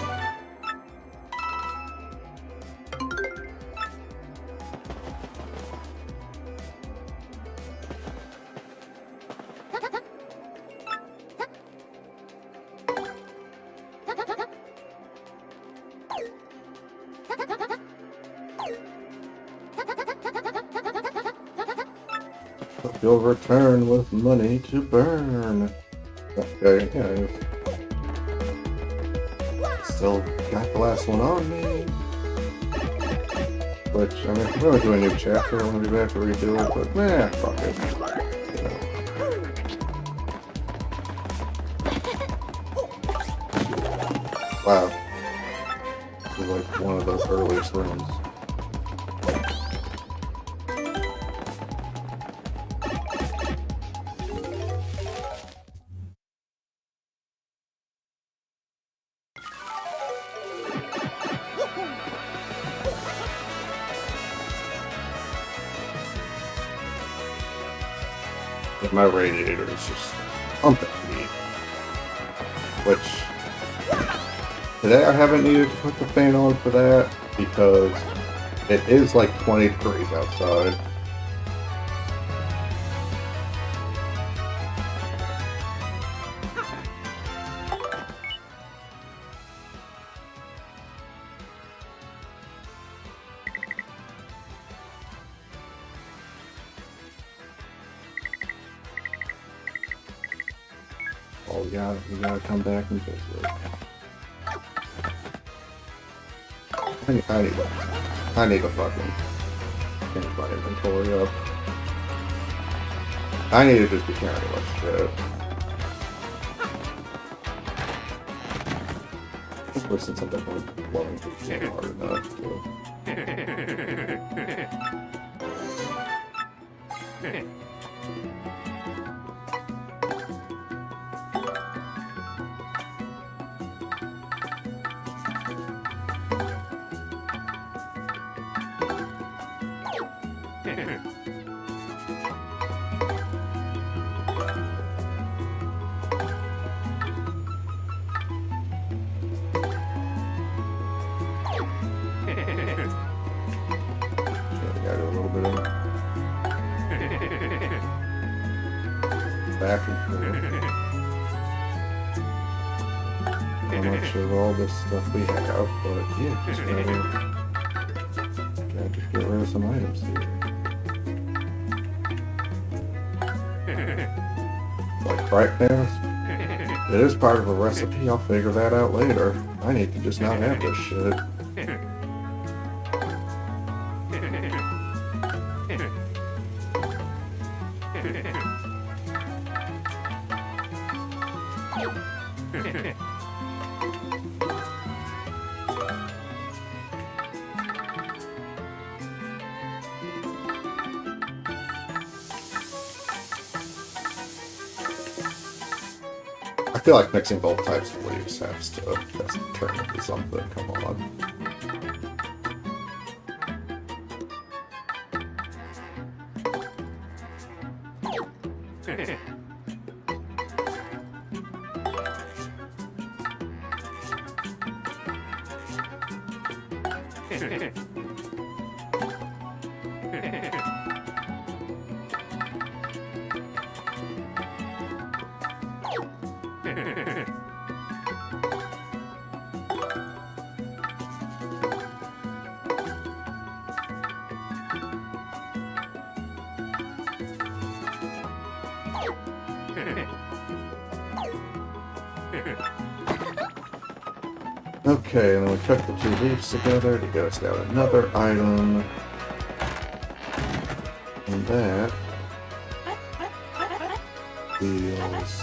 You'll return with money to burn. Okay, yeah. Still got the last one on me. Which, I mean, if we're gonna do a new chapter, I'm gonna be back to redo it, but nah, fuck it. You know. Wow. This is like one of those earliest rooms. My radiator is just pumping me. Which today I haven't needed to put the fan on for that because it is like 20 degrees outside. Oh, we gotta come back and visit. I need a fucking change my inventory up. I need to just be carrying less shit. Especially since I'm definitely blowing through the game hard enough to... Back and forth. How much of all this stuff we have, but yeah, just gotta just get rid of some items here. Like fright pass? It is part of a recipe, I'll figure that out later. I need to just not have this shit. I feel like mixing both types of leaves has to turn into something. Come on. Okay, and then we cut the 2 leaves together to get us down another item. And that feels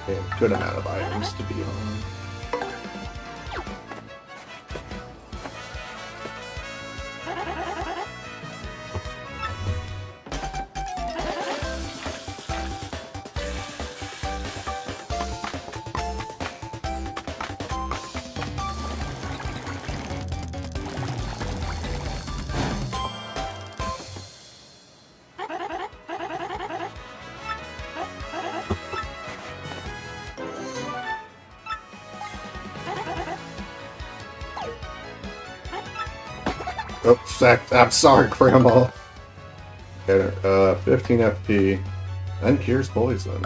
a good amount of items to be on. Oops, I'm sorry, Grandma. Okay, 15 FP. And cures poison.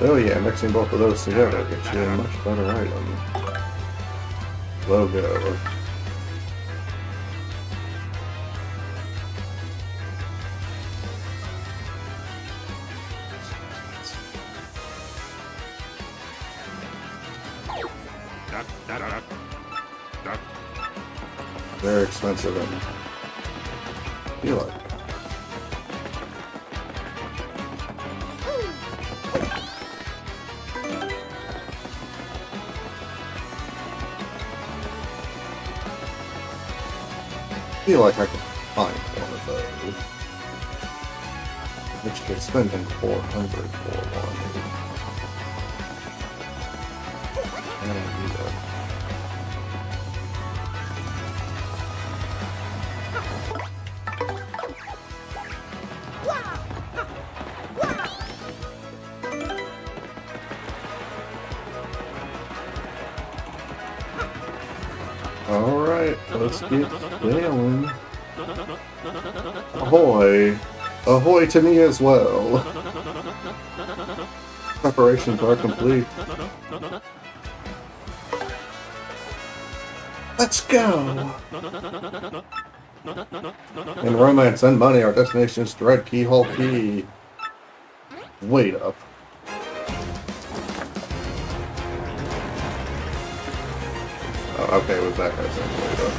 Oh yeah, mixing both of those together gets you a much better item. Logo. Very expensive and I feel like. I feel like I could find one of those. Which could spending 400 for one. I don't do that. Alright, let's get sailing. Ahoy! Ahoy to me as well! Preparations are complete. Let's go! In romance and money, our destination is Dread Keyhole Key. Wait up. Oh, okay, it was that guy's wait up.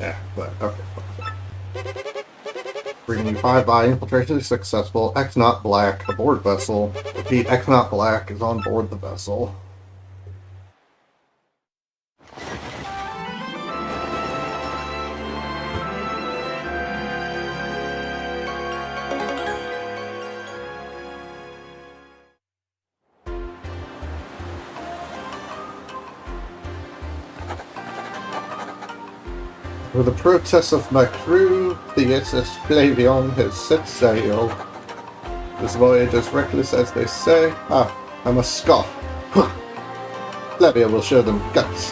Yeah, but okay. Bringing 5 by infiltration is successful. X not black aboard vessel. Repeat, X not black is on board the vessel. With the protest of my crew, the SS Flavion has set sail. This voyage is reckless as they say. Ah, I must scoff. Flavia will show them guts.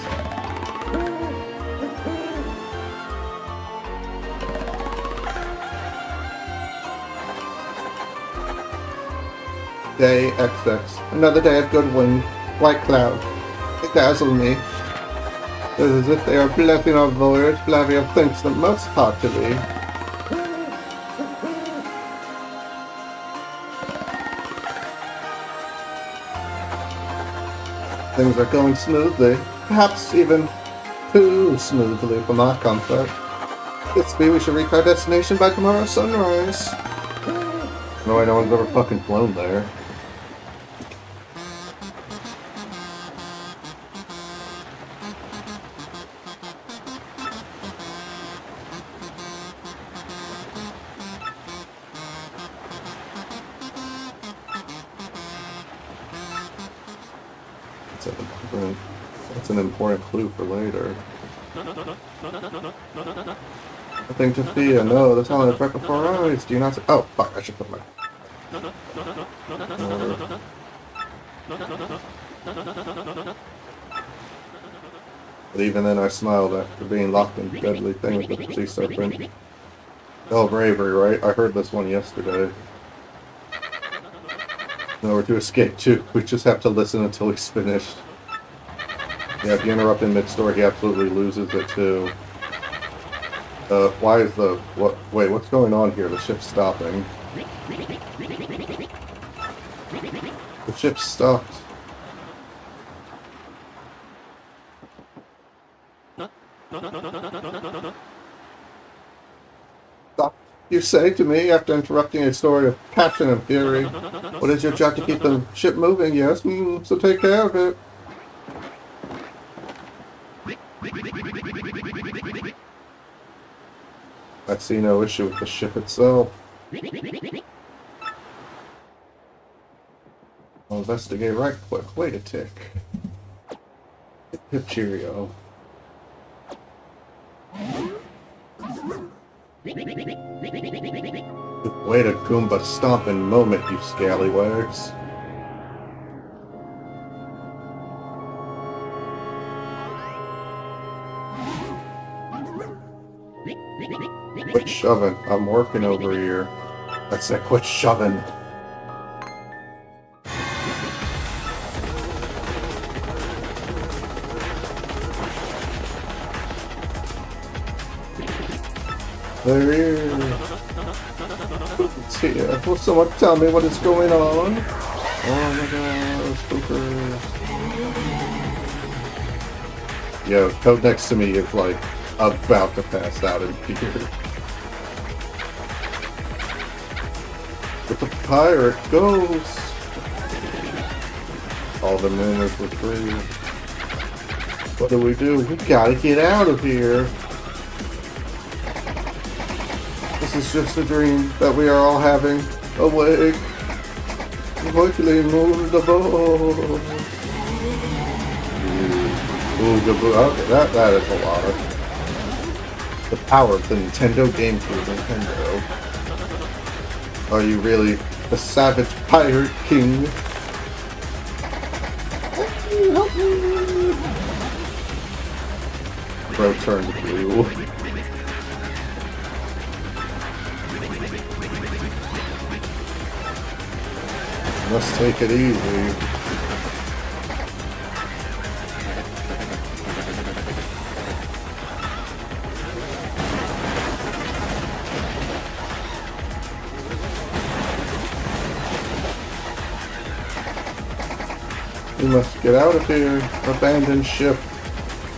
Day XX. Another day of good wind. White cloud. They dazzle me. It is as if they are blessing our voyage. Flavia thinks them most heartily. Things are going smoothly. Perhaps even too smoothly for my comfort. It's me, we should reach our destination by tomorrow's sunrise. No way no one's ever fucking flown there. That's an important clue for later. Nothing to fear. No, the tunnel is right before our eyes. Do you not see? Oh, fuck, I should put my... But even then I smiled after being locked in deadly thing with the sea serpent. Oh, bravery, right? I heard this one yesterday. In order to escape too, we just have to listen until he's finished. Yeah, if you interrupt in mid-story, he absolutely loses it too. Why is the... what? Wait, what's going on here? The ship's stopping. The ship stopped. Stop, you say to me after interrupting a story of passion and fury. What is your job to keep the ship moving? Yes, so take care of it. I see no issue with the ship itself. I'll investigate right quick. Wait a tick. Hip hip cheerio. Wait a Goomba stomping moment, you scallywags. Quit shoving. I'm working over here. I said quit shoving. They're here. It's here. Will someone tell me what is going on? Oh my god, spookers. Yo, code next to me is like about to pass out in fear. But the pirate goes. All the men is retrieved. What do? We gotta get out of here. This is just a dream that we are all having. Awake. Quickly move the boat. Ooh, good boot. Okay, that is a lot. The power of the Nintendo GameCube Nintendo. Are you really the savage pirate king? Bro turned blue. Let's take it easy. We must get out of here. Abandoned ship.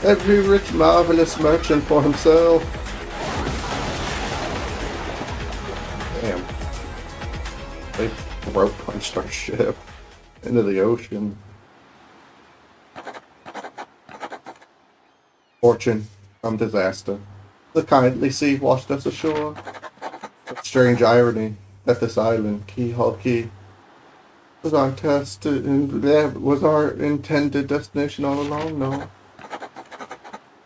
Every rich, marvelous merchant for himself. Damn. They throat punched our ship into the ocean. Fortune from disaster. The kindly sea washed us ashore. What strange irony that this island, Keyhole Key, was our intended destination all along, no.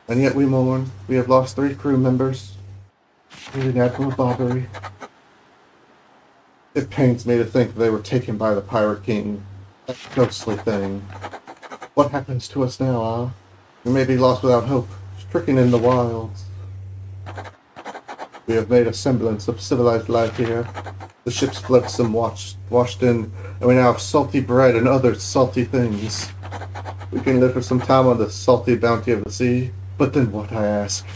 And yet we mourn. We have lost 3 crew members. In Admiral Bobbery. It pains me to think they were taken by the Pirate King. That ghostly thing. What happens to us now, ah? We may be lost without hope, stricken in the wilds. We have made a semblance of civilized life here. The ship's flotsam washed in, and we now have salty bread and other salty things. We can live for some time on the salty bounty of the sea, but then what, I ask?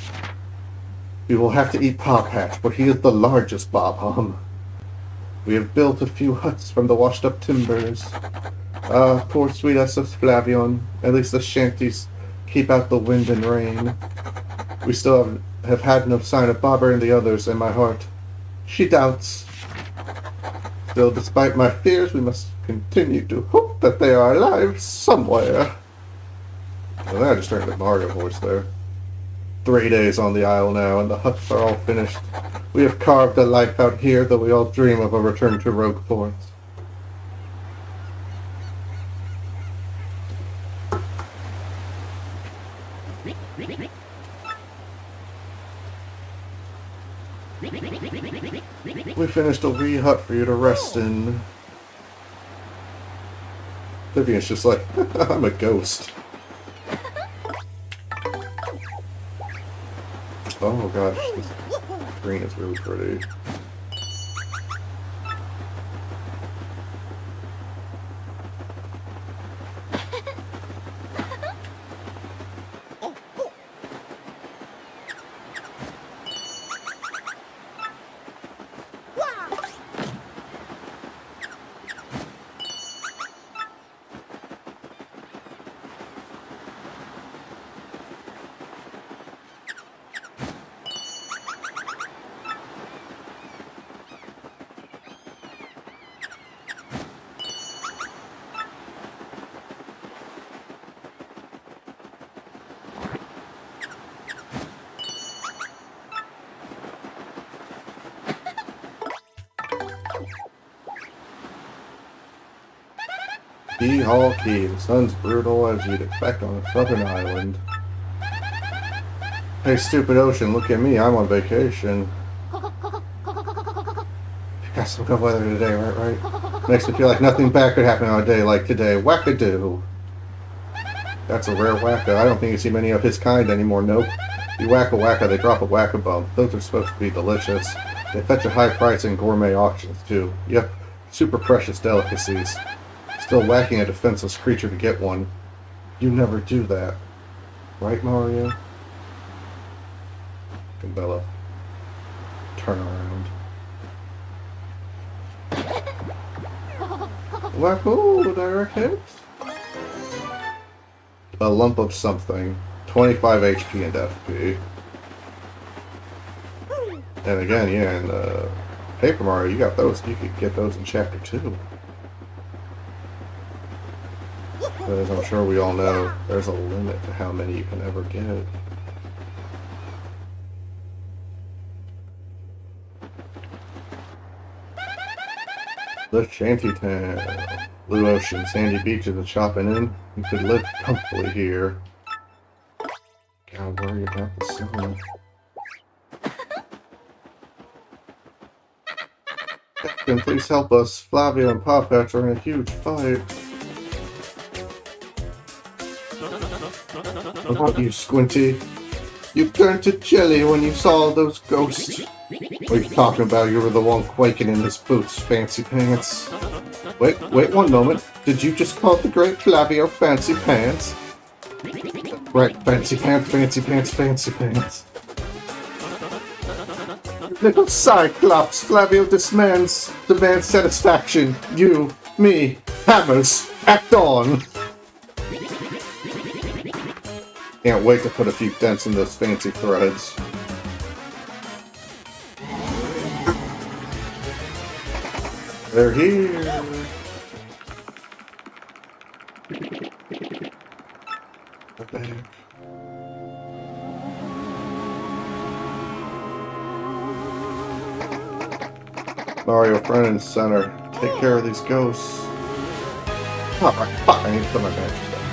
We will have to eat Paw Patch, for he is the largest Bob-Hum. We have built a few huts from the washed-up timbers. Ah, poor sweet us of Flavion. At least the shanties keep out the wind and rain. We still have had no sign of Barbara and the others, and my heart, she doubts. Still, despite my fears, we must continue to hope that they are alive somewhere. Well, then I just turned the Mario voice there. 3 days on the isle now, and the huts are all finished. We have carved a life out here, though we all dream of a return to Rogueport. We finished a wee hut for you to rest in. Vivian's just like, I'm a ghost. Oh gosh, this green is really pretty. Key Hall Key. The sun's brutal as you'd expect on a southern island. Hey, stupid ocean, look at me. I'm on vacation. Got some good weather today, right? Makes me feel like nothing bad could happen on a day like today. Wackadoo. That's a rare wacka. I don't think you see many of his kind anymore, nope. You whack a wacka, they drop a whack-a-bum. Those are supposed to be delicious. They fetch a high price in gourmet auctions, too. Yep, super precious delicacies. Still whacking a defenseless creature to get one. You never do that. Right, Mario? Bella. Turn around. Wahoo! Direct hits? A lump of something. 25 HP and FP. And again, yeah, in Paper Mario, you got those. You could get those in Chapter 2. But as I'm sure we all know, there's a limit to how many you can ever get. The Shantytown. Blue ocean, sandy beaches, and shopping in. You could live comfortably here. Gotta worry about the sun. Captain, please help us. Flavio and Poppetch are in a huge fight. What about you, Squinty? You turned to jelly when you saw those ghosts. What are you talking about? You were the one quaking in his boots, Fancy Pants. Wait one moment. Did you just call the great Flavio Fancy Pants? Right, Fancy Pants, Fancy Pants, Fancy Pants. Little Cyclops, Flavio demands satisfaction. You, me, hammers, act on! Can't wait to put a few dents in those fancy threads. They're here! What the heck? Mario, front and center. Take care of these ghosts. Oh, fuck, I need to put my magic stuff on.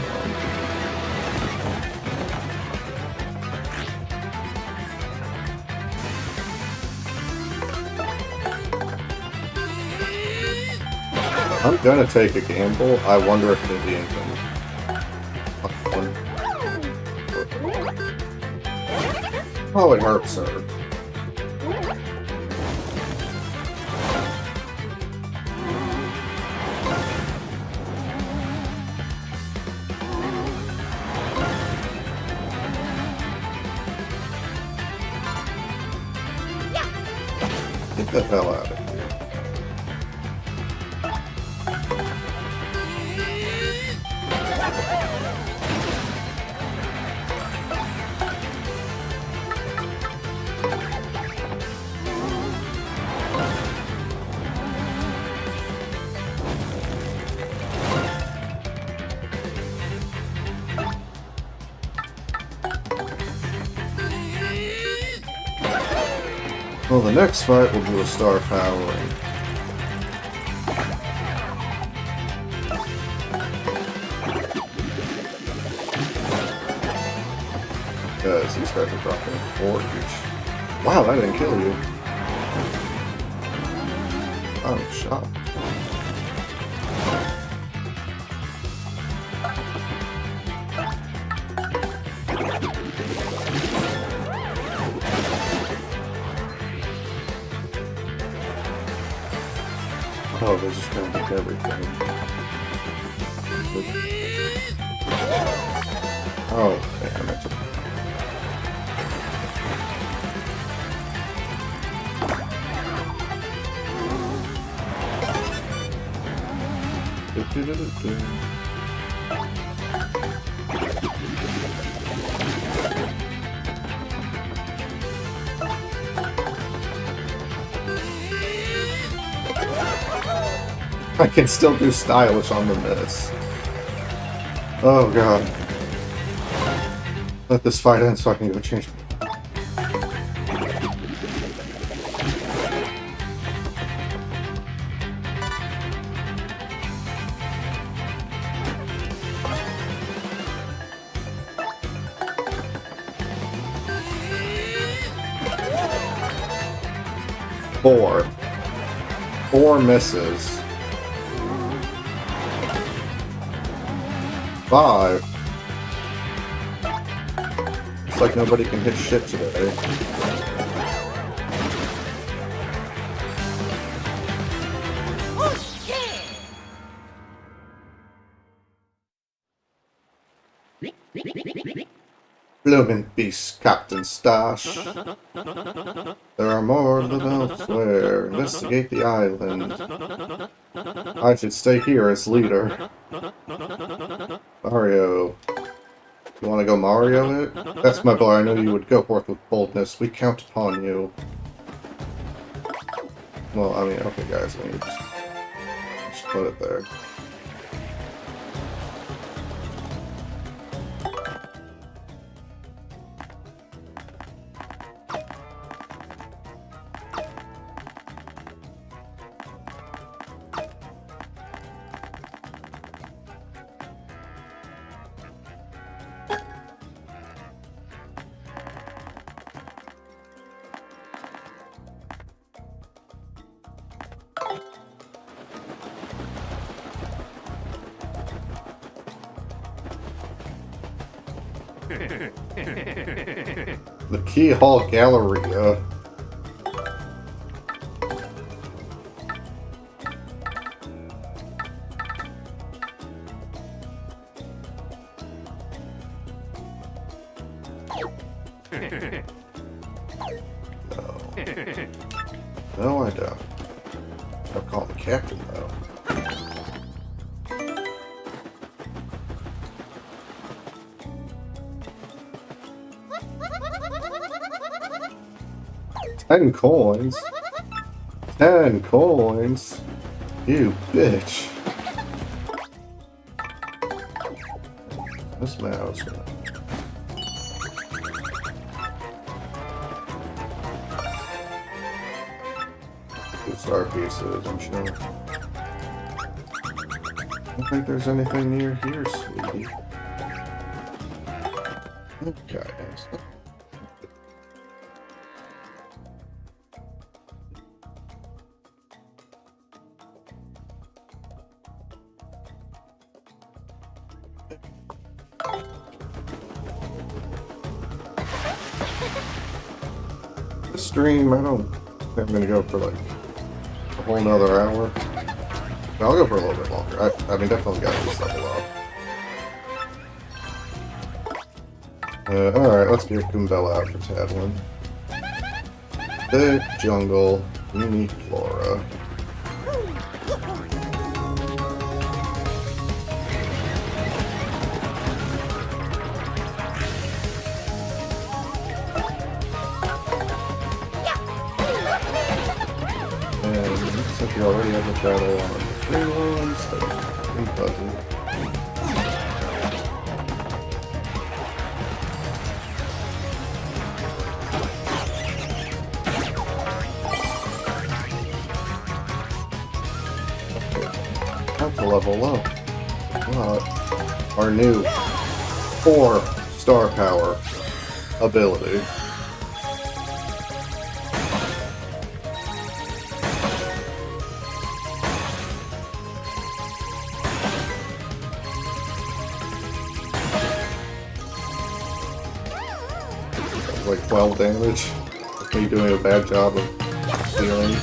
I'm gonna take a gamble. I wonder if Vivian can. Oh, it hurts her. Get the hell out of here. Well, the next fight will do a star powering. Because these guys are dropping 4 each. Wow, that didn't kill you. I'm shocked. Oh, they're just gonna take everything. Oh, damn it. I can still do stylish on the miss. Oh god. Let this fight end so I can go change. Four misses. 5. It's like nobody can hit shit today. Blooming beast, Captain Stash. There are more than elsewhere. Investigate the island. I should stay here as leader. Mario. You want to go Mario it? That's my boy. I know you would go forth with boldness. We count upon you. Well, I mean, okay, guys. Let me just put it there. The Key Hall Galleria. No, I don't. I'll call the captain, though. $10 coins. 10 coins. You bitch. This mouse. Good star pieces, I'm sure. I don't think there's anything near here, sweetie. Okay. This stream, I don't think I'm gonna go for like a whole nother hour. No, I'll go for a little bit longer. I mean, definitely got this level up. Alright, let's get Goombella out for Tadwin. The jungle, unique flora. You already have a battle on the free ones, so pretty fuzzy. have to level up. Our new 4-star power ability. Like 12 damage. Me doing a bad job of healing.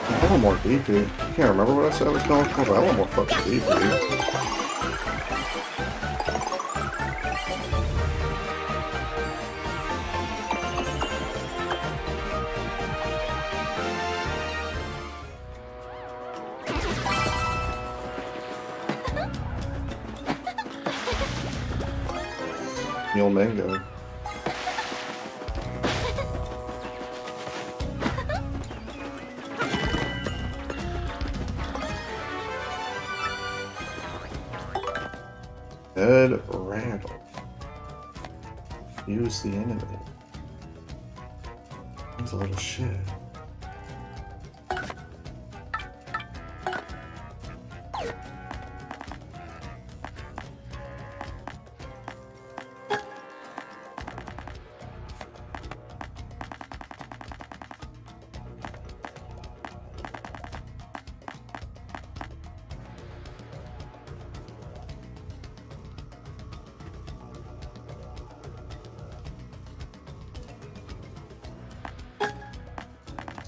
I want more DP. I can't remember what I said I was going for, but I want more fucking DP. Neil Mango. Ed Randall. Use the enemy. That's a lot of shit.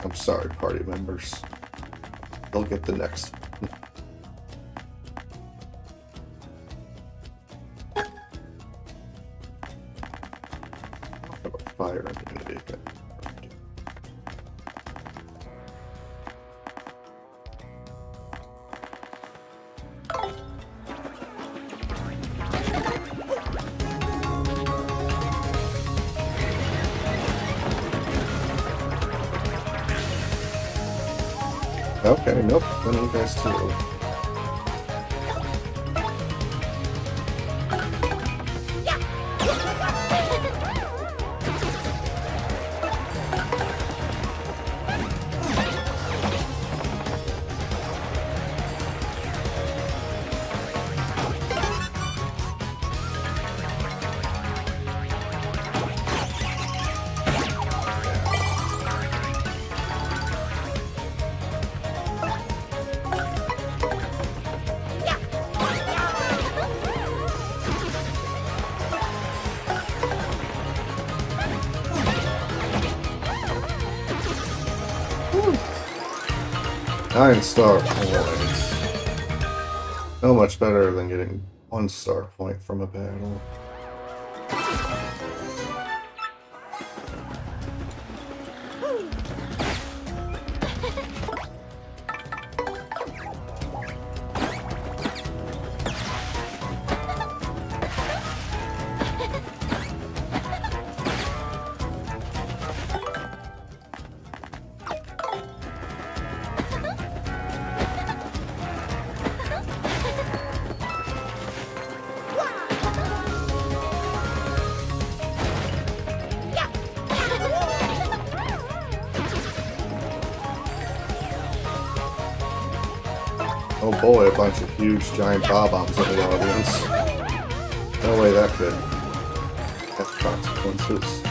I'm sorry, party members. They'll get the next one. Have a fire immunity. Okay, nope. Then you guys too. Nine star points. So much better than getting 1-star point from a battle. Oh boy, a bunch of huge giant bob-ombs in the audience. No way that could have consequences.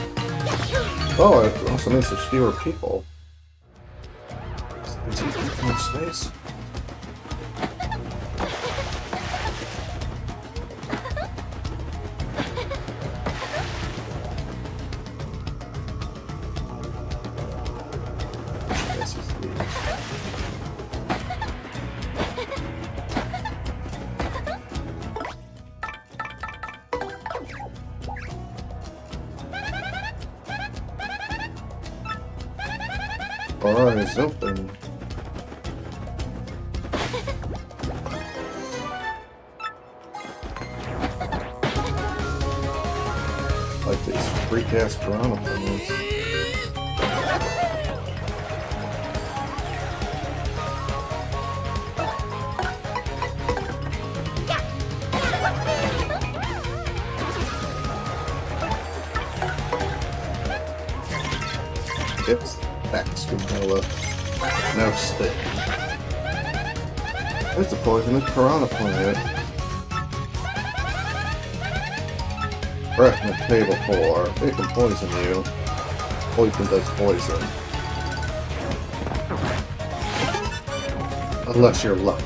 Oh, it also means there's fewer people. There's 2 people in space. This is the... Bar is open. Like these freak ass piranha things. It's X Granola. No spit. It's a poisonous piranha plant. Breath in table 4. It can poison you. Poison does poison. Unless you're lucky.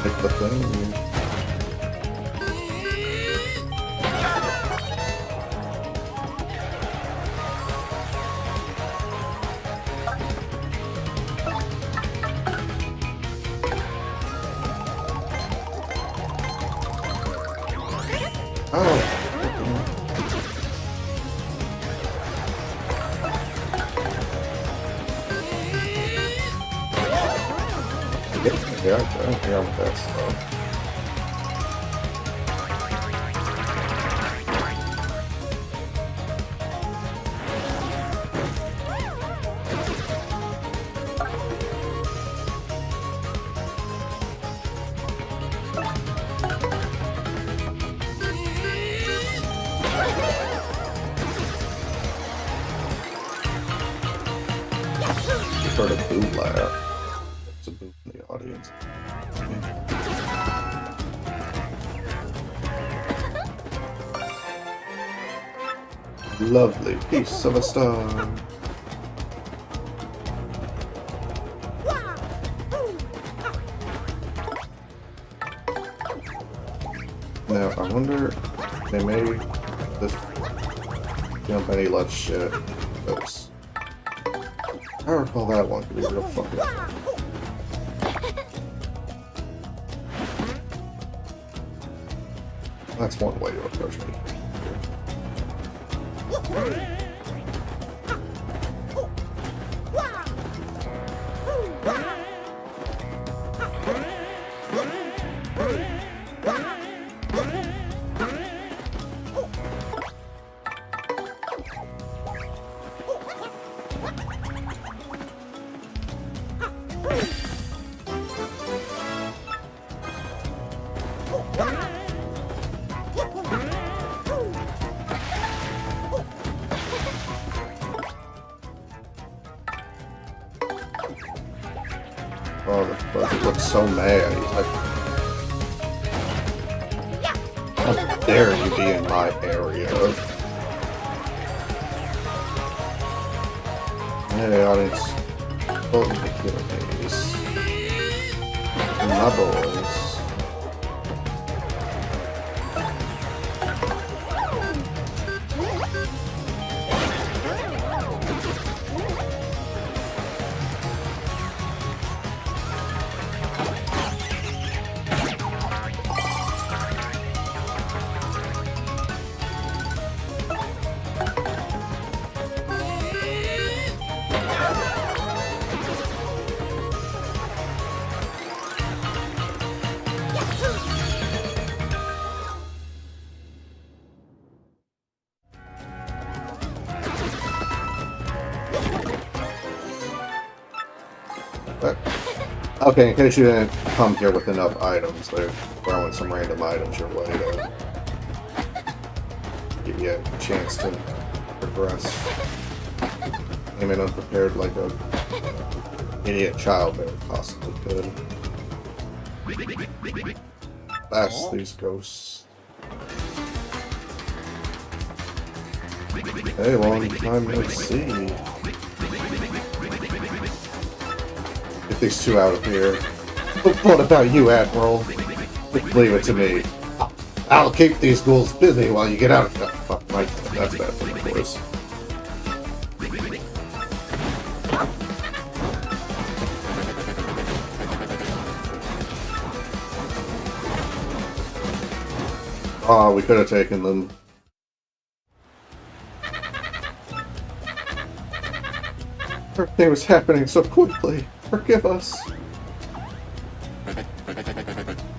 Hit the thing. Oh. Yeah, I don't care with that stuff. Just heard a boo laugh. It's a boo in the audience. Lovely piece of a star. Now, I wonder if they made this jump any less shit. Because I recall that one could be real fucking. That's one way to approach me. Oh, the bug looks so mad. He's like, how dare you be in my area? Hey, audience. Welcome to Q&As. My boys. Okay, in case you didn't come here with enough items, they're throwing some random items your way to give you a chance to progress. Came in unprepared like a idiot child there possibly could. That's these ghosts. Hey, long time no see. Get these two out of here. What about you, Admiral? Leave it to me. I'll keep these ghouls busy while you get out of here. Fuck, Mike. That's bad for the boys. Oh, we could have taken them. Everything was happening so quickly. Forgive us.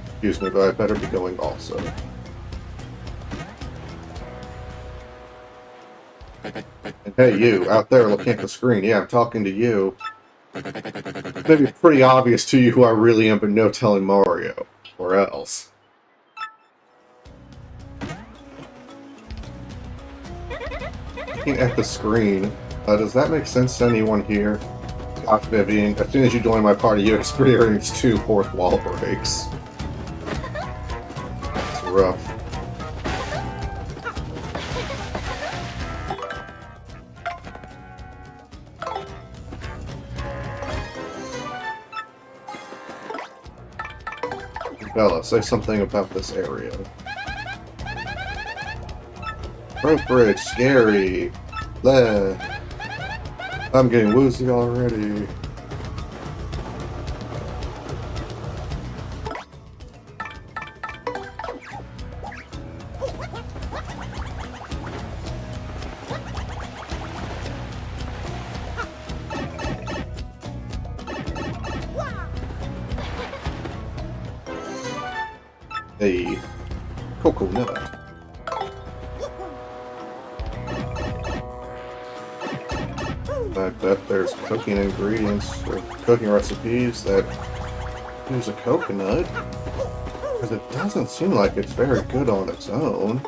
Excuse me, but I better be going also. And hey, you, out there looking at the screen. Yeah, I'm talking to you. It may be pretty obvious to you who I really am, but no telling Mario. Or else. Looking at the screen, does that make sense to anyone here? Gosh, Vivian, as soon as you join my party, you experience 2 fourth wall breaks. It's rough. Bella, say something about this area. Rope bridge, scary. Bleh. I'm getting woozy already. A coconut. I bet there's cooking ingredients or cooking recipes that use a coconut, because it doesn't seem like it's very good on its own.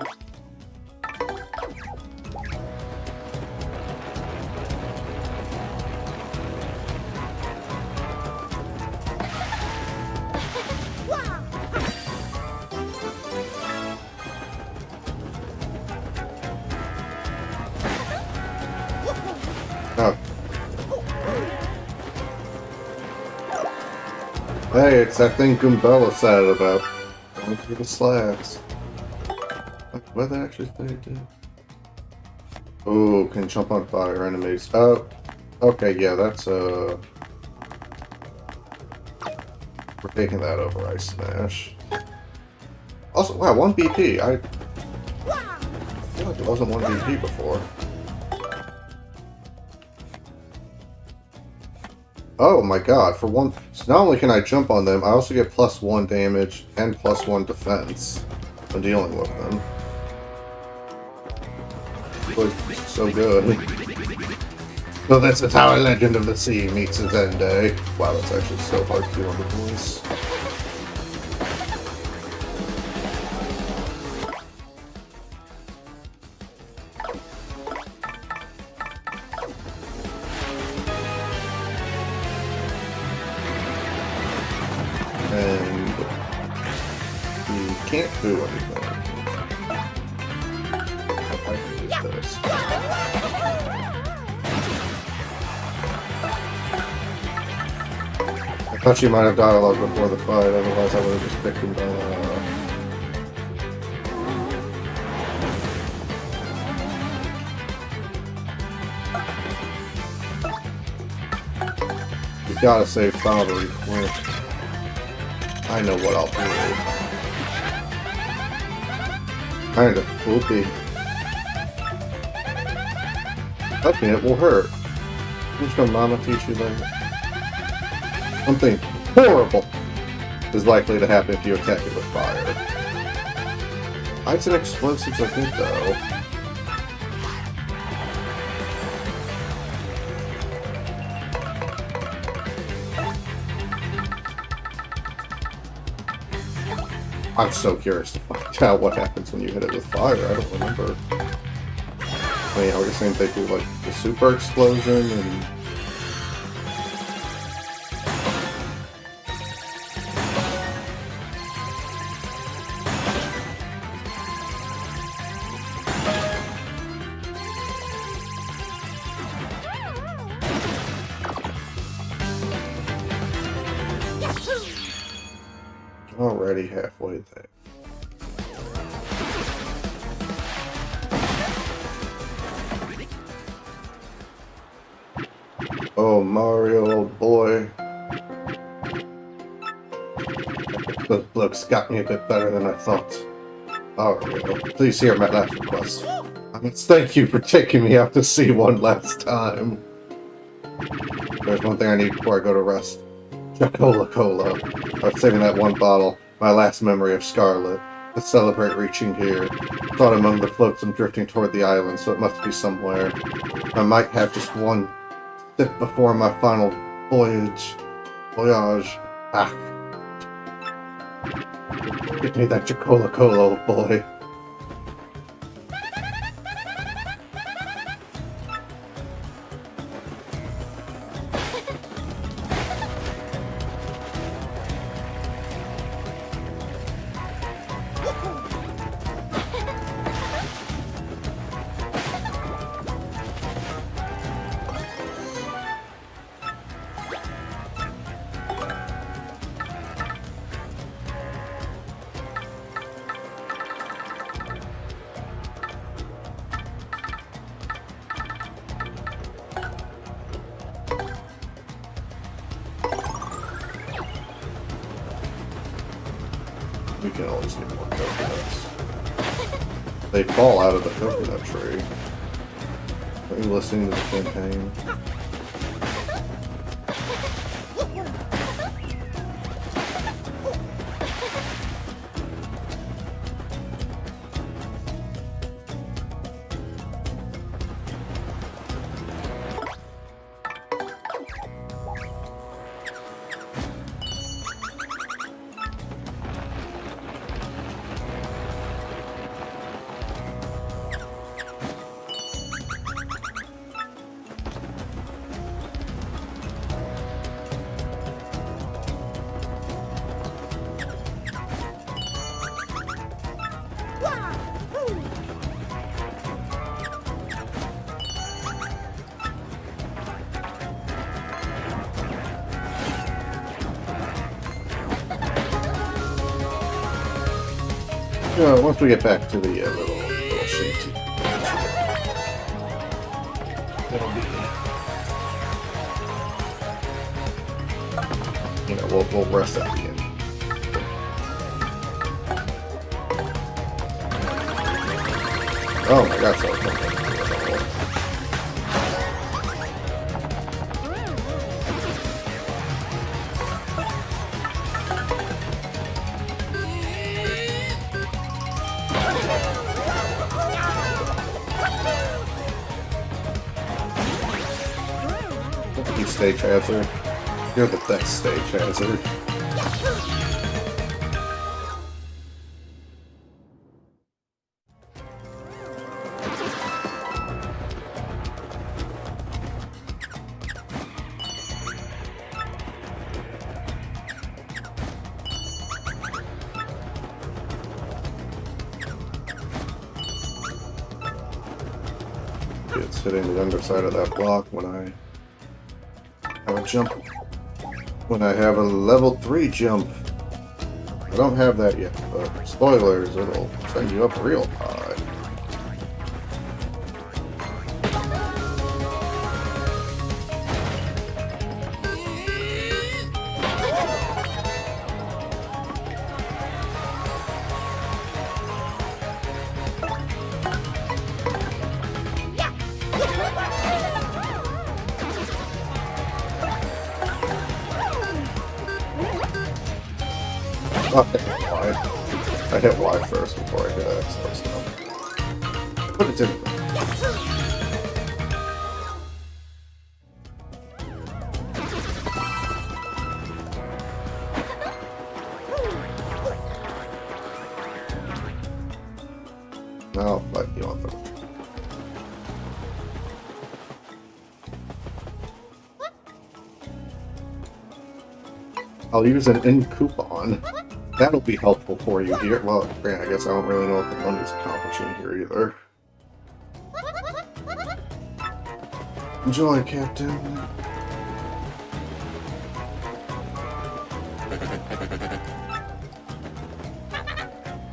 Oh. Hey, it's that thing Goombella said about going through the slabs. What did they actually say it did? Oh, can jump on fire enemies. Oh, okay, yeah, that's we're taking that over Ice Smash. Also, wow, 1 BP. I feel like it wasn't 1 BP before. Oh my god, for one, so not only can I jump on them, I also get +1 damage and +1 defense when dealing with them. Like, so good. So this is how a Legend of the Sea meets its end day. Wow, that's actually so hard to do on the voice. And you can't do anything. I can use this. I thought you might have dialogue before the fight, otherwise I would have just picked him down. You gotta save Bowery quick. I know what I'll do. Kinda poopy. Touching it will hurt. Who's gonna mama teach you that? Something horrible is likely to happen if you attack it with fire. Ice and explosives are good though. I'm so curious to find out what happens when you hit it with fire. I don't remember. I mean, are we saying they do like the super explosion and... Already halfway there. Oh, Mario, old boy. Those blokes got me a bit better than I thought. Mario, please hear my last request. I must thank you for taking me out to sea one last time. There's one thing I need before I go to rest. Cola Cola. I was saving that one bottle, my last memory of Scarlet, to celebrate reaching here. Thought among the floats I'm drifting toward the island, so it must be somewhere. I might have just one sip before my final voyage back. Give me that Cola Cola, old boy. We can always get more coconuts. They fall out of the coconut tree. Are you listening to the campaign? Once we get back to the little shanty, that'll be, you know, we'll rest at the end. Oh my God! So stage hazard. You're the best stage hazard. It's hitting the underside of that block when I have a jump. When I have a level 3 jump. I don't have that yet, but spoilers, it'll send you up real high. I hit Y first before I hit X, so stuff. But it's in. I'll fight you on them. I'll use an in coupon. That'll be helpful for you here. Well, yeah, I guess I don't really know what the money's accomplishing here either. Enjoy, Captain.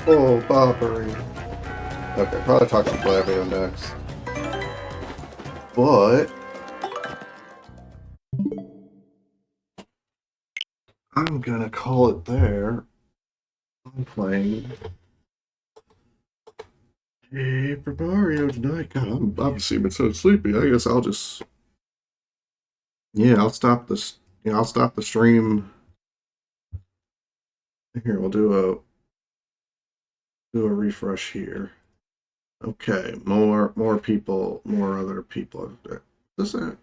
Oh, Bobbery. Okay, probably talk to Flavio next. But I'm gonna call it there. I'm playing Paper Mario tonight. God, I'm obviously been so sleepy. I guess I'll just, yeah, I'll stop this. Yeah, I'll stop the stream. Here, we'll do a refresh here. Okay, more people, more other people. Is that?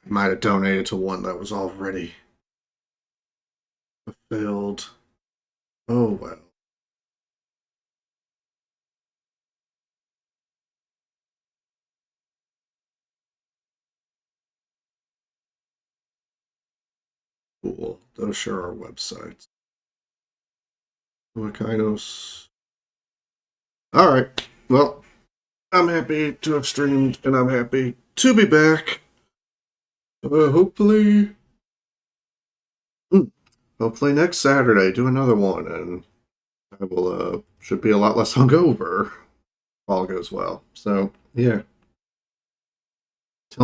I might have donated to one that was already fulfilled. Oh well. Cool. Those sure are websites. Wakainos. Alright. Well, I'm happy to have streamed and I'm happy to be back. Hopefully next Saturday do another one and I will should be a lot less hungover if all goes well. So yeah.